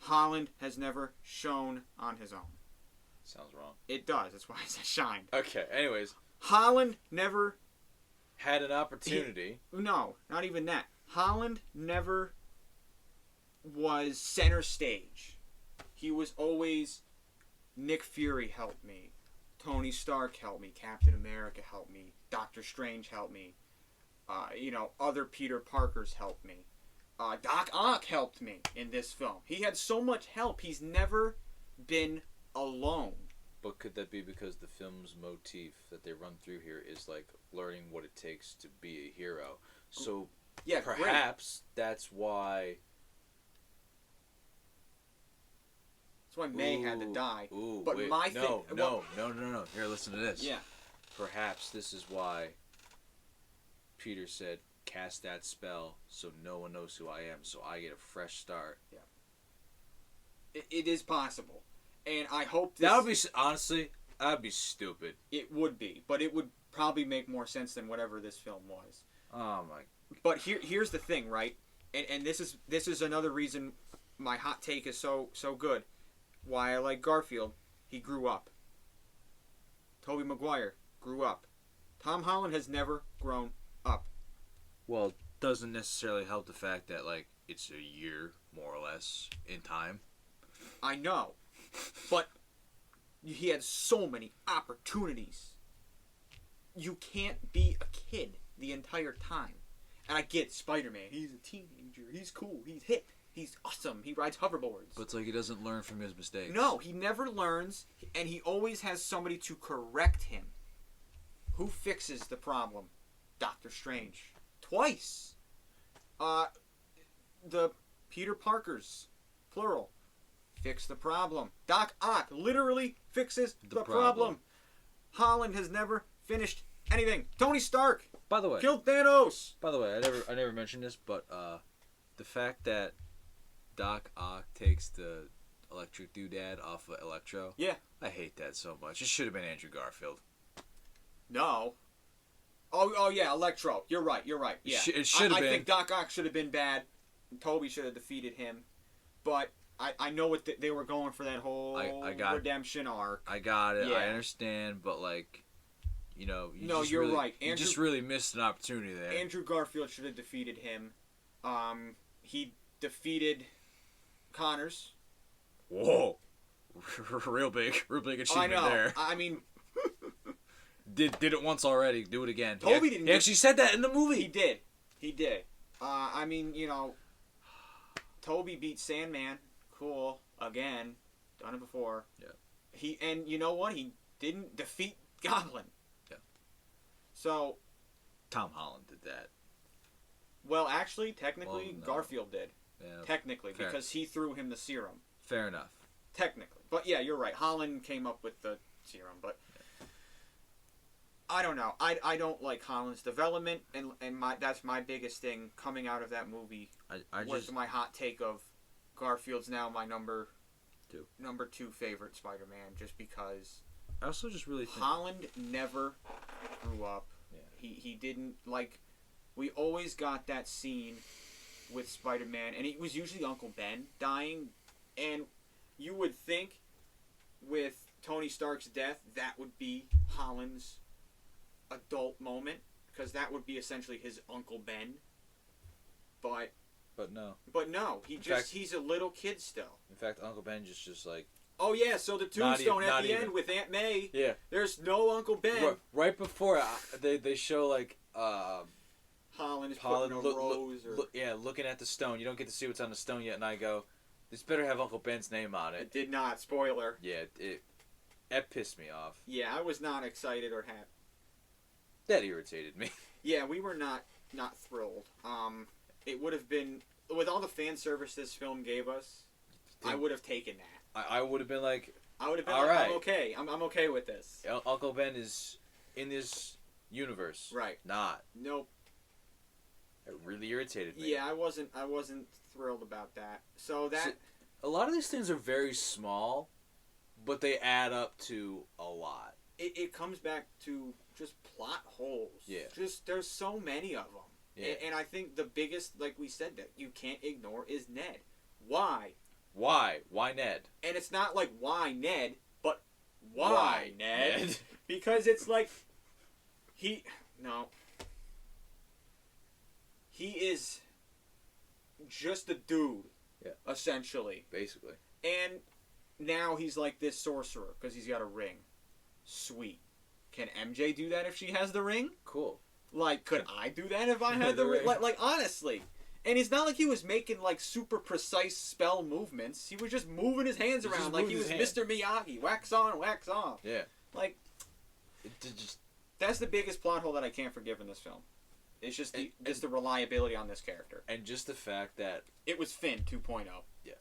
Speaker 2: Holland has never shone on his own.
Speaker 1: Sounds wrong.
Speaker 2: It does. That's why I said shined.
Speaker 1: Okay. Anyways,
Speaker 2: Holland never
Speaker 1: had an opportunity.
Speaker 2: No, not even that. Holland never was center stage. He was always Nick Fury helped me, Tony Stark helped me, Captain America helped me, Doctor Strange helped me, other Peter Parkers helped me. Doc Ock helped me in this film. He had so much help. He's never been alone.
Speaker 1: But could that be because the film's motif that they run through here is like learning what it takes to be a hero? So
Speaker 2: yeah,
Speaker 1: perhaps that's why.
Speaker 2: That's why May had to die.
Speaker 1: Ooh,
Speaker 2: but
Speaker 1: wait, no. Here, listen to this.
Speaker 2: Yeah.
Speaker 1: Perhaps this is why Peter said, "Cast that spell so no one knows who I am, so I get a fresh start."
Speaker 2: Yeah. It is possible. And I hope
Speaker 1: that would be, honestly, that would be stupid.
Speaker 2: It would be, but it would probably make more sense than whatever this film was.
Speaker 1: Oh my.
Speaker 2: But here's the thing, right? And this is another reason my hot take is so good. Why I like Garfield. He grew up. Tobey Maguire grew up. Tom Holland has never grown up.
Speaker 1: Well, it doesn't necessarily help the fact that like it's a year more or less in time.
Speaker 2: I know. But he had so many opportunities. You can't be a kid the entire time. And I get Spider-Man. He's a teenager. He's cool. He's hip. He's awesome. He rides hoverboards.
Speaker 1: But it's like he doesn't learn from his mistakes.
Speaker 2: No, he never learns. And he always has somebody to correct him. Who fixes the problem? Doctor Strange. Twice. The Peter Parkers. Plural. Fix the problem. Doc Ock literally fixes the problem. Holland has never finished anything. Tony Stark,
Speaker 1: by the way,
Speaker 2: killed Thanos.
Speaker 1: By the way, I never mentioned this, but the fact that Doc Ock takes the electric doodad off of Electro.
Speaker 2: Yeah.
Speaker 1: I hate that so much. It should have been Andrew Garfield.
Speaker 2: No. Oh yeah, Electro. You're right. Yeah.
Speaker 1: It should have been.
Speaker 2: I think Doc Ock should have been bad. Toby should have defeated him, but. I know what they were going for that whole redemption arc.
Speaker 1: I got it.
Speaker 2: Yeah.
Speaker 1: I understand, but like,
Speaker 2: you're right.
Speaker 1: You just really missed an opportunity there.
Speaker 2: Andrew Garfield should have defeated him. He defeated Connors.
Speaker 1: Whoa, real big achievement
Speaker 2: I know.
Speaker 1: there.
Speaker 2: I mean,
Speaker 1: did it once already. Do it again.
Speaker 2: Toby didn't.
Speaker 1: He actually said that in the movie.
Speaker 2: He did. I mean, Toby beat Sandman. Cool. Again. Done it before.
Speaker 1: Yeah.
Speaker 2: And you know what? He didn't defeat Goblin.
Speaker 1: Yeah.
Speaker 2: So.
Speaker 1: Tom Holland did that.
Speaker 2: Well, actually, technically, no. Garfield did.
Speaker 1: Yeah.
Speaker 2: Technically, fair. Because he threw him the serum.
Speaker 1: Fair enough.
Speaker 2: Technically. But yeah, you're right. Holland came up with the serum, but. Yeah. I don't know. I don't like Holland's development, and that's my biggest thing coming out of that movie. Was my hot take of. Garfield's now my number two favorite Spider-Man, just because.
Speaker 1: I also just really think
Speaker 2: Holland never grew up. Yeah. He didn't like. We always got that scene with Spider-Man, and it was usually Uncle Ben dying, And you would think with Tony Stark's death, that would be Holland's adult moment, because that would be essentially his Uncle Ben. But
Speaker 1: no.
Speaker 2: But no, he's a little kid still.
Speaker 1: In fact, Uncle Ben just like.
Speaker 2: Oh yeah, so the tombstone at the end with Aunt May.
Speaker 1: Yeah.
Speaker 2: There's no Uncle Ben.
Speaker 1: Right before they show like
Speaker 2: Holland is putting a rose.
Speaker 1: Looking at the stone. You don't get to see what's on the stone yet, and I go, this better have Uncle Ben's name on it.
Speaker 2: It did not. Spoiler.
Speaker 1: Yeah, that pissed me off.
Speaker 2: Yeah, I was not excited or happy.
Speaker 1: That irritated me.
Speaker 2: Yeah, we were not thrilled. It would have been, with all the fan service this film gave us, I would have taken that.
Speaker 1: I would have been like,
Speaker 2: all
Speaker 1: right.
Speaker 2: I'm okay. I'm okay with this.
Speaker 1: Uncle Ben is in this universe.
Speaker 2: Right.
Speaker 1: Not.
Speaker 2: Nope.
Speaker 1: It really irritated me.
Speaker 2: Yeah, I wasn't thrilled about that. So
Speaker 1: a lot of these things are very small, but they add up to a lot.
Speaker 2: It comes back to just plot holes.
Speaker 1: Yeah.
Speaker 2: Just there's so many of them.
Speaker 1: Yeah.
Speaker 2: And I think the biggest, like we said, that you can't ignore is Ned. Why?
Speaker 1: Why? Why Ned?
Speaker 2: And it's not like why Ned, but why Ned? Because it's like he is just a dude.
Speaker 1: Yeah.
Speaker 2: Essentially.
Speaker 1: Basically.
Speaker 2: And now he's like this sorcerer because he's got a ring. Sweet. Can MJ do that if she has the ring?
Speaker 1: Cool.
Speaker 2: Like, could I do that if I had the ring? Like, honestly. And it's not like he was making, like, super precise spell movements. He was just moving his hands around like he was Mr. Miyagi. Wax on, wax off.
Speaker 1: Yeah.
Speaker 2: Like, that's the biggest plot hole that I can't forgive in this film. It's just the reliability on this character.
Speaker 1: And just the fact that...
Speaker 2: It was Finn 2.0.
Speaker 1: Yeah.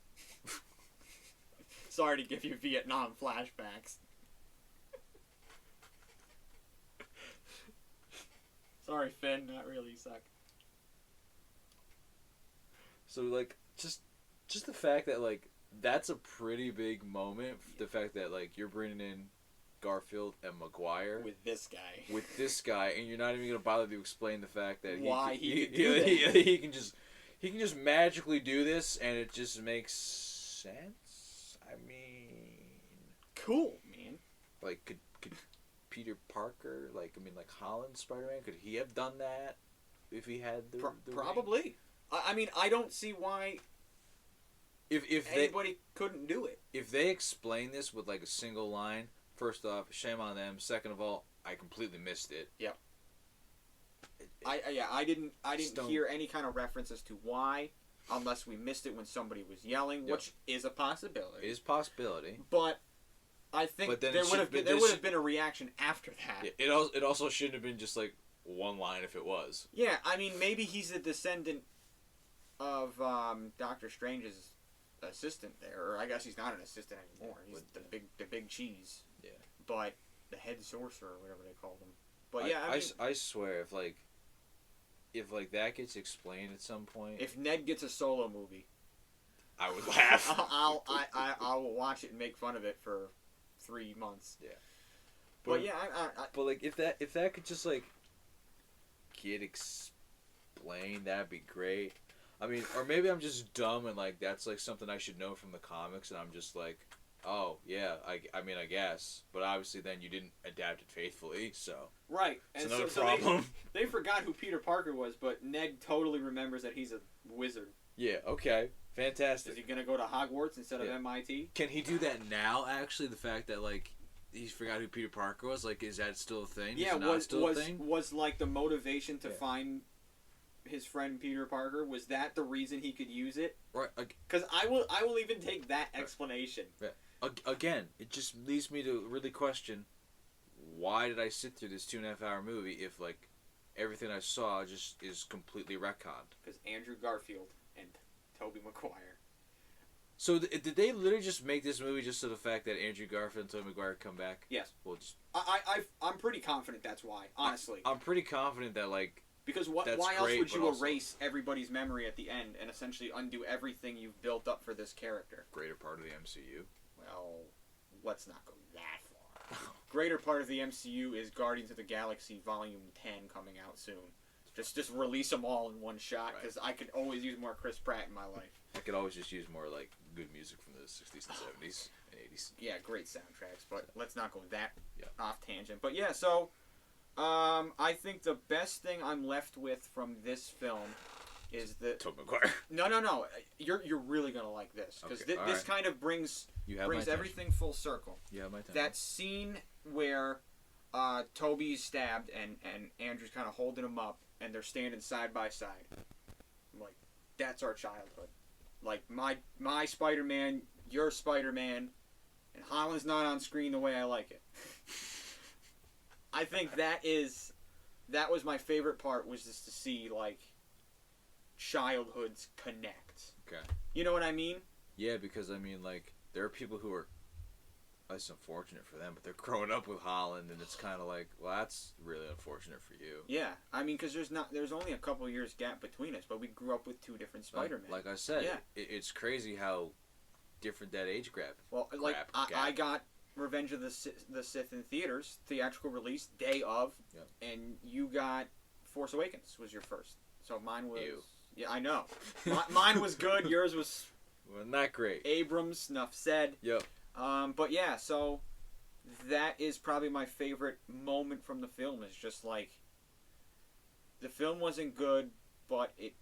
Speaker 2: Sorry to give you Vietnam flashbacks. Sorry, Finn. Not really. You suck.
Speaker 1: So, like, just the fact that, like, that's a pretty big moment. The fact that, like, you're bringing in Garfield and Maguire
Speaker 2: with this guy,
Speaker 1: and you're not even gonna bother to explain the fact that
Speaker 2: he
Speaker 1: can just magically do this, and it just makes sense. I mean,
Speaker 2: cool, man.
Speaker 1: Like, could Peter Parker, like Holland Spider-Man, could he have done that if he had the
Speaker 2: probably
Speaker 1: ring?
Speaker 2: I mean, I don't see why if anybody couldn't do it.
Speaker 1: If they explain this with like a single line, first off, shame on them. Second of all, I completely missed it.
Speaker 2: Yep. I didn't hear any kind of reference as to why, unless we missed it when somebody was yelling, which is a possibility.
Speaker 1: It is a possibility.
Speaker 2: But I think there would have been a reaction after that.
Speaker 1: It also shouldn't have been just like one line if it was.
Speaker 2: Yeah, I mean, maybe he's a descendant of Doctor Strange's assistant there, or I guess he's not an assistant anymore. He's the big cheese.
Speaker 1: Yeah.
Speaker 2: But the head sorcerer, or whatever they called him. But yeah,
Speaker 1: I swear, if that gets explained at some point,
Speaker 2: if Ned gets a solo movie,
Speaker 1: I would laugh.
Speaker 2: I'll watch it and make fun of it for 3 months.
Speaker 1: Yeah.
Speaker 2: But yeah,
Speaker 1: but like if that could just like get explained, that'd be great. I mean, or maybe I'm just dumb and like that's like something I should know from the comics, and I'm just like, oh yeah, I mean I guess, but obviously then you didn't adapt it faithfully, so
Speaker 2: right.
Speaker 1: It's
Speaker 2: and
Speaker 1: another
Speaker 2: so
Speaker 1: problem.
Speaker 2: They forgot who Peter Parker was, but Ned totally remembers that he's a wizard.
Speaker 1: Yeah. Okay. Fantastic.
Speaker 2: Is he gonna go to Hogwarts instead of MIT?
Speaker 1: Can he do that now? Actually, the fact that like he forgot who Peter Parker was, like, is that still a thing?
Speaker 2: Yeah,
Speaker 1: thing?
Speaker 2: Was like the motivation to find his friend Peter Parker, was that the reason he could use it?
Speaker 1: Right.
Speaker 2: Because I will even take that explanation.
Speaker 1: Right. Again, it just leads me to really question, why did I sit through this 2.5 hour movie if like everything I saw just is completely retconned?
Speaker 2: Because Andrew Garfield and Tobey Maguire.
Speaker 1: So did they literally just make this movie just to the fact that Andrew Garfield and Tobey Maguire come back?
Speaker 2: Yes.
Speaker 1: Well, just
Speaker 2: I'm pretty confident that's why. Honestly,
Speaker 1: I'm pretty confident that like.
Speaker 2: Because why else would you erase everybody's memory at the end and essentially undo everything you've built up for this character?
Speaker 1: Greater part of the MCU.
Speaker 2: Well, let's not go that far. Greater part of the MCU is Guardians of the Galaxy Volume 10 coming out soon. Just release them all in one shot, because I could always use more Chris Pratt in my life.
Speaker 1: I could always just use more like good music from the 60s and 70s and 80s.
Speaker 2: Yeah, great soundtracks, but let's not go that
Speaker 1: Yeah.
Speaker 2: off tangent. But yeah, so I think the best thing I'm left with from this film is that
Speaker 1: Tobey Maguire.
Speaker 2: no, you're really gonna like this because
Speaker 1: Okay,
Speaker 2: this
Speaker 1: right.
Speaker 2: kind of brings
Speaker 1: You have my attention.
Speaker 2: everything full circle.
Speaker 1: You have my attention.
Speaker 2: That scene where Toby's stabbed and Andrew's kind of holding him up and they're standing side by side. I'm like, that's our childhood. Like my Spider-Man, your Spider-Man, and Holland's not on screen the way I like it. I think that was my favorite part, was just to see like childhoods connect.
Speaker 1: Okay.
Speaker 2: You know what I mean?
Speaker 1: Yeah, because I mean, like, there are people who are, it's unfortunate for them, but they're growing up with Holland, and it's kind of like, well, that's really unfortunate for you.
Speaker 2: Yeah, I mean, because there's only a couple years gap between us, but we grew up with two different Spider-Men.
Speaker 1: Like I said,
Speaker 2: Yeah.
Speaker 1: It's crazy how different that age gap.
Speaker 2: Well, like I got Revenge of the Sith in theaters, theatrical release, day of,
Speaker 1: Yep.
Speaker 2: and you got Force Awakens was your first. So mine was.
Speaker 1: Ew.
Speaker 2: Yeah, I know. Mine was good. Yours was
Speaker 1: Well, not great.
Speaker 2: Abrams. Enough said.
Speaker 1: Yep.
Speaker 2: But yeah, so that is probably my favorite moment from the film. Is just like the film wasn't good, but it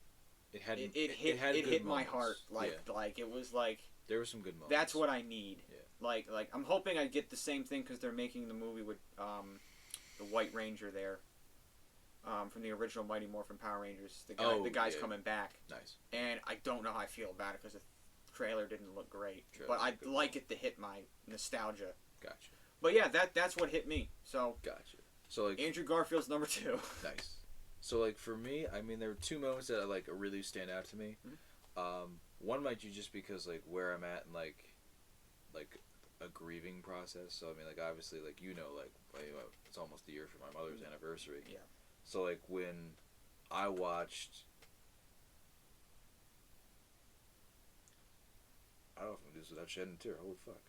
Speaker 2: hit my heart. Like it was like
Speaker 1: there were some good moments.
Speaker 2: that's what I need.
Speaker 1: Yeah.
Speaker 2: Like I'm hoping I get the same thing because they're making the movie with the White Ranger there. From the original Mighty Morphin Power Rangers, the guy's coming back.
Speaker 1: Nice.
Speaker 2: And I don't know how I feel about it because the trailer didn't look great.
Speaker 1: Trailer's
Speaker 2: But
Speaker 1: a
Speaker 2: I'd
Speaker 1: good
Speaker 2: like
Speaker 1: one.
Speaker 2: it to hit my nostalgia.
Speaker 1: Gotcha.
Speaker 2: But yeah, that's what hit me. So
Speaker 1: Gotcha. So like
Speaker 2: Andrew Garfield's number 2.
Speaker 1: nice. So like for me, I mean, there were two moments that like really stand out to me.
Speaker 2: Mm-hmm.
Speaker 1: One might be just because like where I'm at in like a grieving process. So I mean, like obviously, like like it's almost a year for my mother's anniversary.
Speaker 2: Yeah.
Speaker 1: So like when I watched, I don't know if I'm gonna do this without shedding a tear. Holy fuck.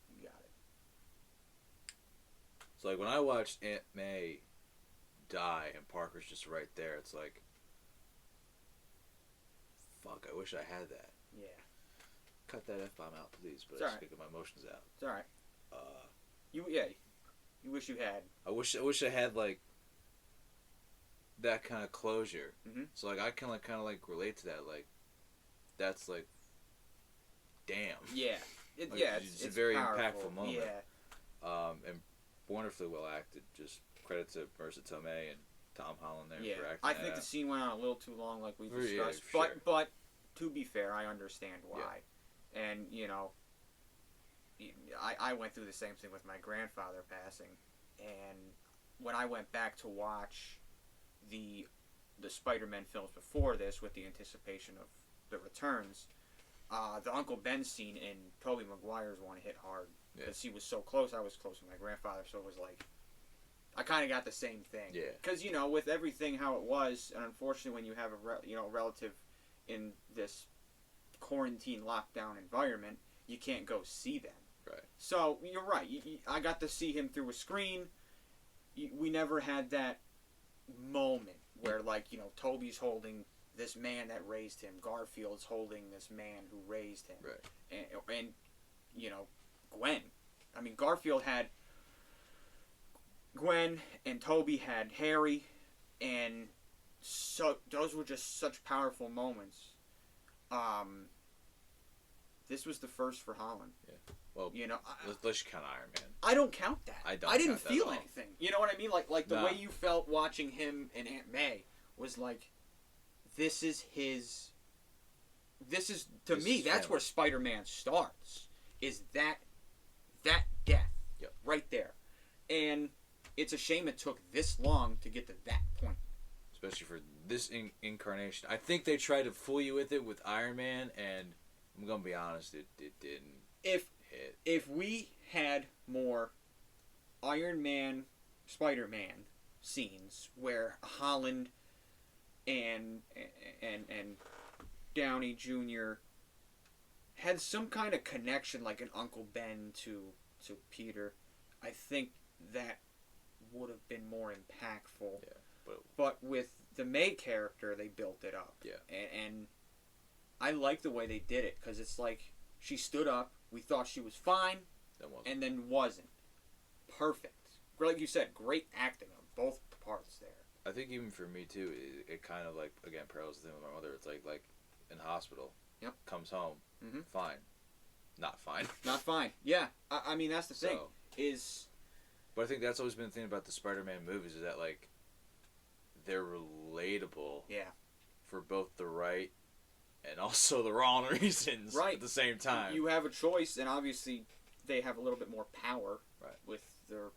Speaker 2: You got it.
Speaker 1: So like when I watched Aunt May die and Parker's just right there, it's like, fuck, I wish I had that.
Speaker 2: Yeah.
Speaker 1: Cut that F-bomb out, please, but
Speaker 2: It's
Speaker 1: I
Speaker 2: alright.
Speaker 1: just gotta get my emotions out.
Speaker 2: It's all right. You wish you had.
Speaker 1: I wish I had like that kind of closure.
Speaker 2: Mm-hmm.
Speaker 1: So like I can kind of relate to that. Like that's like, damn.
Speaker 2: Yeah.
Speaker 1: Like,
Speaker 2: It's
Speaker 1: a very
Speaker 2: powerful.
Speaker 1: impactful moment.
Speaker 2: Yeah.
Speaker 1: And wonderfully well acted. Just credit to Marissa Tomei and Tom Holland there
Speaker 2: Yeah.
Speaker 1: for acting.
Speaker 2: I
Speaker 1: that
Speaker 2: think
Speaker 1: out.
Speaker 2: the scene went on a little too long, like we
Speaker 1: Yeah,
Speaker 2: discussed.
Speaker 1: for sure.
Speaker 2: But to be fair, I understand why. And I went through the same thing with my grandfather passing, and when I went back to watch the Spider-Man films before this with the anticipation of the returns, the Uncle Ben scene in Tobey Maguire's one hit hard because he was so close. I was close with my grandfather, so it was like I kind of got the same thing.
Speaker 1: Yeah.
Speaker 2: Because with everything how it was, and unfortunately when you have a relative in this quarantine lockdown environment, you can't go see them.
Speaker 1: Right.
Speaker 2: So you're right. I got to see him through a screen. We never had that moment where Toby's holding this man that raised him. Garfield's holding this man who raised him.
Speaker 1: Right.
Speaker 2: And Gwen. I mean, Garfield had Gwen and Toby had Harry, and so those were just such powerful moments. This was the first for Holland.
Speaker 1: Yeah. Well, let's count Iron Man.
Speaker 2: I don't count that.
Speaker 1: I don't
Speaker 2: I didn't
Speaker 1: count that
Speaker 2: feel
Speaker 1: at all.
Speaker 2: anything. You know what I mean? Like the
Speaker 1: Nah.
Speaker 2: way you felt watching him and Aunt May was like, this is
Speaker 1: This
Speaker 2: me.
Speaker 1: is
Speaker 2: That's
Speaker 1: family.
Speaker 2: where Spider-Man starts. Is that death?
Speaker 1: Yep.
Speaker 2: Right there, and it's a shame it took this long to get to that point.
Speaker 1: Especially for this incarnation. I think they tried to fool you with it with Iron Man, and I'm gonna be honest, it didn't hit.
Speaker 2: If we had more Iron Man, Spider-Man scenes where Holland and Downey Jr. had some kind of connection, like an Uncle Ben to Peter, I think that would have been more impactful.
Speaker 1: Yeah,
Speaker 2: But with the May character, they built it up.
Speaker 1: Yeah.
Speaker 2: And I like the way they did it because it's like she stood up. We thought she was fine, and then wasn't. Perfect. Like you said, great acting on both parts there.
Speaker 1: I think even for me too, it kind of like again parallels the thing with my mother. It's like in hospital.
Speaker 2: Yep.
Speaker 1: Comes home.
Speaker 2: Mm-hmm.
Speaker 1: Fine. Not fine.
Speaker 2: Not fine. Yeah. I mean that's the thing.
Speaker 1: But I think that's always been the thing about the Spider-Man movies is that like they're relatable.
Speaker 2: Yeah.
Speaker 1: For both the right and also the wrong reasons.
Speaker 2: Right.
Speaker 1: At the same time.
Speaker 2: You have a choice, and obviously they have a little bit more power.
Speaker 1: Right.
Speaker 2: With their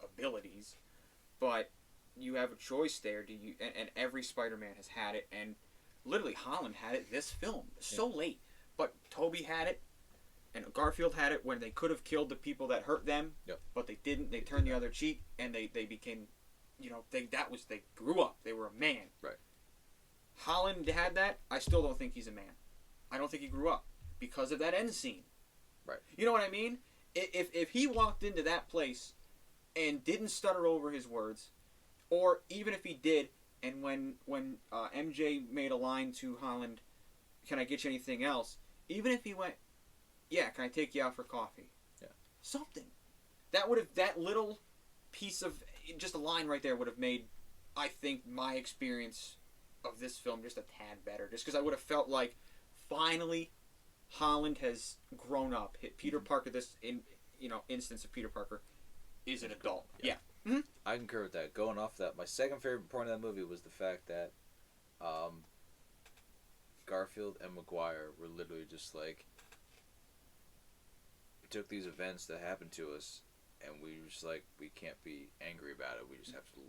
Speaker 2: abilities, but you have a choice there. Do you? And every Spider-Man has had it, and literally Holland had it this film so late, but Tobey had it, and Garfield had it when they could have killed the people that hurt them, but they didn't. They turned the other cheek, and they became, they grew up. They were a man.
Speaker 1: Right.
Speaker 2: Holland had that. I still don't think he's a man. I don't think he grew up because of that end scene.
Speaker 1: Right.
Speaker 2: You know what I mean? If he walked into that place and didn't stutter over his words, or even if he did, and when MJ made a line to Holland, "Can I get you anything else?" Even if he went, "Yeah, can I take you out for coffee?"
Speaker 1: Yeah.
Speaker 2: Something. That little piece of just a line right there would have made, I think, my experience of this film just a tad better. Just because I would have felt like finally Holland has grown up. Peter Parker, instance of Peter Parker, is an adult. Yeah. Mm-hmm.
Speaker 1: I concur with that. Going off that, my second favorite point of that movie was the fact that Garfield and Maguire were literally just like, we took these events that happened to us, and we were just like, we can't be angry about it. We just have to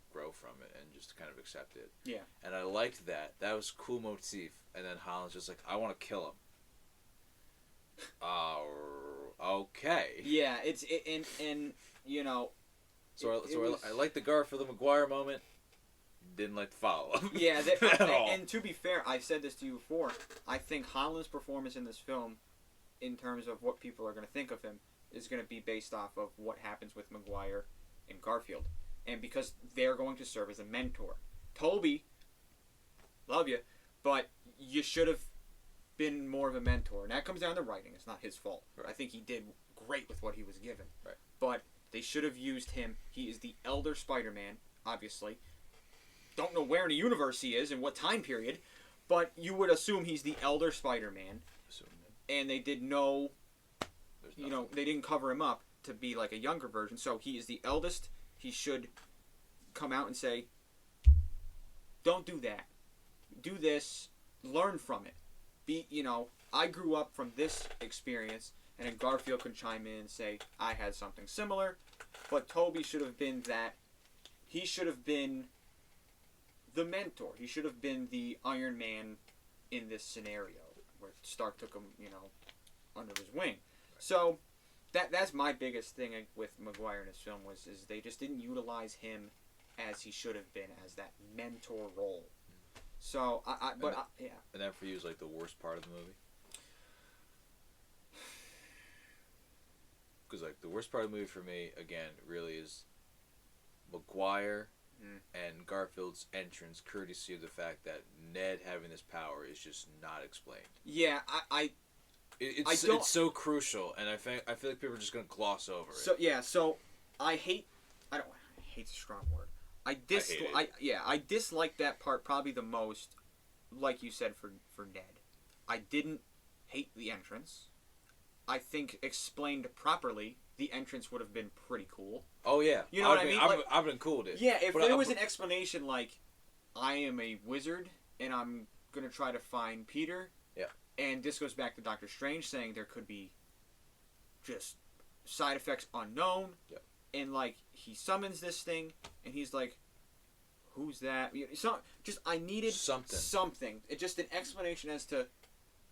Speaker 1: grow from it and just kind of accept it.
Speaker 2: Yeah. And
Speaker 1: I liked that. That was a cool motif. And then Holland's just like, I want to kill him. Okay.
Speaker 2: Yeah,
Speaker 1: I like the Garfield and Maguire moment. Didn't like the follow-up.
Speaker 2: Yeah, and to be fair, I said this to you before. I think Holland's performance in this film, in terms of what people are going to think of him, is going to be based off of what happens with Maguire and Garfield, and because they're going to serve as a mentor. Tobey, love you, but you should have been more of a mentor, and that comes down to writing. It's not his fault. Right. I think he did great with what he was given.
Speaker 1: Right.
Speaker 2: But they should have used him. He is the elder Spider-Man, obviously. Don't know where in the universe he is and what time period, but you would assume he's the elder Spider-Man. And they did no, they didn't cover him up to be like a younger version. So he is the eldest. He should come out and say, don't do that. Do this. Learn from it. I grew up from this experience, and then Garfield could chime in and say, I had something similar, but Tobey should have been that. He should have been the mentor. He should have been the Iron Man in this scenario, where Stark took him, under his wing. So, that's my biggest thing with Maguire in this film is they just didn't utilize him as he should have been, as that mentor role. So, yeah.
Speaker 1: And that for you is like the worst part of the movie? Because like the worst part of the movie for me, again, really is Maguire and Garfield's entrance, courtesy of the fact that Ned having this power is just not explained.
Speaker 2: Yeah,
Speaker 1: It's so crucial, and I feel like people are just gonna gloss over it.
Speaker 2: So hate's a strong word. I dislike that part probably the most, like you said, for Ned. I didn't hate the entrance. I think explained properly, the entrance would have been pretty cool.
Speaker 1: Oh yeah,
Speaker 2: you know what I mean?
Speaker 1: I've been cool with it.
Speaker 2: Yeah, if there was an explanation like, I am a wizard and I'm gonna try to find Peter.
Speaker 1: Yeah.
Speaker 2: And this goes back to Doctor Strange saying there could be just side effects unknown.
Speaker 1: Yeah.
Speaker 2: And like he summons this thing and he's like, who's that? I needed something. It's just an explanation as to,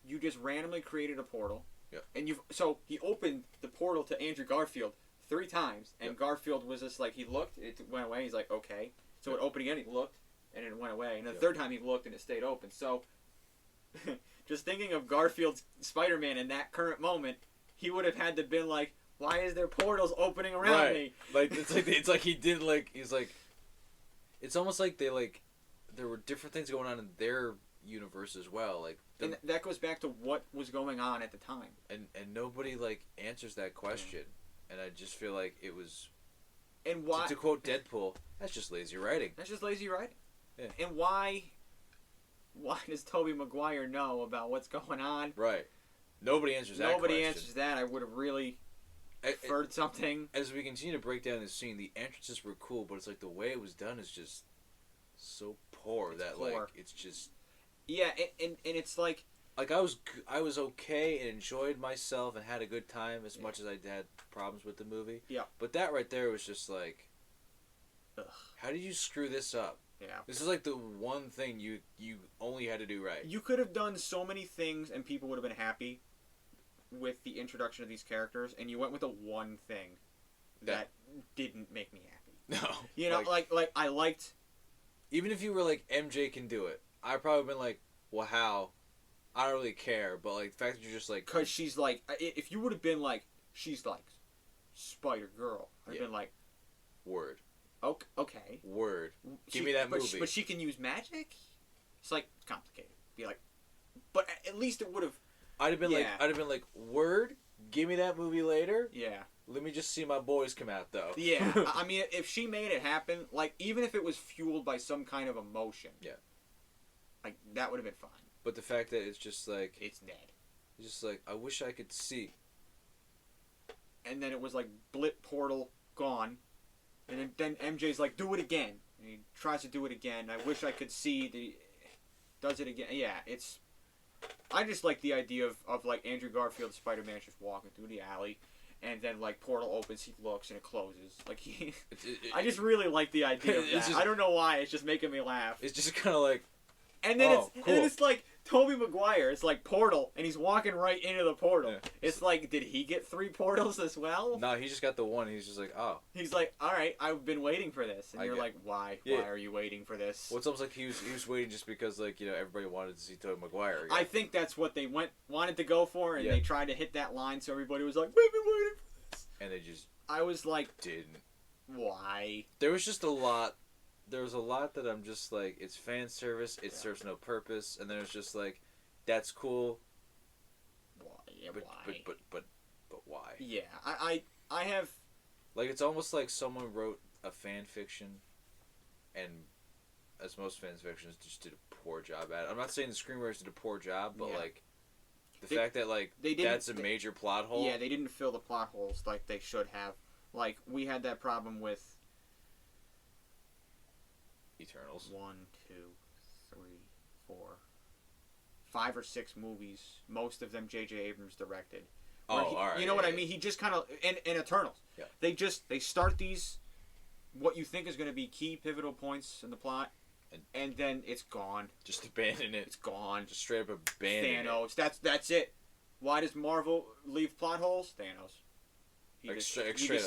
Speaker 2: you just randomly created a portal.
Speaker 1: Yeah.
Speaker 2: And so he opened the portal to Andrew Garfield 3 times, and Garfield was just like, he looked, it went away. He's like, okay. So it opened again. He looked, and it went away. And the third time he looked, and it stayed open. So, just thinking of Garfield's Spider-Man in that current moment, he would have had to been like, why is there portals opening around me?
Speaker 1: Like it's like he didn't he's like, it's almost like there were different things going on in their universe as well. Like,
Speaker 2: and that goes back to what was going on at the time.
Speaker 1: And nobody like answers that question, and I just feel like it was.
Speaker 2: And why?
Speaker 1: To quote Deadpool, that's just lazy writing.
Speaker 2: That's just lazy writing.
Speaker 1: Yeah.
Speaker 2: And why does Tobey Maguire know about what's going on?
Speaker 1: Right. Nobody answers that.
Speaker 2: Nobody answers that. I would have really preferred something.
Speaker 1: As we continue to break down this scene, the entrances were cool, but it's like the way it was done is just so poor like it's just.
Speaker 2: Yeah, and it's like
Speaker 1: I was okay and enjoyed myself and had a good time as much as I had problems with the movie.
Speaker 2: Yeah.
Speaker 1: But that right there was just like,
Speaker 2: ugh.
Speaker 1: How did you screw this up?
Speaker 2: Yeah.
Speaker 1: This is like the one thing you only had to do right.
Speaker 2: You could have done so many things and people would have been happy with the introduction of these characters, and you went with the one thing that didn't make me happy.
Speaker 1: No.
Speaker 2: You know, like I liked.
Speaker 1: Even if you were like, MJ can do it, I'd probably been like, well, how? I don't really care, but like the fact that you're just like,
Speaker 2: because she's like, if you would have been like, she's like Spider Girl, I'd been like,
Speaker 1: word.
Speaker 2: Okay.
Speaker 1: Word. Give me that movie.
Speaker 2: But she can use magic. It's like complicated. Be like, but at least it would have.
Speaker 1: I'd have been like, word. Give me that movie later.
Speaker 2: Yeah.
Speaker 1: Let me just see my boys come out though.
Speaker 2: Yeah. I mean, if she made it happen, like even if it was fueled by some kind of emotion.
Speaker 1: Yeah.
Speaker 2: Like that would have been fine.
Speaker 1: But the fact that it's just like
Speaker 2: it's dead.
Speaker 1: It's just like I wish I could see.
Speaker 2: And then it was like blip portal gone, and then MJ's like, do it again, and he tries to do it again. I wish I could see does it again. Yeah, it's. I just like the idea of like Andrew Garfield Spider-Man just walking through the alley, and then like portal opens, he looks and it closes. Like I just really like the idea of that. I don't know why, it's just making me laugh.
Speaker 1: It's just kind of like.
Speaker 2: And then it's like Tobey Maguire. It's like portal, and he's walking right into the portal. Yeah. It's like, did he get 3 portals as well?
Speaker 1: No, he just got the one. He's just like, oh.
Speaker 2: He's like, all right, I've been waiting for this, and you're like, why? Yeah. Why are you waiting for this?
Speaker 1: Well, it's almost like he was waiting just because like everybody wanted to see Tobey Maguire.
Speaker 2: Yeah. I think that's what they wanted to go for, and they tried to hit that line, so everybody was like, we've been waiting for this.
Speaker 1: And they just.
Speaker 2: I was like,
Speaker 1: didn't.
Speaker 2: Why?
Speaker 1: There was just a lot. There was a lot that I'm just like, it's fan service, it serves no purpose, and then it's just like, that's cool.
Speaker 2: Why? Yeah,
Speaker 1: but,
Speaker 2: why?
Speaker 1: But why?
Speaker 2: Yeah, I have.
Speaker 1: Like, it's almost like someone wrote a fan fiction, and as most fan fictions, just did a poor job at it. I'm not saying the screenwriters did a poor job, but like, the fact that like that's a major plot hole.
Speaker 2: Yeah, they didn't fill the plot holes like they should have. Like, we had that problem with.
Speaker 1: Eternals.
Speaker 2: 1, 2, 3, 4, 5 or 6 movies. Most of them J.J. Abrams directed.
Speaker 1: Oh, all right.
Speaker 2: You know what I mean? He just kind of and Eternals.
Speaker 1: Yeah.
Speaker 2: They start these, what you think is going to be key pivotal points in the plot, and then it's gone.
Speaker 1: Just abandon it.
Speaker 2: It's gone.
Speaker 1: Just straight up abandon
Speaker 2: Thanos.
Speaker 1: it.
Speaker 2: That's it. Why does Marvel leave plot holes? Thanos. He just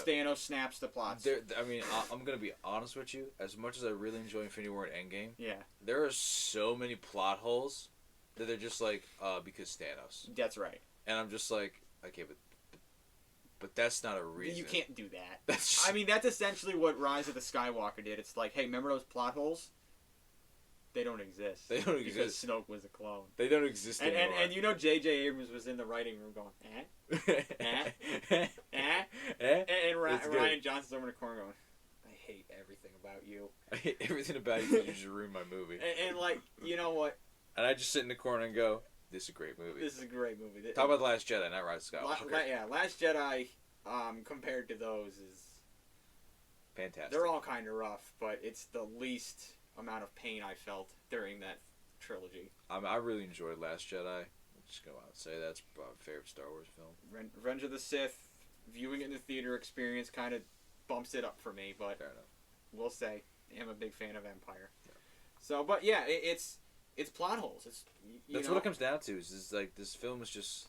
Speaker 2: Thanos snaps the plots.
Speaker 1: I mean, I'm going to be honest with you. As much as I really enjoy Infinity War and Endgame, there are so many plot holes that they're just like, because Thanos.
Speaker 2: That's right.
Speaker 1: And I'm just like, okay, but that's not a reason.
Speaker 2: You can't do that. I mean, that's essentially what Rise of the Skywalker did. It's like, hey, remember those plot holes? They don't exist.
Speaker 1: They don't exist.
Speaker 2: Because Snoke was a clone.
Speaker 1: They don't exist anymore.
Speaker 2: And you know J.J. Abrams was in the writing room going, And Ryan Johnson's over in the corner going, I hate everything about you.
Speaker 1: I hate everything about you because you just ruined my movie.
Speaker 2: And like, you know what?
Speaker 1: And I just sit in the corner and go, this is a great movie.
Speaker 2: This is a great movie.
Speaker 1: Talk about The Last Jedi, not Rise of Skywalker.
Speaker 2: Yeah, Last Jedi, compared to those is...
Speaker 1: fantastic.
Speaker 2: They're all kind of rough, but it's the least amount of pain I felt during that trilogy.
Speaker 1: I really enjoyed Last Jedi. I'm just going to say that's my favorite Star Wars film.
Speaker 2: Revenge of the Sith, viewing it in the theater experience kind of bumps it up for me, but
Speaker 1: fair enough. We'll
Speaker 2: say I'm a big fan of Empire. Yeah. So, but yeah, it's plot holes. That's
Speaker 1: what it comes down to. Is like this film is just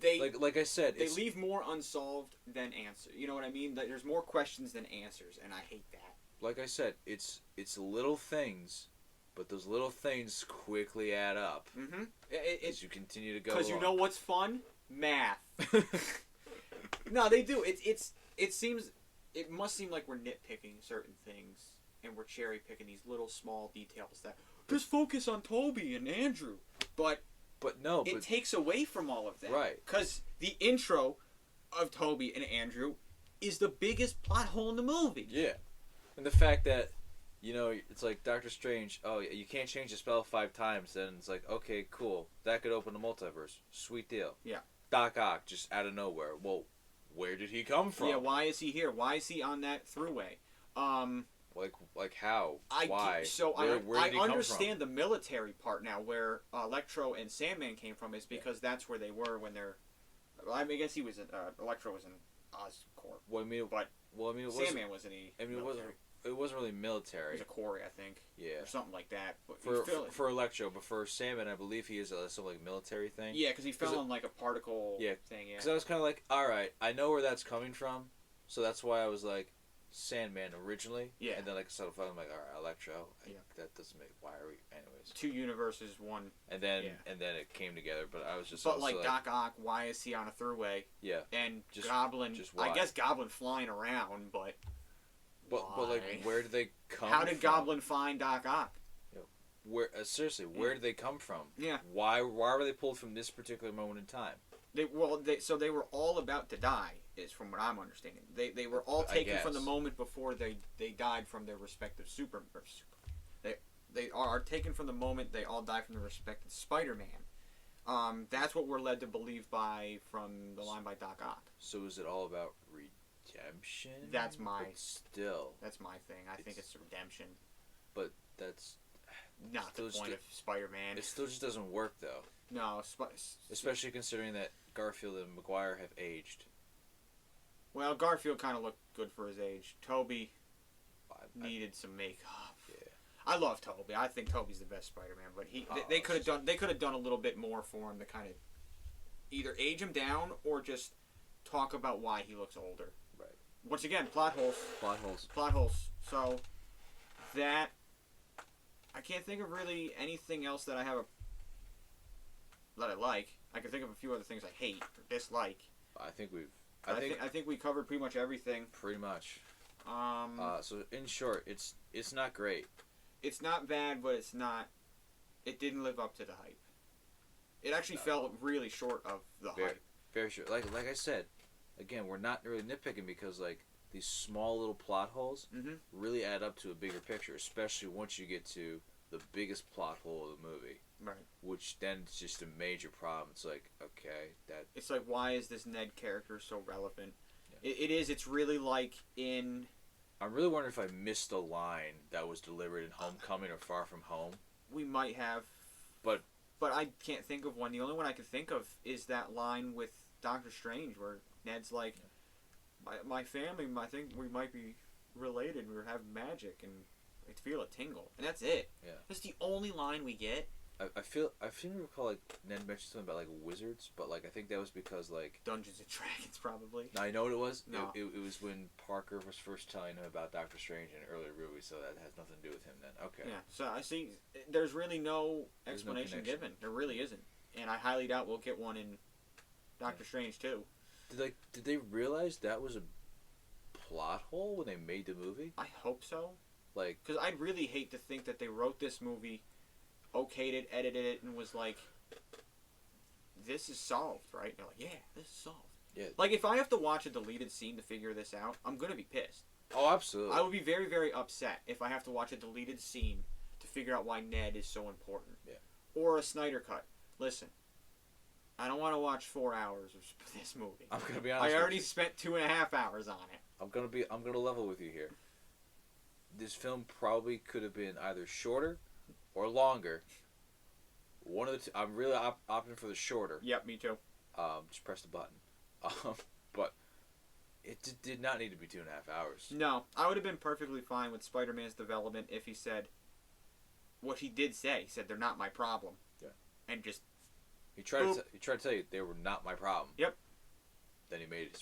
Speaker 1: like I said,
Speaker 2: they leave more unsolved than answers. You know what I mean? There's more questions than answers, and I hate that.
Speaker 1: Like I said, it's little things, but those little things quickly add up.
Speaker 2: Mm-hmm.
Speaker 1: As you continue to go.
Speaker 2: Because you know what's fun? Math. No, they do. It must seem like we're nitpicking certain things, and we're cherry picking these little small details that just focus on Toby and Andrew. But
Speaker 1: no,
Speaker 2: it takes away from all of that.
Speaker 1: Right.
Speaker 2: Because the intro of Toby and Andrew is the biggest plot hole in the movie.
Speaker 1: Yeah. And the fact that, you know, it's like Doctor Strange, oh, you can't change the spell 5 times, then it's like, okay, cool. That could open the multiverse. Sweet deal.
Speaker 2: Yeah.
Speaker 1: Doc Ock, just out of nowhere. Well, where did he come from?
Speaker 2: Yeah, why is he here? Why is he on that throughway?
Speaker 1: Like how? Why? Where
Speaker 2: I
Speaker 1: did he come
Speaker 2: understand the military part now, where Electro and Sandman came from, is because that's where they were when they're. Well, I guess he was in Electro was in Oscorp.
Speaker 1: Well, I mean,
Speaker 2: Sandman was in the.
Speaker 1: I mean, it wasn't really military.
Speaker 2: It was a quarry, I think.
Speaker 1: Yeah.
Speaker 2: Or something like that. But
Speaker 1: for Electro, but for Sandman, I believe he is some like military thing.
Speaker 2: Yeah, because he fell on like a particle thing. Yeah.
Speaker 1: Because I was kind of like, all right, I know where that's coming from, so that's why I was like, Sandman originally.
Speaker 2: Yeah.
Speaker 1: And then like sort of I'm like, all right, Electro.
Speaker 2: Yeah.
Speaker 1: That doesn't make. Why are we? Anyways.
Speaker 2: 2 universes, one.
Speaker 1: And then it came together, but I was just.
Speaker 2: But like Doc Ock, why is he on a throughway?
Speaker 1: Yeah.
Speaker 2: And
Speaker 1: just,
Speaker 2: Goblin.
Speaker 1: Just why?
Speaker 2: I guess Goblin flying around, but.
Speaker 1: But like, where did they come?
Speaker 2: How did Goblin find Doc Ock?
Speaker 1: Where seriously, where did they come from?
Speaker 2: Yeah.
Speaker 1: Why were they pulled from this particular moment in time?
Speaker 2: They were all about to die, is from what I'm understanding. They were all taken from the moment before they died from their respective They are taken from the moment they all die from their respective Spider-Man. That's what we're led to believe from the line by Doc Ock.
Speaker 1: So is it all about redemption?
Speaker 2: That's my
Speaker 1: That's
Speaker 2: my thing. I think it's redemption.
Speaker 1: But that's
Speaker 2: not the point of Spider-Man.
Speaker 1: It still just doesn't work though.
Speaker 2: No,
Speaker 1: especially considering that Garfield and Maguire have aged.
Speaker 2: Well, Garfield kind of looked good for his age. Tobey needed some makeup.
Speaker 1: Yeah.
Speaker 2: I love Tobey. I think Tobey's the best Spider-Man, but they could have done a little bit more for him to kind of either age him down or just talk about why he looks older.
Speaker 1: Right.
Speaker 2: Once again, plot holes.
Speaker 1: Plot holes.
Speaker 2: So that I can't think of really anything else that I like. I can think of a few other things I hate or dislike.
Speaker 1: I think
Speaker 2: I think we covered pretty much everything.
Speaker 1: Pretty much. So in short, it's not great.
Speaker 2: It's not bad, but it's not. It didn't live up to the hype. It actually fell really short of the hype.
Speaker 1: Very short. Like I said, again, we're not really nitpicking because like these small little plot holes really add up to a bigger picture, especially once you get to the biggest plot hole of the movie.
Speaker 2: Right.
Speaker 1: Which then it's just a major problem. It's like, okay, that.
Speaker 2: It's like, why is this Ned character so relevant? Yeah. It is. It's really like in.
Speaker 1: I'm really wondering if I missed a line that was delivered in Homecoming or Far From Home.
Speaker 2: We might have.
Speaker 1: But
Speaker 2: I can't think of one. The only one I can think of is that line with Doctor Strange where Ned's like, my family, I think we might be related. We have magic and I feel a tingle. And that's it.
Speaker 1: Yeah.
Speaker 2: That's the only line we get.
Speaker 1: I seem to recall like Ned mentioned something about like wizards, but like I think that was because like
Speaker 2: Dungeons and Dragons probably.
Speaker 1: Now you know what it was?
Speaker 2: No.
Speaker 1: It was when Parker was first telling him about Doctor Strange in an earlier movie, so that has nothing to do with him then. Okay.
Speaker 2: Yeah. So I see. There's really no explanation given. There really isn't, and I highly doubt we'll get one in Doctor Strange too.
Speaker 1: Did they realize that was a plot hole when they made the movie?
Speaker 2: I hope so.
Speaker 1: Like,
Speaker 2: because I'd really hate to think that they wrote this movie, okayed it, edited it, and was like, this is solved, right? And they're like, yeah, this is solved.
Speaker 1: Yeah.
Speaker 2: Like, if I have to watch a deleted scene to figure this out, I'm going to be pissed.
Speaker 1: Oh, absolutely.
Speaker 2: I would be very, very upset if I have to watch a deleted scene to figure out why Ned is so important.
Speaker 1: Yeah.
Speaker 2: Or a Snyder Cut. Listen, I don't want to watch 4 hours of this movie.
Speaker 1: I'm going to be honest.
Speaker 2: I already spent 2.5 hours on it.
Speaker 1: I'm going to level with you here. This film probably could have been either shorter or longer. One of the two. I'm really opting for the shorter.
Speaker 2: Yep, me too.
Speaker 1: Just press the button. But it did not need to be 2.5 hours.
Speaker 2: No, I would have been perfectly fine with Spider-Man's development if he said what he did say. He said, they're not my problem.
Speaker 1: Yeah.
Speaker 2: And just...
Speaker 1: He tried to tell you they were not my problem.
Speaker 2: Yep.
Speaker 1: Then he made it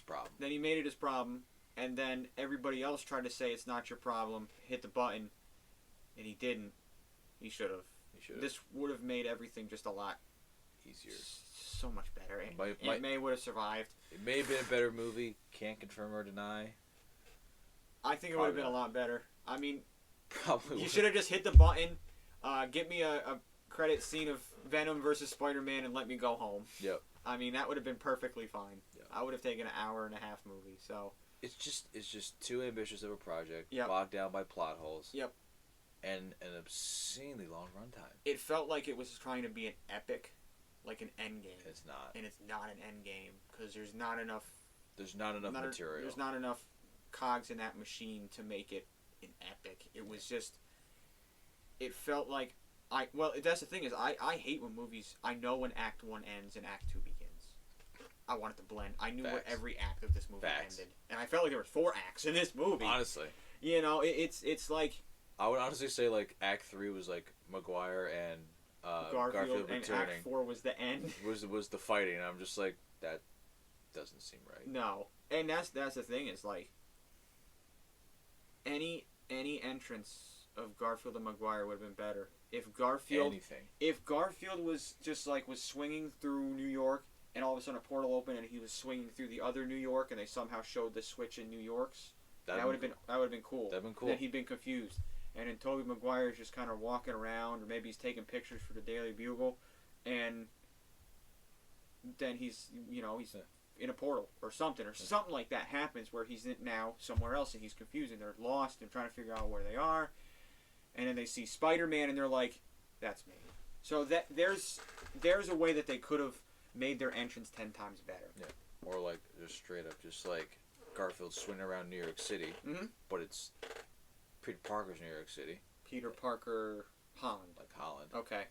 Speaker 1: his problem.
Speaker 2: And then everybody else tried to say it's not your problem, hit the button, and he didn't. He should have. This would have made everything just a lot
Speaker 1: easier.
Speaker 2: So much better. Aunt May would have survived.
Speaker 1: It may have been a better movie. Can't confirm or deny.
Speaker 2: I think it would have been a lot better. I mean,
Speaker 1: probably
Speaker 2: you should have just hit the button. Get me a credit scene of Venom versus Spider-Man and let me go home.
Speaker 1: Yep.
Speaker 2: I mean, that would have been perfectly fine.
Speaker 1: Yep.
Speaker 2: I would have taken an hour and a half movie. So
Speaker 1: It's just too ambitious of a project.
Speaker 2: Yep.
Speaker 1: Bogged down by plot holes.
Speaker 2: Yep.
Speaker 1: And an obscenely long runtime.
Speaker 2: it felt like it was trying to be an epic, like an end game.
Speaker 1: It's not.
Speaker 2: And it's not an end game because there's not enough.
Speaker 1: There's not enough material.
Speaker 2: There's not enough cogs in that machine to make it an epic. It was just. It felt like that's the thing is I hate when movies. I know when Act 1 ends and Act 2 begins. I want it to blend. I knew where every act of this movie ended, and I felt like there were 4 acts in this movie.
Speaker 1: Honestly,
Speaker 2: you know, it's like.
Speaker 1: I would honestly say like Act 3 was like Maguire and Garfield
Speaker 2: and
Speaker 1: returning.
Speaker 2: Act 4 was the end.
Speaker 1: was the fighting, and I'm just like, that doesn't seem right.
Speaker 2: No, and that's the thing is like. Any entrance of Garfield and Maguire would have been better if Garfield was just like was swinging through New York and all of a sudden a portal opened and he was swinging through the other New York and they somehow showed the switch in New York's. That would have been cool.
Speaker 1: That'd been cool.
Speaker 2: Then he'd been confused. And then Tobey Maguire's just kind of walking around, or maybe he's taking pictures for the Daily Bugle, and then he's in a portal or something like that happens where he's now somewhere else and he's confused and they're lost and trying to figure out where they are, and then they see Spider-Man and they're like, "That's me." So that there's a way that they could have made their entrance 10 times better.
Speaker 1: Yeah, or like just straight up, just like Garfield swinging around New York City, but it's Peter Parker's New York City.
Speaker 2: Peter Parker, Holland.
Speaker 1: Like Holland.
Speaker 2: Okay.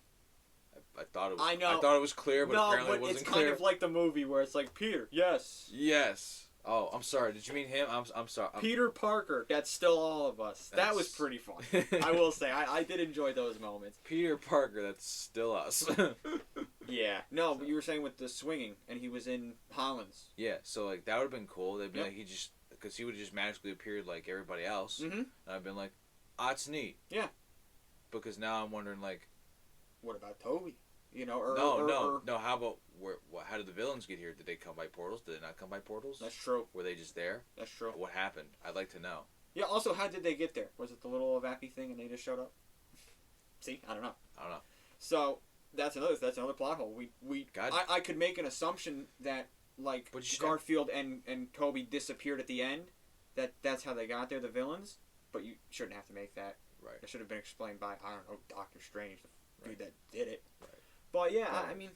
Speaker 1: I thought it was.
Speaker 2: I know.
Speaker 1: I thought it was clear, but apparently it wasn't
Speaker 2: it's
Speaker 1: clear.
Speaker 2: kind of like the movie where it's like Peter. Yes.
Speaker 1: Yes. Oh, I'm sorry. Did you mean him? I'm sorry.
Speaker 2: Peter Parker. That's still all of us. That was pretty fun. I will say, I did enjoy those moments.
Speaker 1: Peter Parker. That's still us.
Speaker 2: Yeah. No, but you were saying with the swinging, and he was in Holland's.
Speaker 1: Yeah. So like that would have been cool. They'd be like because he would have just magically appeared like everybody else.
Speaker 2: Mm-hmm.
Speaker 1: And I've been like, it's neat.
Speaker 2: Yeah.
Speaker 1: Because now I'm wondering like,
Speaker 2: what about Toby? No.
Speaker 1: How about how did the villains get here? Did they come by portals? Did they not come by portals?
Speaker 2: That's true.
Speaker 1: Were they just there?
Speaker 2: That's true.
Speaker 1: What happened? I'd like to know.
Speaker 2: Yeah. Also, how did they get there? Was it the little Vappy thing and they just showed up? See, I don't know. So that's another plot hole. I could make an assumption that like Garfield and Toby disappeared at the end. That's how they got there, the villains. But you shouldn't have to make that.
Speaker 1: Right.
Speaker 2: It should have been explained by Doctor Strange, the dude that did it.
Speaker 1: Right.
Speaker 2: But yeah, I mean,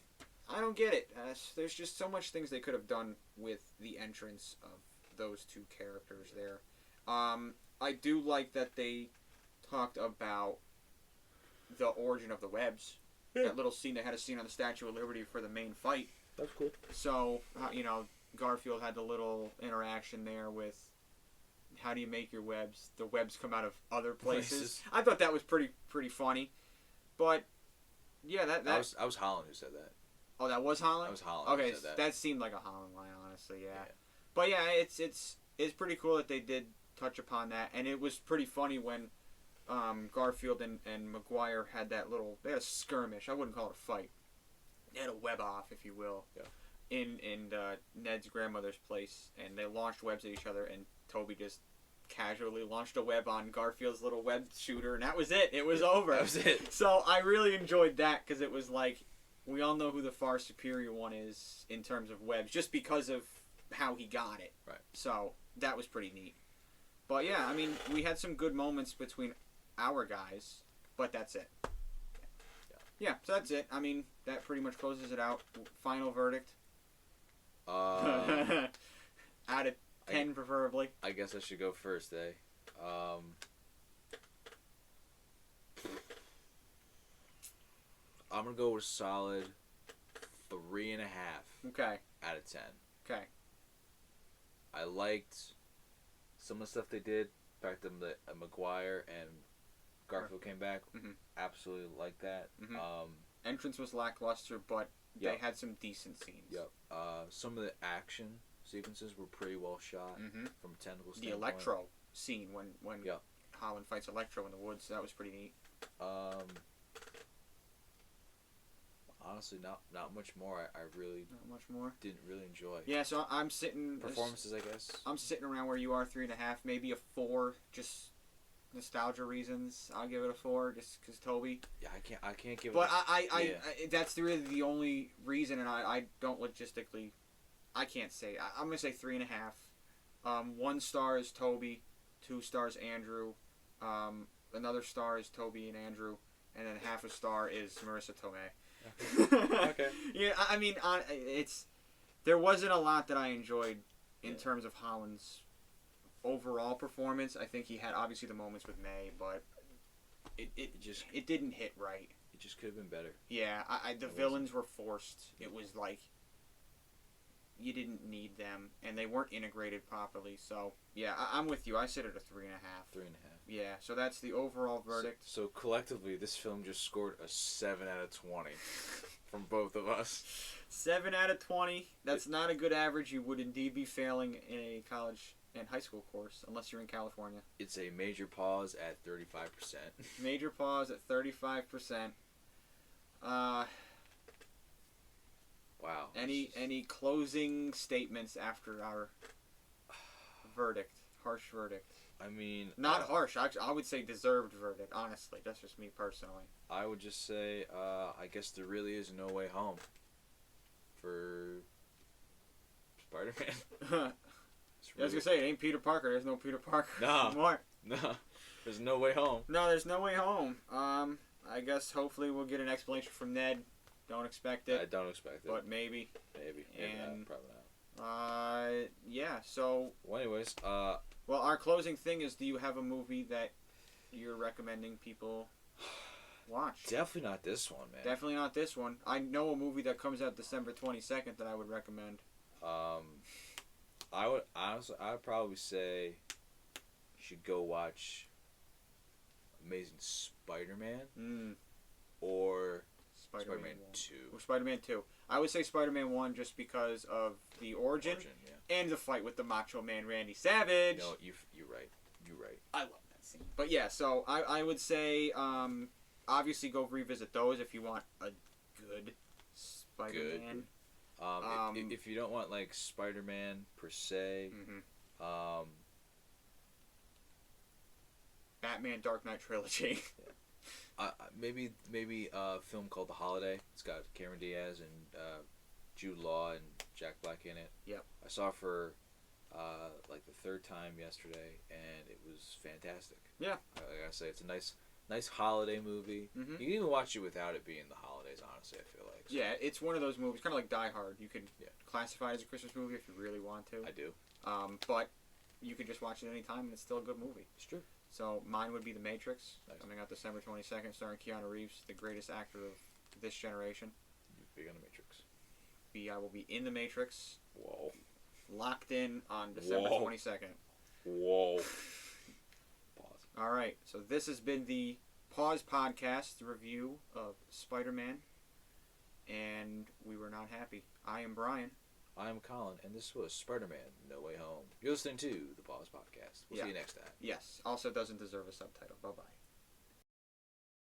Speaker 2: I don't get it. There's just so much things they could have done with the entrance of those 2 characters there. I do like that they talked about the origin of the webs. Yeah. That little scene, they had a scene on the Statue of Liberty for the main fight.
Speaker 1: That's cool.
Speaker 2: So, Garfield had the little interaction there with how do you make your webs? The webs come out of other places. I thought that was pretty funny. But, yeah, that
Speaker 1: was Holland who said that.
Speaker 2: Oh, that was Holland?
Speaker 1: That was Holland who said that.
Speaker 2: That seemed like a Holland line, honestly, yeah. But, yeah, it's pretty cool that they did touch upon that. And it was pretty funny when Garfield and Maguire had they had a skirmish. I wouldn't call it a fight. They had a web off, if you will, in Ned's grandmother's place, and they launched webs at each other, and Toby just casually launched a web on Garfield's little web shooter, and that was it. It was over.
Speaker 1: That was it.
Speaker 2: So I really enjoyed that because it was like we all know who the far superior one is in terms of webs, just because of how he got it.
Speaker 1: Right.
Speaker 2: So that was pretty neat. But yeah, I mean, we had some good moments between our guys, but that's it. Yeah, so that's it. I mean, that pretty much closes it out. Final verdict. Out of 10, preferably.
Speaker 1: I guess I should go first, eh? I'm gonna go with a solid 3.5.
Speaker 2: Okay.
Speaker 1: Out of 10.
Speaker 2: Okay.
Speaker 1: I liked some of the stuff they did. The fact that Maguire and Garfield came back.
Speaker 2: Mm-hmm.
Speaker 1: Absolutely like that.
Speaker 2: Mm-hmm. Entrance was lackluster, but they had some decent scenes.
Speaker 1: Yep. Some of the action sequences were pretty well shot from a technical standpoint.
Speaker 2: The Electro scene when Holland fights Electro in the woods, that was pretty neat.
Speaker 1: Honestly, not much more. I really
Speaker 2: not much more.
Speaker 1: Didn't really enjoy.
Speaker 2: Yeah, so I'm sitting
Speaker 1: performances. I guess
Speaker 2: I'm sitting around where you are, 3.5, maybe a 4. Just nostalgia reasons, I'll give it a 4 just because Toby.
Speaker 1: Yeah, I can't give
Speaker 2: But
Speaker 1: it.
Speaker 2: I that's really the only reason, and I don't logistically, I can't say. I'm gonna say 3.5. 1 star is Toby, 2 stars Andrew, another star is Toby and Andrew, and then half a star is Marissa Tomei.
Speaker 1: Okay.
Speaker 2: Yeah, I mean, there wasn't a lot that I enjoyed in terms of Holland's overall performance. I think he had obviously the moments with May, but it didn't hit right.
Speaker 1: It just could have been better.
Speaker 2: Yeah, the villains were forced. It was like you didn't need them, and they weren't integrated properly. So yeah, I'm with you. I sit at a 3.5.
Speaker 1: 3.5.
Speaker 2: Yeah, so that's the overall verdict.
Speaker 1: So collectively, this film just scored a 7 out of 20 from both of us.
Speaker 2: 7 out of 20. That's not a good average. You would indeed be failing in a college and high school course, unless you're in California.
Speaker 1: It's a major pause at 35%.
Speaker 2: Major pause at 35%.
Speaker 1: Wow.
Speaker 2: Any closing statements after our verdict? Harsh verdict.
Speaker 1: I mean...
Speaker 2: Not harsh. I would say deserved verdict, honestly. That's just me personally.
Speaker 1: I would just say, I guess there really is no way home for Spider-Man.
Speaker 2: I was going to say, it ain't Peter Parker. There's no Peter Parker anymore.
Speaker 1: No. There's no way home.
Speaker 2: No, there's no way home. I guess hopefully we'll get an explanation from Ned. Don't expect it.
Speaker 1: I don't expect it.
Speaker 2: But maybe.
Speaker 1: Maybe
Speaker 2: And
Speaker 1: not. Probably not.
Speaker 2: Yeah, so...
Speaker 1: Well, anyways,
Speaker 2: Well, our closing thing is, do you have a movie that you're recommending people watch?
Speaker 1: Definitely not this one, man.
Speaker 2: Definitely not this one. I know a movie that comes out December 22nd that I would recommend.
Speaker 1: I would probably say you should go watch Amazing Spider-Man or Spider-Man 2.
Speaker 2: Or Spider-Man 2. I would say Spider-Man 1 just because of the origin and the fight with the Macho Man Randy Savage.
Speaker 1: No, you're right. You're right.
Speaker 2: I love that scene. But yeah, so I would say obviously go revisit those if you want a good Spider-Man.
Speaker 1: If you don't want like Spider-Man per se,
Speaker 2: Batman Dark Knight trilogy.
Speaker 1: maybe a film called The Holiday. It's got Cameron Diaz and Jude Law and Jack Black in it.
Speaker 2: Yep.
Speaker 1: I saw it for like the 3rd time yesterday, and it was fantastic.
Speaker 2: Yeah.
Speaker 1: I gotta say, it's a nice holiday movie. You can even watch it without it being the holidays, honestly, I feel like. So.
Speaker 2: Yeah, it's one of those movies, kind of like Die Hard. You can classify it as a Christmas movie if you really want to.
Speaker 1: I do.
Speaker 2: But you can just watch it anytime, and it's still a good movie.
Speaker 1: It's true.
Speaker 2: So mine would be The Matrix,
Speaker 1: Nice.
Speaker 2: coming out December 22nd, starring Keanu Reeves, the greatest actor of this generation.
Speaker 1: Big on The Matrix.
Speaker 2: I will be in The Matrix.
Speaker 1: Whoa.
Speaker 2: Locked in on December 22nd.
Speaker 1: Whoa. Pause.
Speaker 2: All right, so this has been the Pause Podcast review of Spider-Man, and we were not happy. I am Brian.
Speaker 1: I am Colin, and this was Spider-Man No Way Home. You're listening to the Pause Podcast. We'll see you next time.
Speaker 2: Yes, also doesn't deserve a subtitle. Bye-bye.